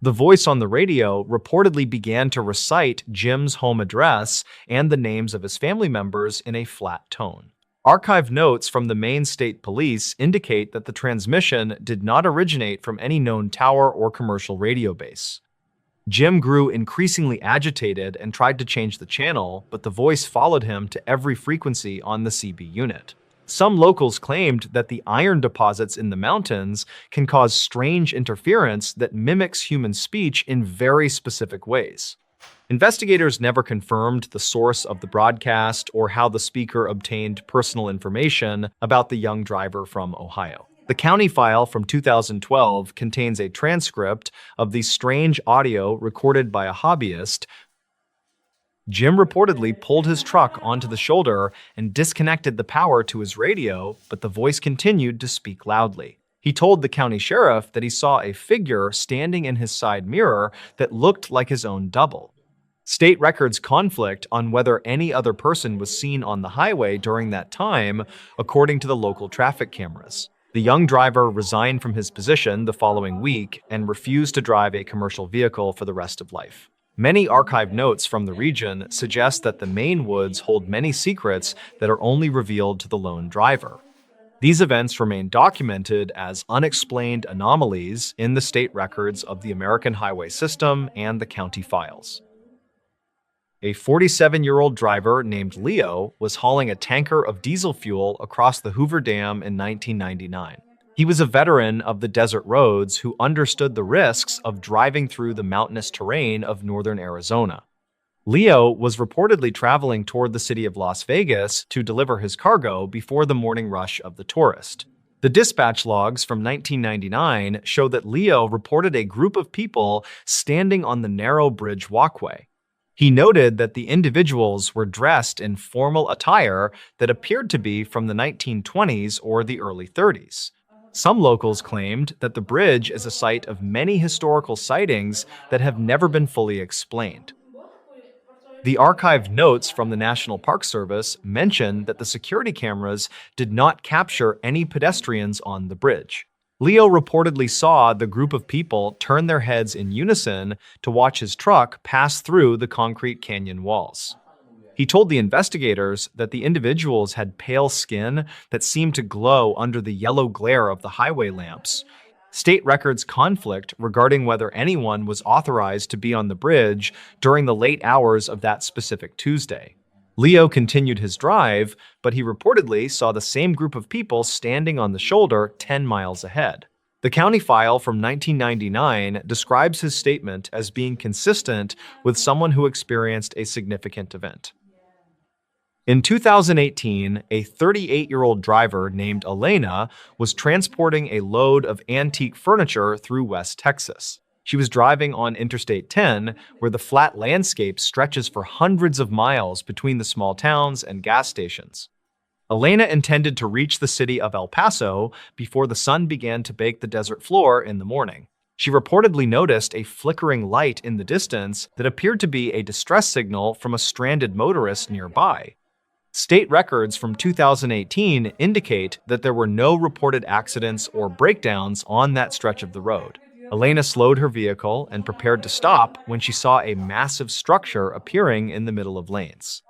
The voice on the radio reportedly began to recite Jim's home address and the names of his family members in a flat tone. Archive notes from the Maine State Police indicate that the transmission did not originate from any known tower or commercial radio base. Jim grew increasingly agitated and tried to change the channel, but the voice followed him to every frequency on the CB unit. Some locals claimed that the iron deposits in the mountains can cause strange interference that mimics human speech in very specific ways. Investigators never confirmed the source of the broadcast or how the speaker obtained personal information about the young driver from Ohio. The county file from 2012 contains a transcript of the strange audio recorded by a hobbyist. Jim reportedly pulled his truck onto the shoulder and disconnected the power to his radio, but the voice continued to speak loudly. He told the county sheriff that he saw a figure standing in his side mirror that looked like his own double. State records conflict on whether any other person was seen on the highway during that time, according to the local traffic cameras. The young driver resigned from his position the following week and refused to drive a commercial vehicle for the rest of life. Many archive notes from the region suggest that the Maine woods hold many secrets that are only revealed to the lone driver. These events remain documented as unexplained anomalies in the state records of the American highway system and the county files. A 47-year-old driver named Leo was hauling a tanker of diesel fuel across the Hoover Dam in 1999. He was a veteran of the desert roads who understood the risks of driving through the mountainous terrain of northern Arizona. Leo was reportedly traveling toward the city of Las Vegas to deliver his cargo before the morning rush of the tourist. The dispatch logs from 1999 show that Leo reported a group of people standing on the narrow bridge walkway. He noted that the individuals were dressed in formal attire that appeared to be from the 1920s or the early 30s. Some locals claimed that the bridge is a site of many historical sightings that have never been fully explained. The archived notes from the National Park Service mention that the security cameras did not capture any pedestrians on the bridge. Leo reportedly saw the group of people turn their heads in unison to watch his truck pass through the concrete canyon walls. He told the investigators that the individuals had pale skin that seemed to glow under the yellow glare of the highway lamps. State records conflict regarding whether anyone was authorized to be on the bridge during the late hours of that specific Tuesday. Leo continued his drive, but he reportedly saw the same group of people standing on the shoulder 10 miles ahead. The county file from 1999 describes his statement as being consistent with someone who experienced a significant event. In 2018, a 38-year-old driver named Elena was transporting a load of antique furniture through West Texas. She was driving on Interstate 10, where the flat landscape stretches for hundreds of miles between the small towns and gas stations. Elena intended to reach the city of El Paso before the sun began to bake the desert floor in the morning. She reportedly noticed a flickering light in the distance that appeared to be a distress signal from a stranded motorist nearby. State records from 2018 indicate that there were no reported accidents or breakdowns on that stretch of the road. Elena slowed her vehicle and prepared to stop when she saw a massive structure appearing in the middle of lanes.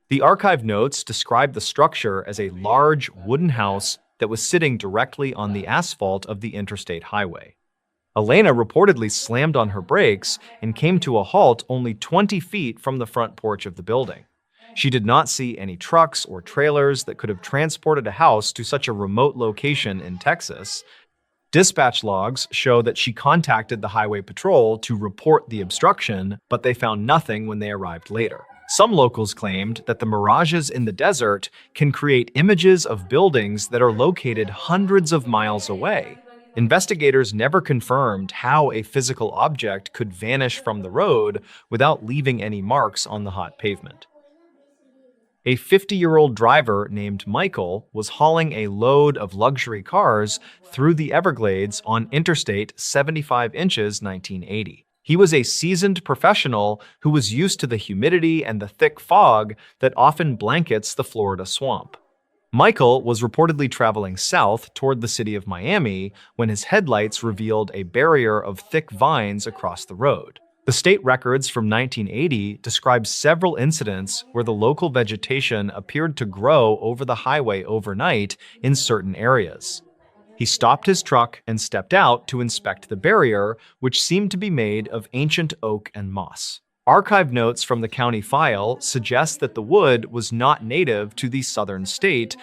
The archive notes describe the structure as a large wooden house that was sitting directly on the asphalt of the interstate highway. Elena reportedly slammed on her brakes and came to a halt only 20 feet from the front porch of the building. She did not see any trucks or trailers that could have transported a house to such a remote location in Texas. Dispatch logs show that she contacted the highway patrol to report the obstruction, but they found nothing when they arrived later. Some locals claimed that the mirages in the desert can create images of buildings that are located hundreds of miles away. Investigators never confirmed how a physical object could vanish from the road without leaving any marks on the hot pavement. A 50-year-old driver named Michael was hauling a load of luxury cars through the Everglades on Interstate 75 inches 1980. He was a seasoned professional who was used to the humidity and the thick fog that often blankets the Florida swamp. Michael was reportedly traveling south toward the city of Miami when his headlights revealed a barrier of thick vines across the road. The state records from 1980 describe several incidents where the local vegetation appeared to grow over the highway overnight in certain areas. He stopped his truck and stepped out to inspect the barrier, which seemed to be made of ancient oak and moss. Archive notes from the county file suggest that the wood was not native to the southern state.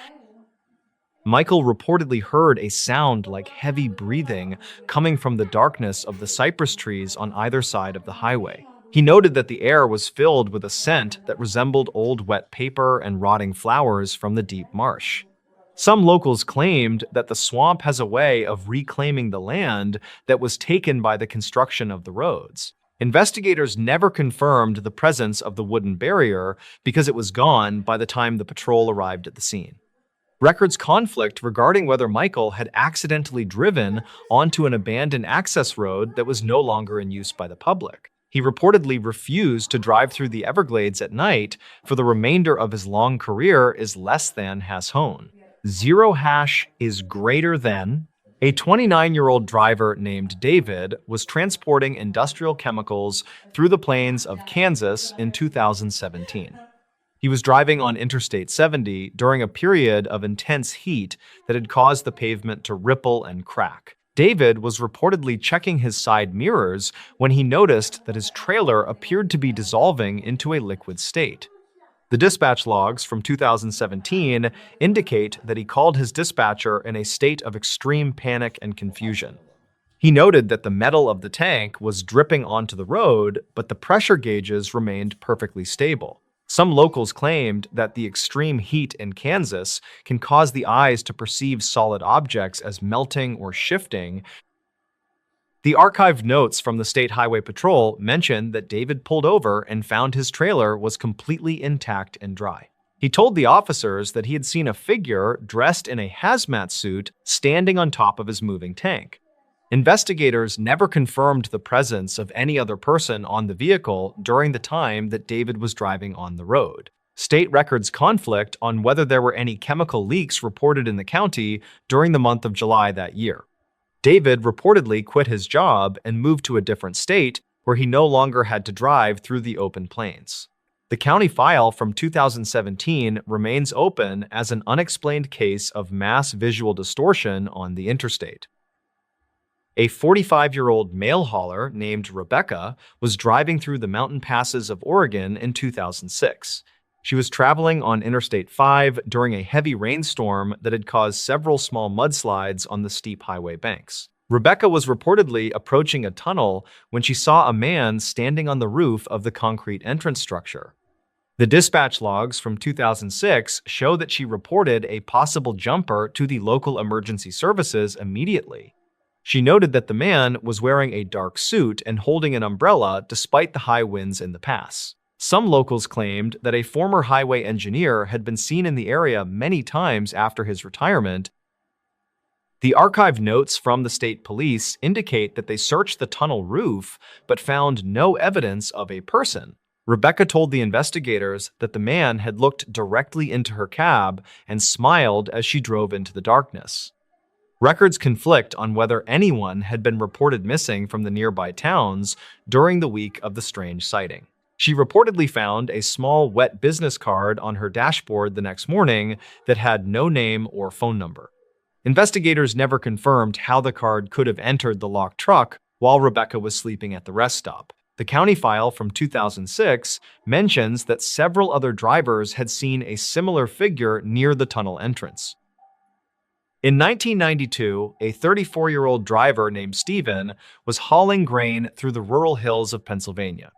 Michael reportedly heard a sound like heavy breathing coming from the darkness of the cypress trees on either side of the highway. He noted that the air was filled with a scent that resembled old wet paper and rotting flowers from the deep marsh. Some locals claimed that the swamp has a way of reclaiming the land that was taken by the construction of the roads. Investigators never confirmed the presence of the wooden barrier because it was gone by the time the patrol arrived at the scene. Records conflict regarding whether Michael had accidentally driven onto an abandoned access road that was no longer in use by the public. He reportedly refused to drive through the Everglades at night for the remainder of his long career is less than has hone. Zero hash is greater than. A 29-year-old driver named David was transporting industrial chemicals through the plains of Kansas in 2017. He was driving on Interstate 70 during a period of intense heat that had caused the pavement to ripple and crack. David was reportedly checking his side mirrors when he noticed that his trailer appeared to be dissolving into a liquid state. The dispatch logs from 2017 indicate that he called his dispatcher in a state of extreme panic and confusion. He noted that the metal of the tank was dripping onto the road, but the pressure gauges remained perfectly stable. Some locals claimed that the extreme heat in Kansas can cause the eyes to perceive solid objects as melting or shifting. The archived notes from the State Highway Patrol mention that David pulled over and found his trailer was completely intact and dry. He told the officers that he had seen a figure dressed in a hazmat suit standing on top of his moving tank. Investigators never confirmed the presence of any other person on the vehicle during the time that David was driving on the road. State records conflict on whether there were any chemical leaks reported in the county during the month of July that year. David reportedly quit his job and moved to a different state where he no longer had to drive through the open plains. The county file from 2017 remains open as an unexplained case of mass visual distortion on the interstate. A 45-year-old mail hauler named Rebecca was driving through the mountain passes of Oregon in 2006. She was traveling on Interstate 5 during a heavy rainstorm that had caused several small mudslides on the steep highway banks. Rebecca was reportedly approaching a tunnel when she saw a man standing on the roof of the concrete entrance structure. The dispatch logs from 2006 show that she reported a possible jumper to the local emergency services immediately. She noted that the man was wearing a dark suit and holding an umbrella despite the high winds in the pass. Some locals claimed that a former highway engineer had been seen in the area many times after his retirement. The archived notes from the state police indicate that they searched the tunnel roof but found no evidence of a person. Rebecca told the investigators that the man had looked directly into her cab and smiled as she drove into the darkness. Records conflict on whether anyone had been reported missing from the nearby towns during the week of the strange sighting. She reportedly found a small wet business card on her dashboard the next morning that had no name or phone number. Investigators never confirmed how the card could have entered the locked truck while Rebecca was sleeping at the rest stop. The county file from 2006 mentions that several other drivers had seen a similar figure near the tunnel entrance. In 1992, a 34-year-old driver named Stephen was hauling grain through the rural hills of Pennsylvania.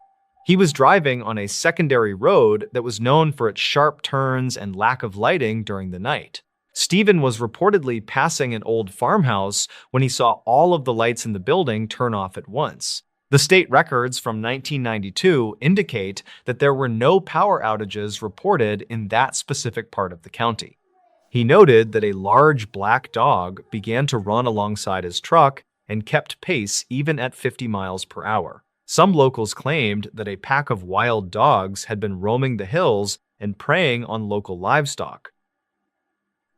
He was driving on a secondary road that was known for its sharp turns and lack of lighting during the night. Stephen was reportedly passing an old farmhouse when he saw all of the lights in the building turn off at once. The state records from 1992 indicate that there were no power outages reported in that specific part of the county. He noted that a large black dog began to run alongside his truck and kept pace even at 50 miles per hour. Some locals claimed that a pack of wild dogs had been roaming the hills and preying on local livestock.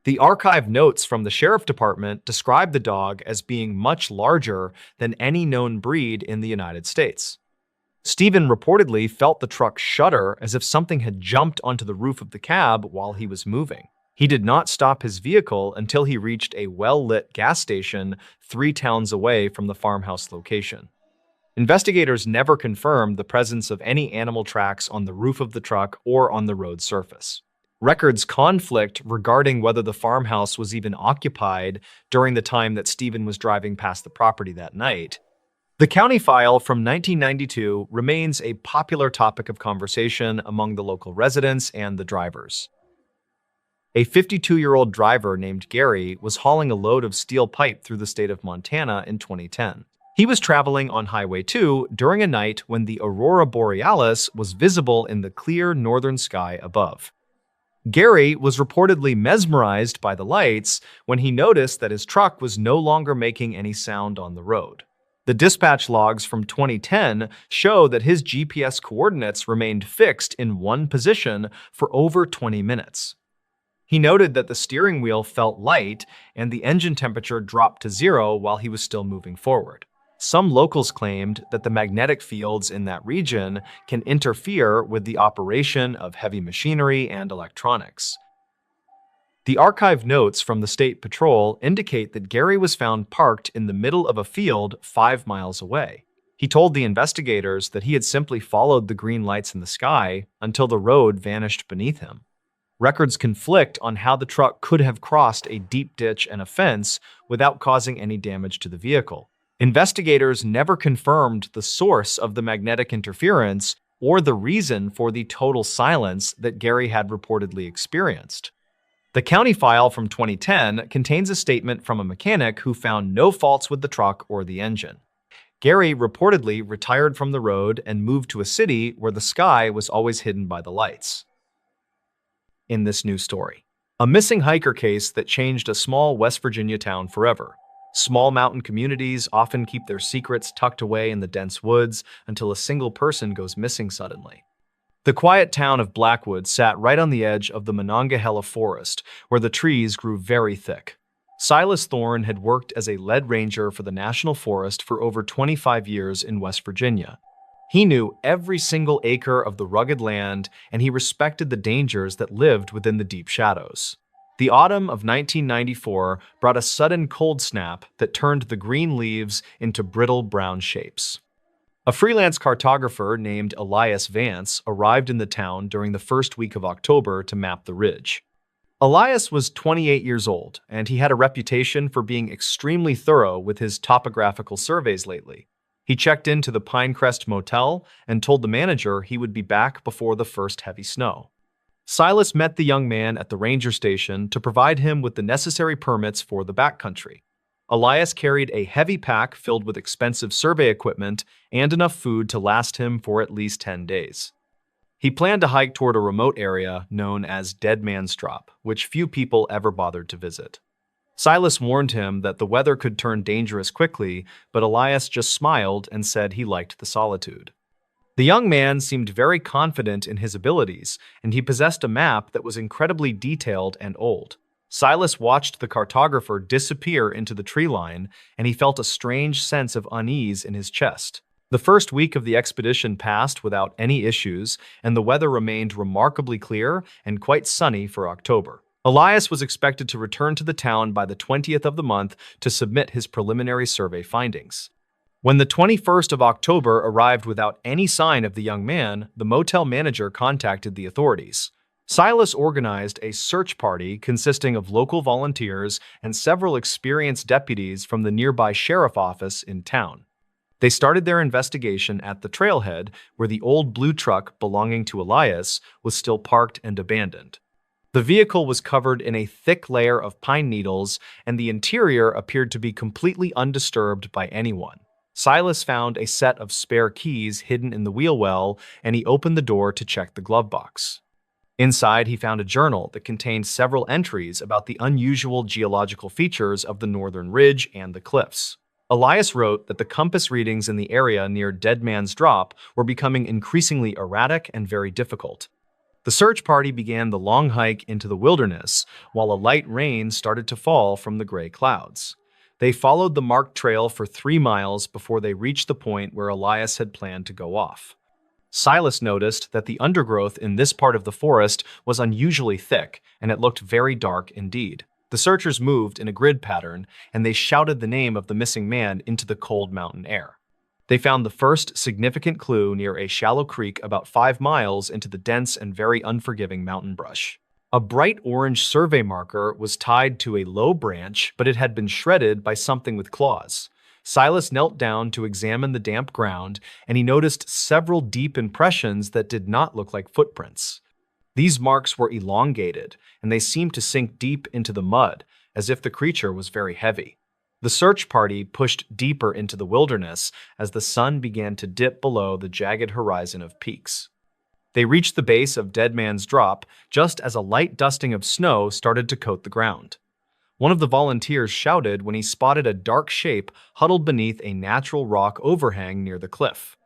The archive notes from the sheriff department describe the dog as being much larger than any known breed in the United States. Stephen reportedly felt the truck shudder as if something had jumped onto the roof of the cab while he was moving. He did not stop his vehicle until he reached a well-lit gas station 3 towns away from the farmhouse location. Investigators never confirmed the presence of any animal tracks on the roof of the truck or on the road surface. Records conflict regarding whether the farmhouse was even occupied during the time that Stephen was driving past the property that night. The county file from 1992 remains a popular topic of conversation among the local residents and the drivers. A 52-year-old driver named Gary was hauling a load of steel pipe through the state of Montana in 2010. He was traveling on Highway 2 during a night when the aurora borealis was visible in the clear northern sky above. Gary was reportedly mesmerized by the lights when he noticed that his truck was no longer making any sound on the road. The dispatch logs from 2010 show that his GPS coordinates remained fixed in one position for over 20 minutes. He noted that the steering wheel felt light and the engine temperature dropped to 0 while he was still moving forward. Some locals claimed that the magnetic fields in that region can interfere with the operation of heavy machinery and electronics. The archive notes from the State Patrol indicate that Gary was found parked in the middle of a field 5 miles away. He told the investigators that he had simply followed the green lights in the sky until the road vanished beneath him. Records conflict on how the truck could have crossed a deep ditch and a fence without causing any damage to the vehicle. Investigators never confirmed the source of the magnetic interference or the reason for the total silence that Gary had reportedly experienced. The county file from 2010 contains a statement from a mechanic who found no faults with the truck or the engine. Gary reportedly retired from the road and moved to a city where the sky was always hidden by the lights. In this new story, a missing hiker case that changed a small West Virginia town forever. Small mountain communities often keep their secrets tucked away in the dense woods until a single person goes missing suddenly. The quiet town of Blackwood sat right on the edge of the Monongahela Forest, where the trees grew very thick. Silas Thorne had worked as a lead ranger for the National Forest for over 25 years in West Virginia. He knew every single acre of the rugged land, and he respected the dangers that lived within the deep shadows. The autumn of 1994 brought a sudden cold snap that turned the green leaves into brittle brown shapes. A freelance cartographer named Elias Vance arrived in the town during the first week of October to map the ridge. Elias was 28 years old, and he had a reputation for being extremely thorough with his topographical surveys lately. He checked into the Pinecrest Motel and told the manager he would be back before the first heavy snow. Silas met the young man at the ranger station to provide him with the necessary permits for the backcountry. Elias carried a heavy pack filled with expensive survey equipment and enough food to last him for at least 10 days. He planned to hike toward a remote area known as Dead Man's Drop, which few people ever bothered to visit. Silas warned him that the weather could turn dangerous quickly, but Elias just smiled and said he liked the solitude. The young man seemed very confident in his abilities, and he possessed a map that was incredibly detailed and old. Silas watched the cartographer disappear into the tree line, and he felt a strange sense of unease in his chest. The first week of the expedition passed without any issues, and the weather remained remarkably clear and quite sunny for October. Elias was expected to return to the town by the 20th of the month to submit his preliminary survey findings. When the 21st of October arrived without any sign of the young man, the motel manager contacted the authorities. Silas organized a search party consisting of local volunteers and several experienced deputies from the nearby sheriff office in town. They started their investigation at the trailhead where the old blue truck belonging to Elias was still parked and abandoned. The vehicle was covered in a thick layer of pine needles, and the interior appeared to be completely undisturbed by anyone. Silas found a set of spare keys hidden in the wheel well, and he opened the door to check the glove box. Inside, he found a journal that contained several entries about the unusual geological features of the northern ridge and the cliffs. Elias wrote that the compass readings in the area near Dead Man's Drop were becoming increasingly erratic and very difficult. The search party began the long hike into the wilderness, while a light rain started to fall from the gray clouds. They followed the marked trail for 3 miles before they reached the point where Elias had planned to go off. Silas noticed that the undergrowth in this part of the forest was unusually thick, and it looked very dark indeed. The searchers moved in a grid pattern, and they shouted the name of the missing man into the cold mountain air. They found the first significant clue near a shallow creek about 5 miles into the dense and very unforgiving mountain brush. A bright orange survey marker was tied to a low branch, but it had been shredded by something with claws. Silas knelt down to examine the damp ground, and he noticed several deep impressions that did not look like footprints. These marks were elongated, and they seemed to sink deep into the mud, as if the creature was very heavy. The search party pushed deeper into the wilderness as the sun began to dip below the jagged horizon of peaks. They reached the base of Dead Man's Drop just as a light dusting of snow started to coat the ground. One of the volunteers shouted when he spotted a dark shape huddled beneath a natural rock overhang near the cliff.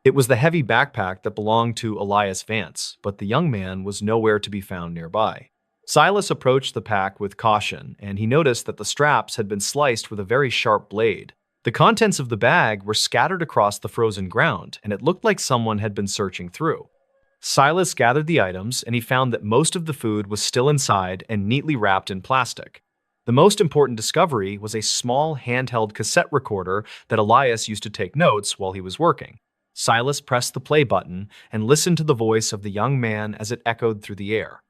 It was the heavy backpack that belonged to Elias Vance, but the young man was nowhere to be found nearby. Silas approached the pack with caution, and he noticed that the straps had been sliced with a very sharp blade. The contents of the bag were scattered across the frozen ground, and it looked like someone had been searching through. Silas gathered the items and he found that most of the food was still inside and neatly wrapped in plastic. The most important discovery was a small handheld cassette recorder that Elias used to take notes while he was working. Silas pressed the play button and listened to the voice of the young man as it echoed through the air.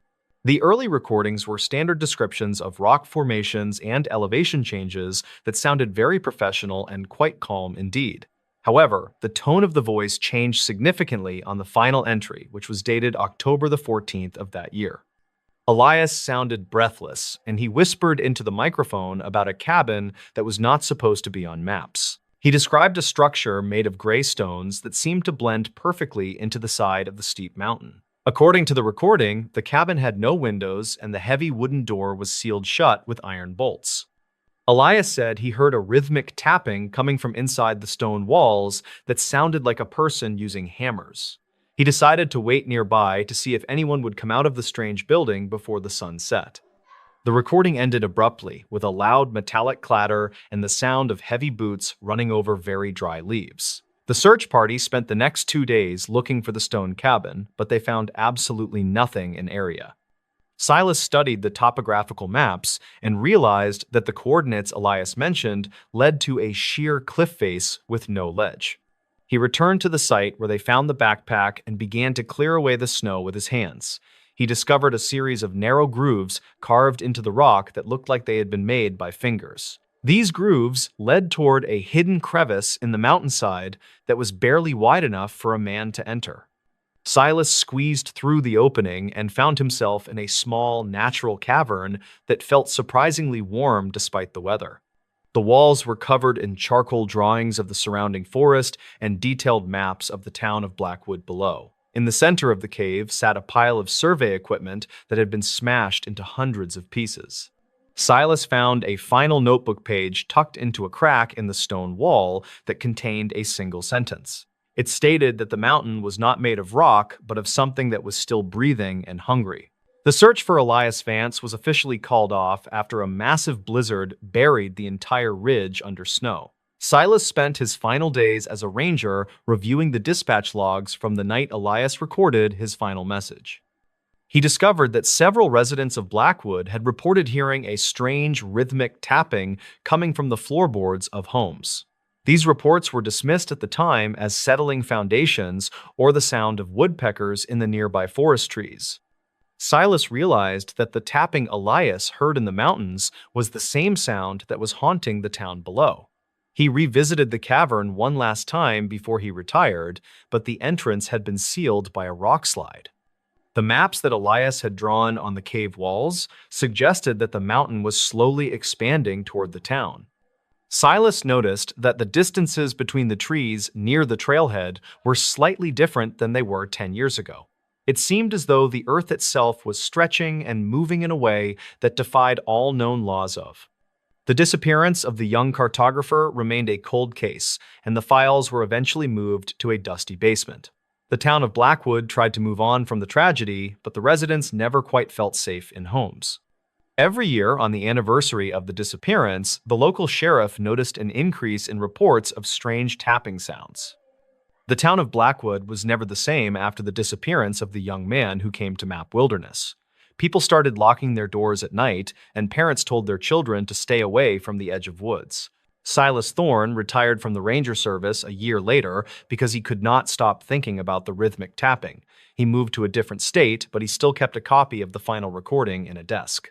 The early recordings were standard descriptions of rock formations and elevation changes that sounded very professional and quite calm indeed. However, the tone of the voice changed significantly on the final entry, which was dated October the 14th of that year. Elias sounded breathless, and he whispered into the microphone about a cabin that was not supposed to be on maps. He described a structure made of gray stones that seemed to blend perfectly into the side of the steep mountain. According to the recording, the cabin had no windows and the heavy wooden door was sealed shut with iron bolts. Elias said he heard a rhythmic tapping coming from inside the stone walls that sounded like a person using hammers. He decided to wait nearby to see if anyone would come out of the strange building before the sun set. The recording ended abruptly with a loud metallic clatter and the sound of heavy boots running over very dry leaves. The search party spent the next 2 days looking for the stone cabin, but they found absolutely nothing in area. Silas studied the topographical maps and realized that the coordinates Elias mentioned led to a sheer cliff face with no ledge. He returned to the site where they found the backpack and began to clear away the snow with his hands. He discovered a series of narrow grooves carved into the rock that looked like they had been made by fingers. These grooves led toward a hidden crevice in the mountainside that was barely wide enough for a man to enter. Silas squeezed through the opening and found himself in a small, natural cavern that felt surprisingly warm despite the weather. The walls were covered in charcoal drawings of the surrounding forest and detailed maps of the town of Blackwood below. In the center of the cave sat a pile of survey equipment that had been smashed into hundreds of pieces. Silas found a final notebook page tucked into a crack in the stone wall that contained a single sentence. It stated that the mountain was not made of rock, but of something that was still breathing and hungry. The search for Elias Vance was officially called off after a massive blizzard buried the entire ridge under snow. Silas spent his final days as a ranger reviewing the dispatch logs from the night Elias recorded his final message. He discovered that several residents of Blackwood had reported hearing a strange rhythmic tapping coming from the floorboards of homes. These reports were dismissed at the time as settling foundations or the sound of woodpeckers in the nearby forest trees. Silas realized that the tapping Elias heard in the mountains was the same sound that was haunting the town below. He revisited the cavern one last time before he retired, but the entrance had been sealed by a rock slide. The maps that Elias had drawn on the cave walls suggested that the mountain was slowly expanding toward the town. Silas noticed that the distances between the trees near the trailhead were slightly different than they were 10 years ago. It seemed as though the earth itself was stretching and moving in a way that defied all known laws of. The disappearance of the young cartographer remained a cold case, and the files were eventually moved to a dusty basement. The town of Blackwood tried to move on from the tragedy, but the residents never quite felt safe in homes. Every year, on the anniversary of the disappearance, the local sheriff noticed an increase in reports of strange tapping sounds. The town of Blackwood was never the same after the disappearance of the young man who came to Map Wilderness. People started locking their doors at night, and parents told their children to stay away from the edge of woods. Silas Thorne retired from the ranger service a year later because he could not stop thinking about the rhythmic tapping. He moved to a different state, but he still kept a copy of the final recording in a desk.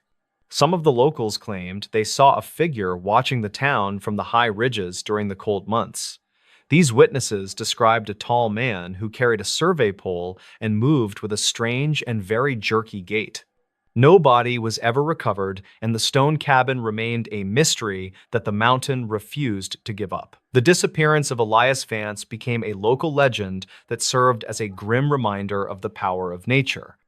Some of the locals claimed they saw a figure watching the town from the high ridges during the cold months. These witnesses described a tall man who carried a survey pole and moved with a strange and very jerky gait. No body was ever recovered, and the stone cabin remained a mystery that the mountain refused to give up. The disappearance of Elias Vance became a local legend that served as a grim reminder of the power of nature.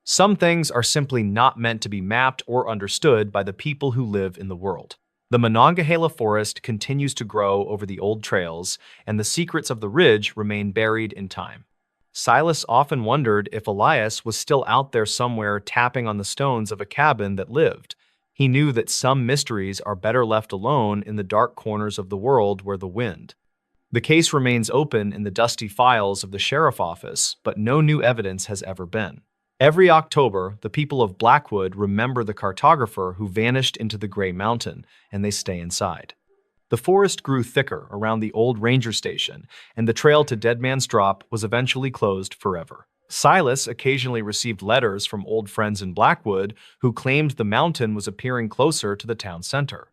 Some things are simply not meant to be mapped or understood by the people who live in the world. The Monongahela Forest continues to grow over the old trails, and the secrets of the ridge remain buried in time. Silas often wondered if Elias was still out there somewhere tapping on the stones of a cabin that lived. He knew that some mysteries are better left alone in the dark corners of the world where the wind The case remains open in the dusty files of the sheriff office, but no new evidence has ever been. Every October, the people of Blackwood remember the cartographer who vanished into the Gray Mountain, and they stay inside. The forest grew thicker around the old ranger station, and the trail to Dead Man's Drop was eventually closed forever. Silas occasionally received letters from old friends in Blackwood who claimed the mountain was appearing closer to the town center.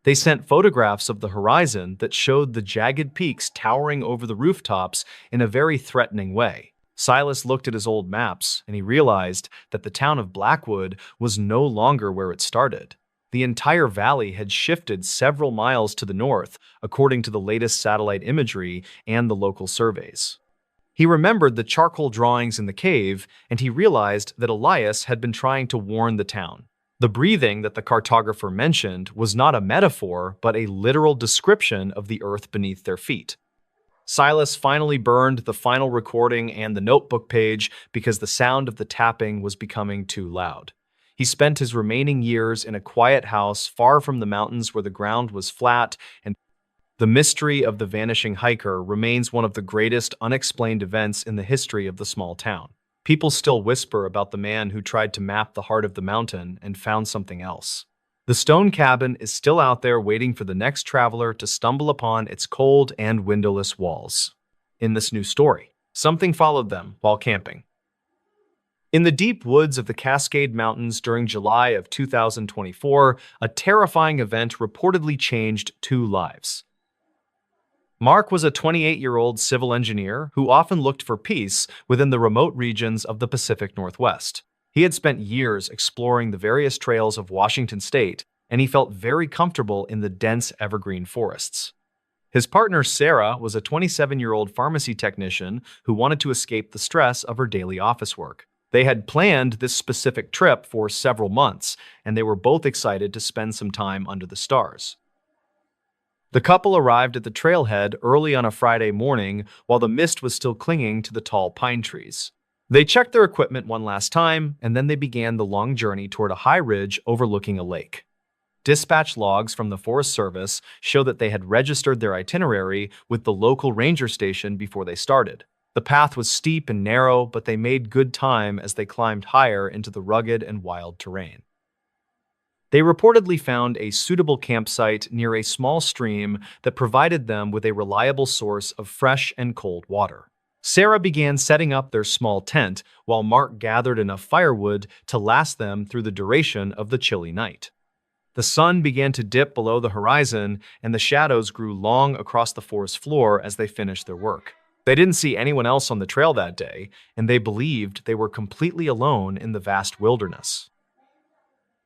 They sent photographs of the horizon that showed the jagged peaks towering over the rooftops in a very threatening way. Silas looked at his old maps, and he realized that the town of Blackwood was no longer where it started. The entire valley had shifted several miles to the north, according to the latest satellite imagery and the local surveys. He remembered the charcoal drawings in the cave, and he realized that Elias had been trying to warn the town. The breathing that the cartographer mentioned was not a metaphor, but a literal description of the earth beneath their feet. Silas finally burned the final recording and the notebook page because the sound of the tapping was becoming too loud. He spent his remaining years in a quiet house far from the mountains where the ground was flat, and the mystery of the vanishing hiker remains one of the greatest unexplained events in the history of the small town. People still whisper about the man who tried to map the heart of the mountain and found something else. The stone cabin is still out there waiting for the next traveler to stumble upon its cold and windowless walls. In this new story, something followed them while camping. In the deep woods of the Cascade Mountains during July of 2024, a terrifying event reportedly changed 2 lives. Mark was a 28-year-old civil engineer who often looked for peace within the remote regions of the Pacific Northwest. He had spent years exploring the various trails of Washington state, and he felt very comfortable in the dense evergreen forests. His partner, Sarah, was a 27-year-old pharmacy technician who wanted to escape the stress of her daily office work. They had planned this specific trip for several months, and they were both excited to spend some time under the stars. The couple arrived at the trailhead early on a Friday morning while the mist was still clinging to the tall pine trees. They checked their equipment one last time, and then they began the long journey toward a high ridge overlooking a lake. Dispatch logs from the Forest Service show that they had registered their itinerary with the local ranger station before they started. The path was steep and narrow, but they made good time as they climbed higher into the rugged and wild terrain. They reportedly found a suitable campsite near a small stream that provided them with a reliable source of fresh and cold water. Sarah began setting up their small tent while Mark gathered enough firewood to last them through the duration of the chilly night. The sun began to dip below the horizon, and the shadows grew long across the forest floor as they finished their work. They didn't see anyone else on the trail that day, and they believed they were completely alone in the vast wilderness.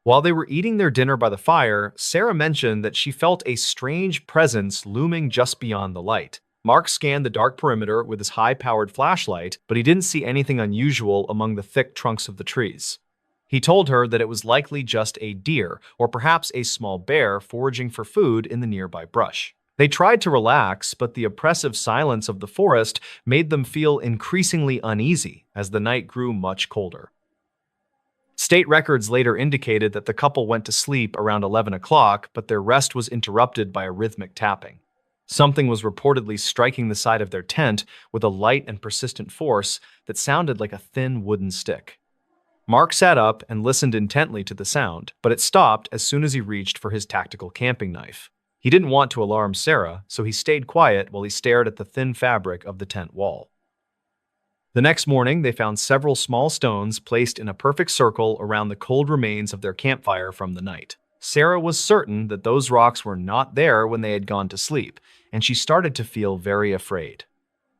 While they were eating their dinner by the fire, Sarah mentioned that she felt a strange presence looming just beyond the light. Mark scanned the dark perimeter with his high-powered flashlight, but he didn't see anything unusual among the thick trunks of the trees. He told her that it was likely just a deer, or perhaps a small bear foraging for food in the nearby brush. They tried to relax, but the oppressive silence of the forest made them feel increasingly uneasy as the night grew much colder. State records later indicated that the couple went to sleep around 11 o'clock, but their rest was interrupted by a rhythmic tapping. Something was reportedly striking the side of their tent with a light and persistent force that sounded like a thin wooden stick. Mark sat up and listened intently to the sound, but it stopped as soon as he reached for his tactical camping knife. He didn't want to alarm Sarah, so he stayed quiet while he stared at the thin fabric of the tent wall. The next morning, they found several small stones placed in a perfect circle around the cold remains of their campfire from the night. Sarah was certain that those rocks were not there when they had gone to sleep, and she started to feel very afraid.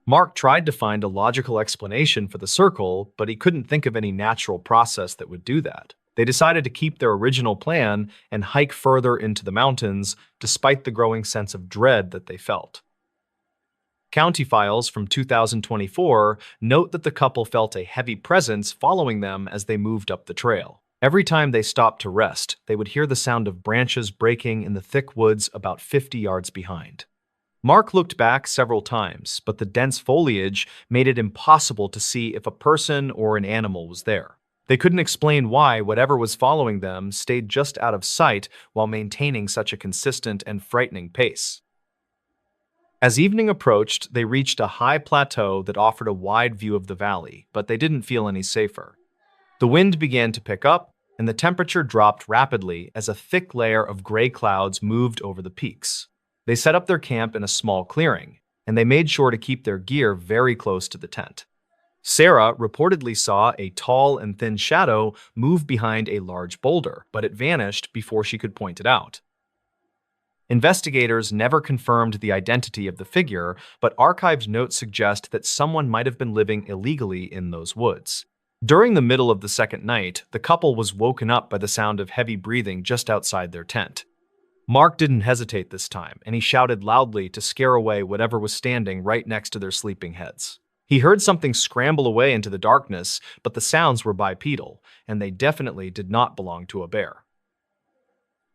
Mark tried to find a logical explanation for the circle, but he couldn't think of any natural process that would do that. They decided to keep their original plan and hike further into the mountains, despite the growing sense of dread that they felt. County files from 2024 note that the couple felt a heavy presence following them as they moved up the trail. Every time they stopped to rest, they would hear the sound of branches breaking in the thick woods about 50 yards behind. Mark looked back several times, but the dense foliage made it impossible to see if a person or an animal was there. They couldn't explain why whatever was following them stayed just out of sight while maintaining such a consistent and frightening pace. As evening approached, they reached a high plateau that offered a wide view of the valley, but they didn't feel any safer. The wind began to pick up, and the temperature dropped rapidly as a thick layer of gray clouds moved over the peaks. They set up their camp in a small clearing, and they made sure to keep their gear very close to the tent. Sarah reportedly saw a tall and thin shadow move behind a large boulder, but it vanished before she could point it out. Investigators never confirmed the identity of the figure, but archived notes suggest that someone might have been living illegally in those woods. During the middle of the second night, the couple was woken up by the sound of heavy breathing just outside their tent. Mark didn't hesitate this time, and he shouted loudly to scare away whatever was standing right next to their sleeping heads. He heard something scramble away into the darkness, but the sounds were bipedal, and they definitely did not belong to a bear.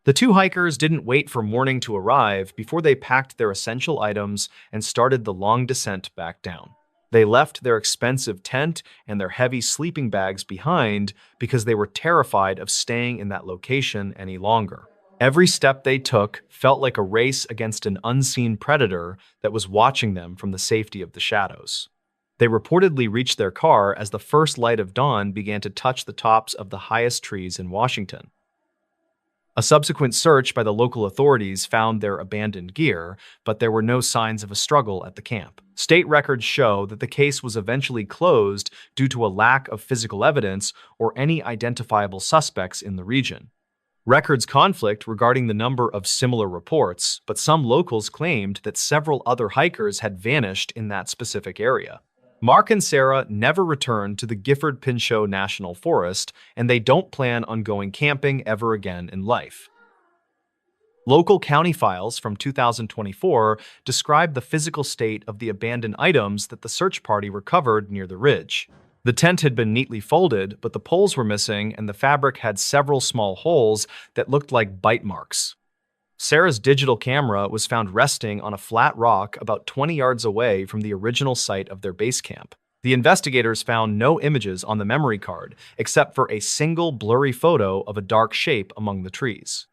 The two hikers didn't wait for morning to arrive before they packed their essential items and started the long descent back down. They left their expensive tent and their heavy sleeping bags behind because they were terrified of staying in that location any longer. Every step they took felt like a race against an unseen predator that was watching them from the safety of the shadows. They reportedly reached their car as the first light of dawn began to touch the tops of the highest trees in Washington. A subsequent search by the local authorities found their abandoned gear, but there were no signs of a struggle at the camp. State records show that the case was eventually closed due to a lack of physical evidence or any identifiable suspects in the region. Records conflict regarding the number of similar reports, but some locals claimed that several other hikers had vanished in that specific area. Mark and Sarah never returned to the Gifford-Pinchot National Forest, and they don't plan on going camping ever again in life. Local county files from 2024 describe the physical state of the abandoned items that the search party recovered near the ridge. The tent had been neatly folded, but the poles were missing and the fabric had several small holes that looked like bite marks. Sarah's digital camera was found resting on a flat rock about 20 yards away from the original site of their base camp. The investigators found no images on the memory card, except for a single blurry photo of a dark shape among the trees.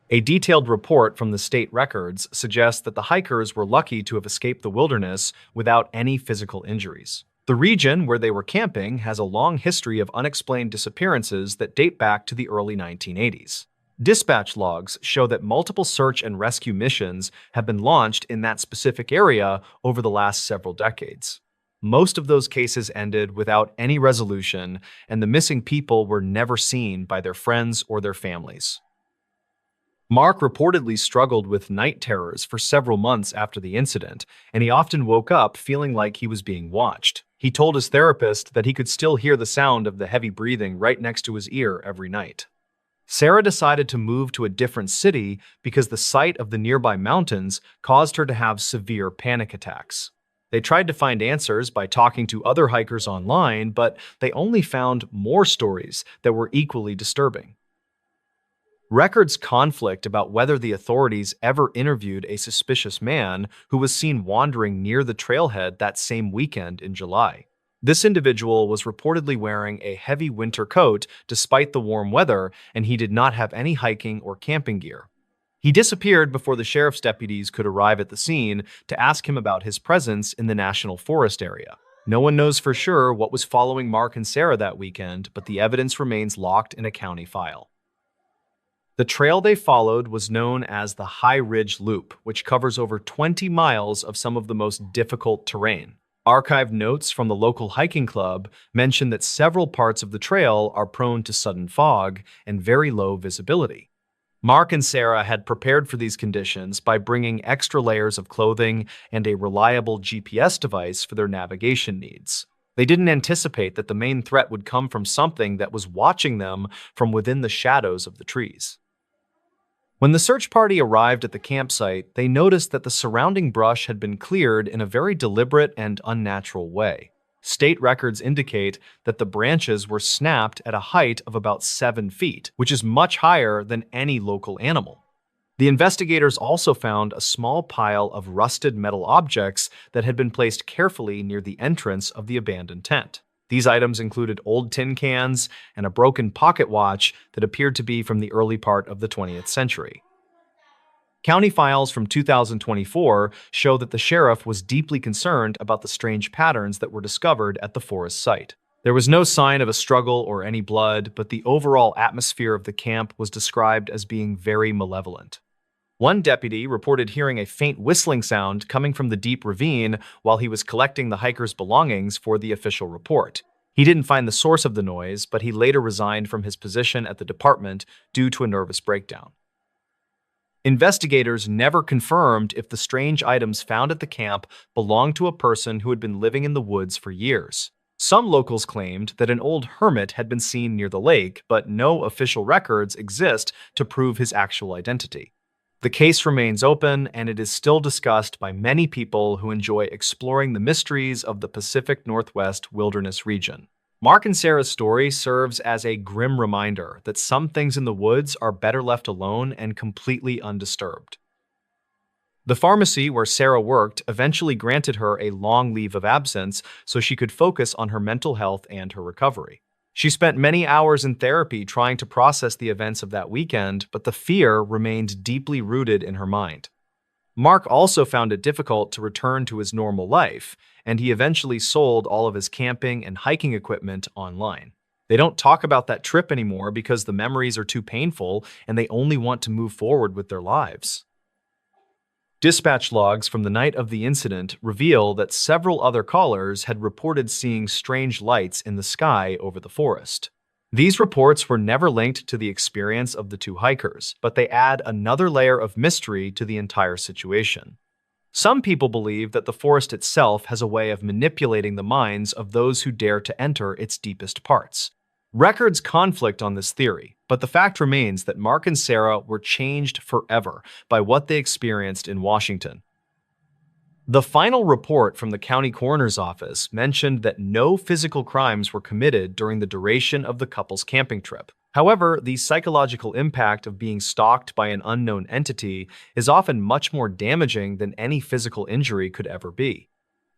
A detailed report from the state records suggests that the hikers were lucky to have escaped the wilderness without any physical injuries. The region where they were camping has a long history of unexplained disappearances that date back to the early 1980s. Dispatch logs show that multiple search and rescue missions have been launched in that specific area over the last several decades. Most of those cases ended without any resolution, and the missing people were never seen by their friends or their families. Mark reportedly struggled with night terrors for several months after the incident, and he often woke up feeling like he was being watched. He told his therapist that he could still hear the sound of the heavy breathing right next to his ear every night. Sarah decided to move to a different city because the sight of the nearby mountains caused her to have severe panic attacks. They tried to find answers by talking to other hikers online, but they only found more stories that were equally disturbing. Records conflict about whether the authorities ever interviewed a suspicious man who was seen wandering near the trailhead that same weekend in July. This individual was reportedly wearing a heavy winter coat despite the warm weather, and he did not have any hiking or camping gear. He disappeared before the sheriff's deputies could arrive at the scene to ask him about his presence in the national forest area. No one knows for sure what was following Mark and Sarah that weekend, but the evidence remains locked in a county file. The trail they followed was known as the High Ridge Loop, which covers over 20 miles of some of the most difficult terrain. Archived notes from the local hiking club mention that several parts of the trail are prone to sudden fog and very low visibility. Mark and Sarah had prepared for these conditions by bringing extra layers of clothing and a reliable GPS device for their navigation needs. They didn't anticipate that the main threat would come from something that was watching them from within the shadows of the trees. When the search party arrived at the campsite, they noticed that the surrounding brush had been cleared in a very deliberate and unnatural way. State records indicate that the branches were snapped at a height of about 7 feet, which is much higher than any local animal. The investigators also found a small pile of rusted metal objects that had been placed carefully near the entrance of the abandoned tent. These items included old tin cans and a broken pocket watch that appeared to be from the early part of the 20th century. County files from 2024 show that the sheriff was deeply concerned about the strange patterns that were discovered at the forest site. There was no sign of a struggle or any blood, but the overall atmosphere of the camp was described as being very malevolent. One deputy reported hearing a faint whistling sound coming from the deep ravine while he was collecting the hikers' belongings for the official report. He didn't find the source of the noise, but he later resigned from his position at the department due to a nervous breakdown. Investigators never confirmed if the strange items found at the camp belonged to a person who had been living in the woods for years. Some locals claimed that an old hermit had been seen near the lake, but no official records exist to prove his actual identity. The case remains open, and it is still discussed by many people who enjoy exploring the mysteries of the Pacific Northwest wilderness region. Mark and Sarah's story serves as a grim reminder that some things in the woods are better left alone and completely undisturbed. The pharmacy where Sarah worked eventually granted her a long leave of absence so she could focus on her mental health and her recovery. She spent many hours in therapy trying to process the events of that weekend, but the fear remained deeply rooted in her mind. Mark also found it difficult to return to his normal life, and he eventually sold all of his camping and hiking equipment online. They don't talk about that trip anymore because the memories are too painful and they only want to move forward with their lives. Dispatch logs from the night of the incident reveal that several other callers had reported seeing strange lights in the sky over the forest. These reports were never linked to the experience of the two hikers, but they add another layer of mystery to the entire situation. Some people believe that the forest itself has a way of manipulating the minds of those who dare to enter its deepest parts. Records conflict on this theory, but the fact remains that Mark and Sarah were changed forever by what they experienced in Washington. The final report from the county coroner's office mentioned that no physical crimes were committed during the duration of the couple's camping trip. However, the psychological impact of being stalked by an unknown entity is often much more damaging than any physical injury could ever be.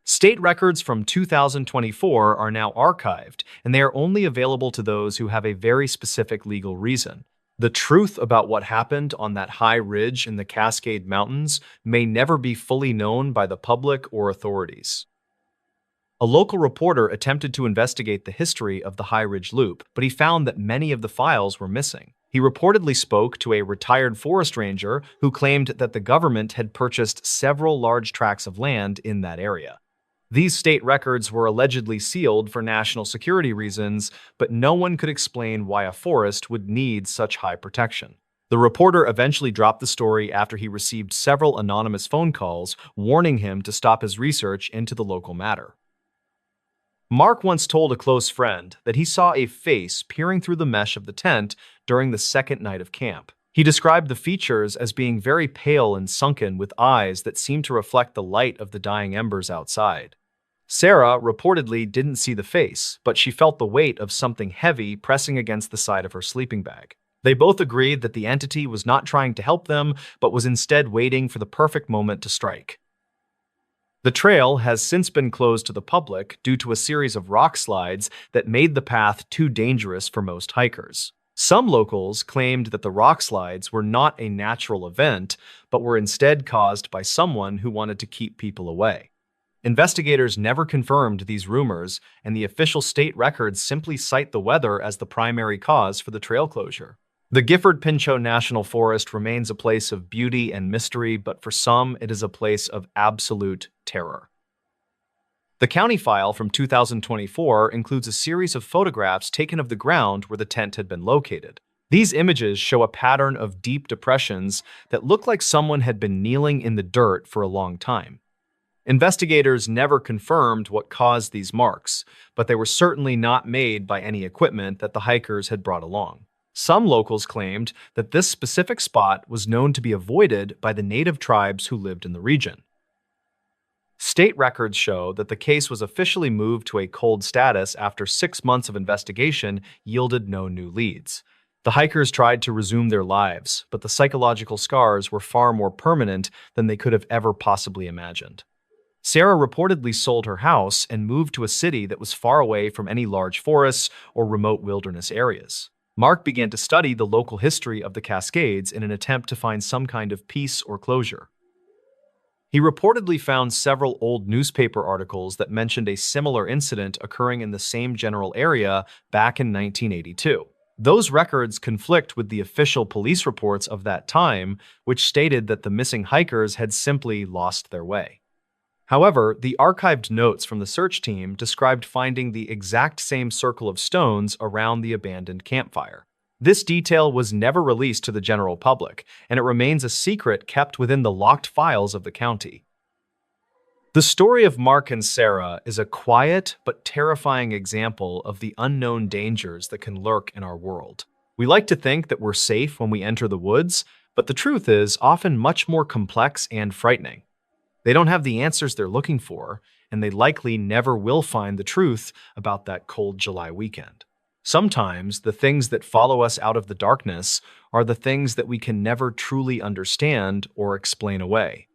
State records from 2024 are now archived, and they are only available to those who have a very specific legal reason. The truth about what happened on that high ridge in the Cascade Mountains may never be fully known by the public or authorities. A local reporter attempted to investigate the history of the High Ridge Loop, but he found that many of the files were missing. He reportedly spoke to a retired forest ranger who claimed that the government had purchased several large tracts of land in that area. These state records were allegedly sealed for national security reasons, but no one could explain why a forest would need such high protection. The reporter eventually dropped the story after he received several anonymous phone calls warning him to stop his research into the local matter. Mark once told a close friend that he saw a face peering through the mesh of the tent during the second night of camp. He described the features as being very pale and sunken with eyes that seemed to reflect the light of the dying embers outside. Sarah reportedly didn't see the face, but she felt the weight of something heavy pressing against the side of her sleeping bag. They both agreed that the entity was not trying to help them, but was instead waiting for the perfect moment to strike. The trail has since been closed to the public due to a series of rock slides that made the path too dangerous for most hikers. Some locals claimed that the rock slides were not a natural event, but were instead caused by someone who wanted to keep people away. Investigators never confirmed these rumors, and the official state records simply cite the weather as the primary cause for the trail closure. The Gifford-Pinchot National Forest remains a place of beauty and mystery, but for some, it is a place of absolute terror. The county file from 2024 includes a series of photographs taken of the ground where the tent had been located. These images show a pattern of deep depressions that look like someone had been kneeling in the dirt for a long time. Investigators never confirmed what caused these marks, but they were certainly not made by any equipment that the hikers had brought along. Some locals claimed that this specific spot was known to be avoided by the native tribes who lived in the region. State records show that the case was officially moved to a cold status after 6 months of investigation yielded no new leads. The hikers tried to resume their lives, but the psychological scars were far more permanent than they could have ever possibly imagined. Sarah reportedly sold her house and moved to a city that was far away from any large forests or remote wilderness areas. Mark began to study the local history of the Cascades in an attempt to find some kind of peace or closure. He reportedly found several old newspaper articles that mentioned a similar incident occurring in the same general area back in 1982. Those records conflict with the official police reports of that time, which stated that the missing hikers had simply lost their way. However, the archived notes from the search team described finding the exact same circle of stones around the abandoned campfire. This detail was never released to the general public, and it remains a secret kept within the locked files of the county. The story of Mark and Sarah is a quiet but terrifying example of the unknown dangers that can lurk in our world. We like to think that we're safe when we enter the woods, but the truth is often much more complex and frightening. They don't have the answers they're looking for, and they likely never will find the truth about that cold July weekend. Sometimes the things that follow us out of the darkness are the things that we can never truly understand or explain away.